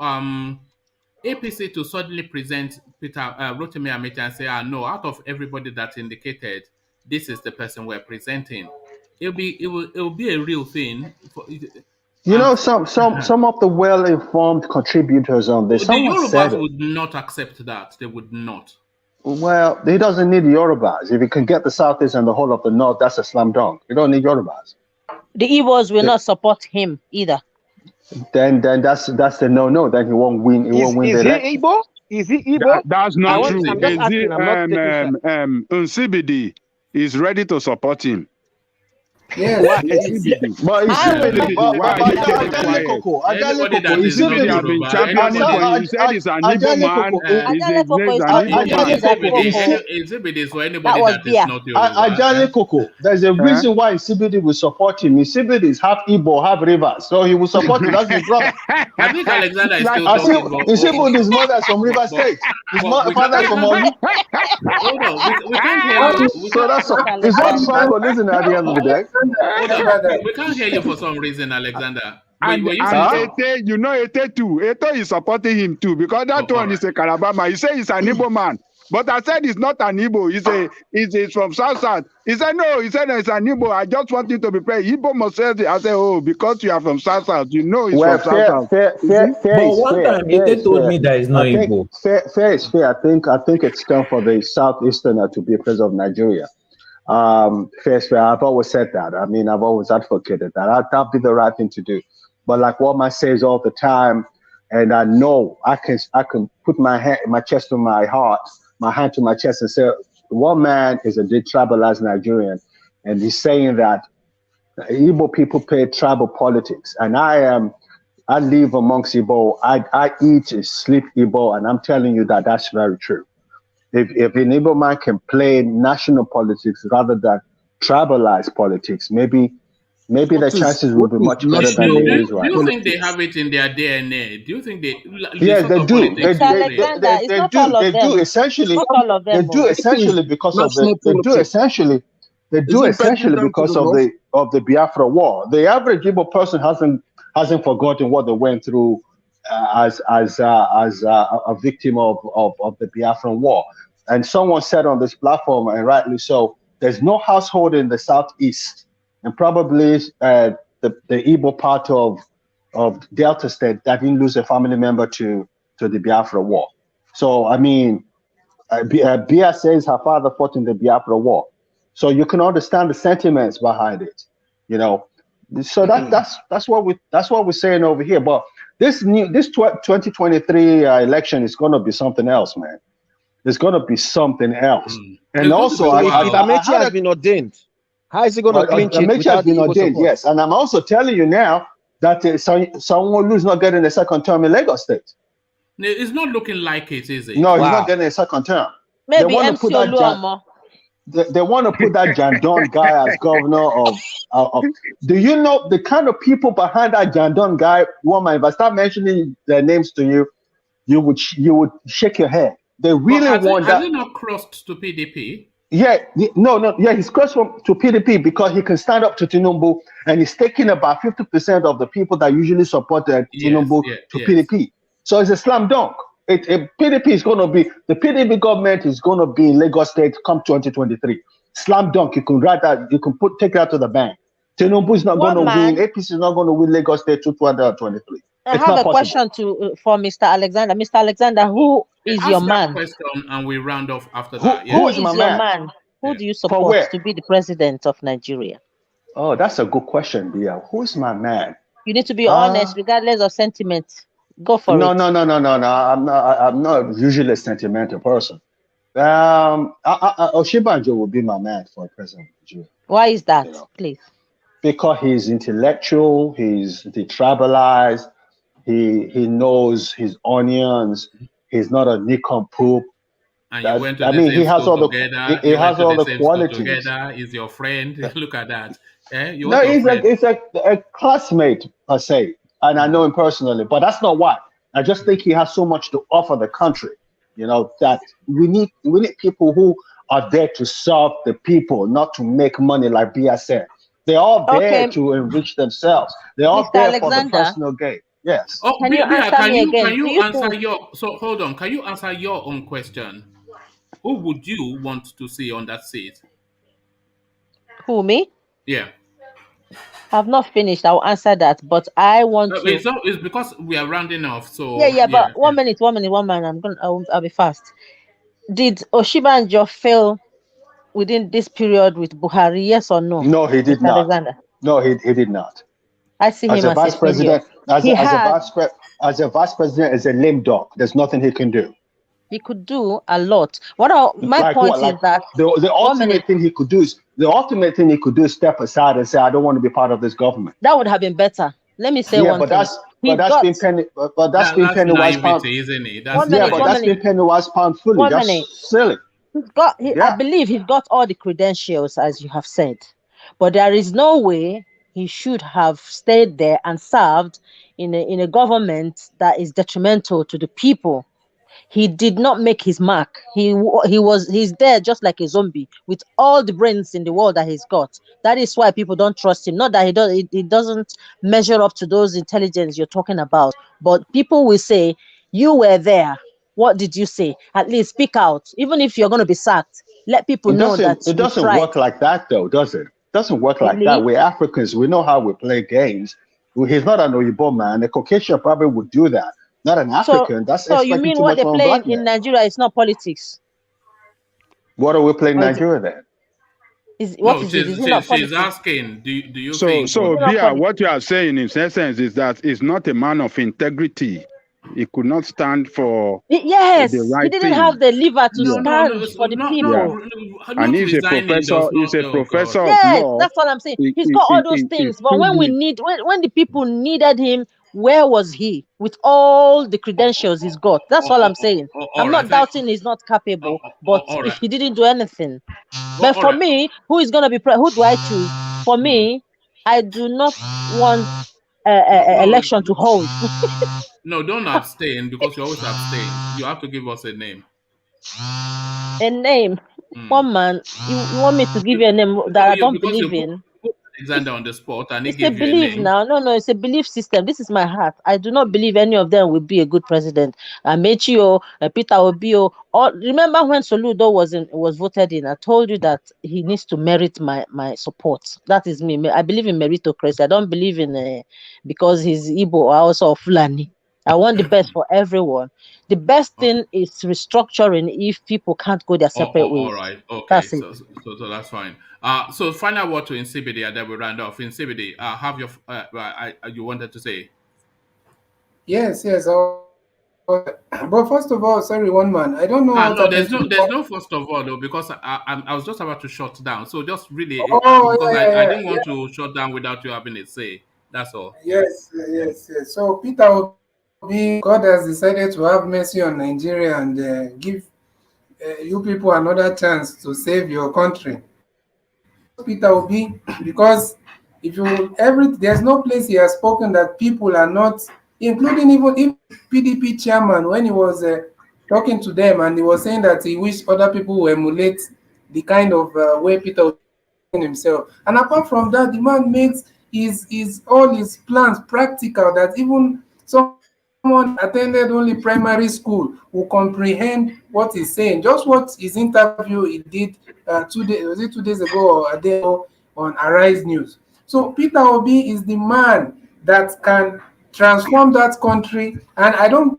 APC to suddenly present Rotimi Amechi and say, no, out of everybody that indicated, this is the person we're presenting. It will be a real thing. Some of the well-informed contributors on this. The Yorubas would not accept that. They would not. Well, he doesn't need the Yorubas. If he can get the Southeast and the whole of the North, that's a slam dunk. You don't need Yorubas. The Igbos will not support him either. Then that's the no. Then he won't win. He won't win. Is he Igbo? Is he Igbo? That's not true. Nsibidi is ready to support him. Yeah, but Nsibidi is for anybody that is not Yoruba. There's a reason why Nsibidi will support him. Nsibidi is half Igbo, half Rivers, so he will support him. That's the problem. I think Alexander is still talking about. Nsibidi is mother from Rivers State. His father from Olu. Hold on, we can't hear you. So that's all. It's not fine for listening at the end of the day. We can't hear you for some reason, Alexander. Ete, you know Ete too. Ete is supporting him too because that one is a Kalabama. He says he's an Igbo man. But I said it's not an Igbo. He's from South. He said, no, he said it's an Igbo. I just want you to be president. Igbo must say it. I said, oh, because you are from South, you know he's from South. Fair but one time they told me that it's not Igbo. Fair is fair. I think it's time for the Southeasterner to be president of Nigeria. Fair is fair. I've always said that. I mean, I've always advocated that. That'd be the right thing to do. But like what man says all the time, and I know I can put my chest to my heart, my hand to my chest, and say one man is a detribalized Nigerian, and he's saying that Igbo people play tribal politics, and I live amongst Igbo. I eat and sleep Igbo, and I'm telling you that that's very true. If an Igbo man can play national politics rather than tribalized politics, maybe the chances will be much better than it is right now. Do you think they have it in their DNA? Do you think they? Yes, they do. They do essentially. They do essentially because of the. They do essentially because of the Biafra war. The average Igbo person hasn't forgotten what they went through as a victim of the Biafran war. And someone said on this platform, and rightly so, there's no household in the Southeast, and probably the Igbo part of Delta State that didn't lose a family member to the Biafra war. So, I mean, Bia says her father fought in the Biafra war. So you can understand the sentiments behind it, you know. So that's what we're saying over here. But this 2023 election is going to be something else, man. It's going to be something else. And also, if Amechi has been ordained, how is he going to clinch it? Amechi has been ordained, yes. And I'm also telling you now that someone who's not getting a second term in Lagos State. It's not looking like it, is it? No, he's not getting a second term. Maybe MC Oluomo. They want to put that Jandon guy as governor of. Do you know the kind of people behind that Jandon guy, woman? If I start mentioning their names to you, you would shake your head. They really want that. Has he not crossed to PDP? Yeah, he's crossed to PDP because he can stand up to Tinubu, and he's taking about 50% of the people that usually supported Tinubu to PDP. So it's a slam dunk. PDP is going to be, the PDP government is going to be in Lagos State come 2023. Slam dunk. You can write that. You can take it out to the bank. Tinubu is not going to win. APC is not going to win Lagos State 2023. I have a question for Mr. Alexander. Mr. Alexander, who is your man? Question and we round off after that. Who is your man? Who do you support to be the president of Nigeria? Oh, that's a good question, Bia. Who's my man? You need to be honest, regardless of sentiment. Go for it. No. I'm not usually a sentimental person. Osinbajo will be my man for president of Nigeria. Why is that, please? Because he's intellectual, he's detribalized, he knows his onions, he's not a nincompoop. And you went to he has all the qualities. Together, he's your friend. Look at that. He's a classmate per se. And I know him personally, but that's not why. I just think he has so much to offer the country, you know, that we need people who are there to serve the people, not to make money like Bia said. They're all there to enrich themselves. They're all there for the personal gain. Yes. Oh, can you answer me again? Can you answer hold on. Can you answer your own question? Who would you want to see on that seat? Who, me? Yeah. I've not finished. I'll answer that, but I want to. It's because we are rounding off. So but 1 minute. I'll be fast. Did Osinbajo fail within this period with Buhari? Yes or no? No, he did not. Alexander? No, he did not. I see him as a vice president. As a vice president, is a lame dog. There's nothing he can do. He could do a lot. My point is that the ultimate thing he could do is step aside and say, I don't want to be part of this government. That would have been better. Let me say one thing. That's been penny wise pound, isn't it? That's been penny wise pound fully. That's silly. I believe he's got all the credentials, as you have said, but there is no way he should have stayed there and served in a government that is detrimental to the people. He did not make his mark. He's there just like a zombie with all the brains in the world that he's got. That is why people don't trust him. Not that he doesn't measure up to those intelligence you're talking about, but people will say, you were there. what did you say? At least speak out. Even if you're going to be sacked, let people know that it doesn't work like that, though, does it? It doesn't work like that. We're Africans. We know how we play games. He's not an Oyibo man. A Caucasian probably would do that. Not an African. So you mean what they play in Nigeria is not politics? What are we playing Nigeria then? She's asking, do you think... So Bia, what you are saying in essence is that he's not a man of integrity. He could not stand for the right he didn't thing. have the liver to stand for the people. And he's a professor. He's a professor of law. That's what I'm saying. He's got all those things, but when when the people needed him, where was he with all the credentials he's got? That's all I'm saying. I'm not doubting he's not capable, but if he didn't do anything. But for me, who is going to be who do I choose? For me, I do not want election to hold. No, don't abstain, because you always abstain. You have to give us a name. A name? One man. You want me to give you a name that I don't believe in? Alexander on the spot, and it's a belief now. No, it's a belief system. This is my heart. I do not believe any of them will be a good president. Amechi or Peter Obi or remember when Soludo was voted in? I told you that he needs to merit my support. That is me. I believe in meritocracy. I don't believe in because he's Igbo or also Fulani. I want the best for everyone. The best thing is restructuring if people can't go their separate ways. All right. Okay. That's it. So that's fine. So final word to Insecurity, and then we round off. Insecurity, have your you wanted to say? Yes. But first of all, sorry, one man. I don't know. No, there's no first of all though, because I was just about to shut down. So just really, I didn't want to shut down without you having a say. That's all. Yes. So Peter Obi, God has decided to have mercy on Nigeria and give you people another chance to save your country. Peter Obi, because there's no place he has spoken that people are not, including even if PDP chairman, when he was talking to them and he was saying that he wished other people would emulate the kind of way Peter Obi himself. And apart from that, the man makes all his plans practical, that even someone attended only primary school will comprehend what he's saying. Just what his interview he did 2 days ago or a day ago on Arise News. So Peter Obi is the man that can transform that country, and I don't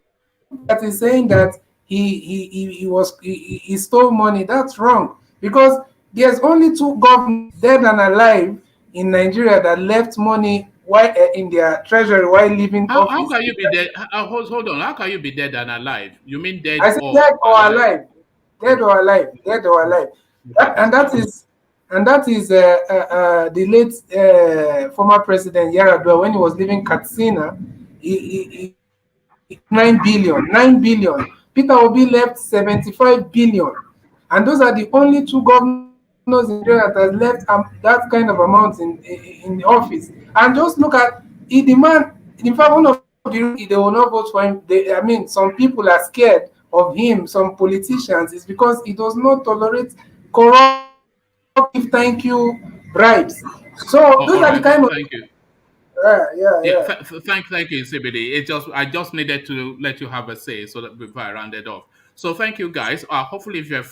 think that he's saying that he stole money. That's wrong, because there's only 2 governors, dead and alive, in Nigeria that left money while in their treasury while leaving office. How can you be dead? Hold on. How can you be dead and alive? You mean dead? I said dead or alive. Dead or alive. Dead or alive. And that is the late former president Yaradua, when he was living Katsina, he 9 billion. Peter Obi left 75 billion, and those are the only 2 governors in Nigeria that has left that kind of amount in the office. And just look at the man. In fact, one of they will not vote for him. Some people are scared of him. Some politicians is because he does not tolerate corrupt thank you bribes. So those are the kind of. Thank you. Thank you, CBD. I just needed to let you have a say so that before I rounded off. So thank you, guys. Hopefully, if you're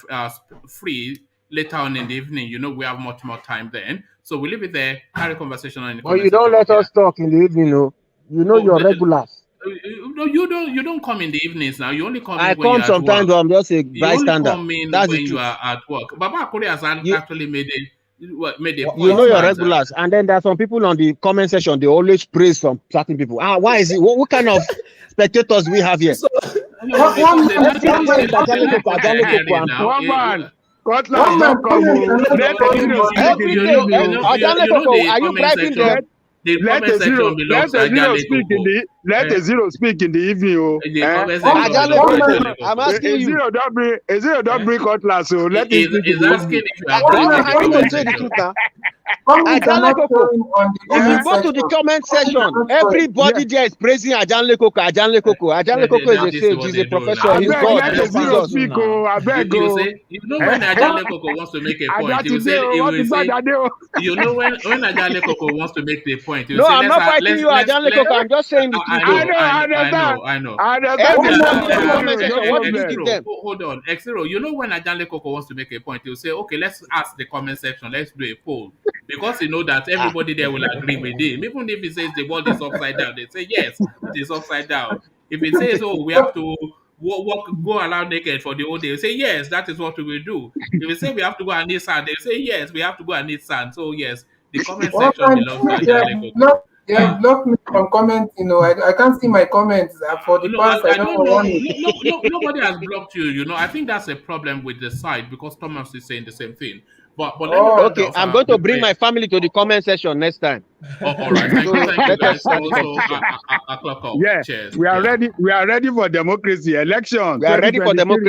free later on in the evening, we have much more time then. So we leave it there. Carry conversation on. But you don't let us talk in the evening, no. You're regulars. No, you don't come in the evenings now. You only come. I come sometimes, but I'm just a bystander. You only come in when you are at work. Baba Akuri has actually made a point. You're regulars, and then there are some people on the comment section. They always praise some certain people. Why is it? What kind of spectators we have here? One man. Scotland, don't come. Are you bribing them? Let a zero speak in the evening. I'm asking you. A zero don't bring cutlass, so let it speak. I need to say the truth now. Comments are not showing on the If you comment go to the section. comment section, everybody there is praising Ajanle Koko. Ajanle Koko. Ajanle Koko is a sage, he's a professor, he's God, he's Jesus. Speak, I beg you know when Ajanle Koko wants to make a point, he will say, you know when Ajanle Koko wants to make the point, he will no, say, I'm not fighting you, Ajanle Koko. I'm just saying the truth. I know. Everybody in the comment section, what did you give them? Hold on, Xero, you know when Ajanle Koko wants to make a point, he will say, okay, let's ask the comment section, let's do a poll. Because you know that everybody there will agree with him. Even if he says the world is upside down, they say, yes, it is upside down. If it says, oh, we have to go around naked for the whole day, they say, yes, that is what we will do. If we say we have to go and need sand, they say, yes, we have to go and need sand. So, yes, the comment section belongs to Ajanle Koko. Yeah, blocked me from comments. You know, I can't see my comments for the past. I don't know. Nobody has blocked you. You know, I think that's a problem with the site because Thomas is saying the same thing. But okay, I'm going to bring my family to the comment section next time. All right, thank you guys. So, yeah, cheers. We are ready. We are ready for democracy. Election. We are ready for democracy.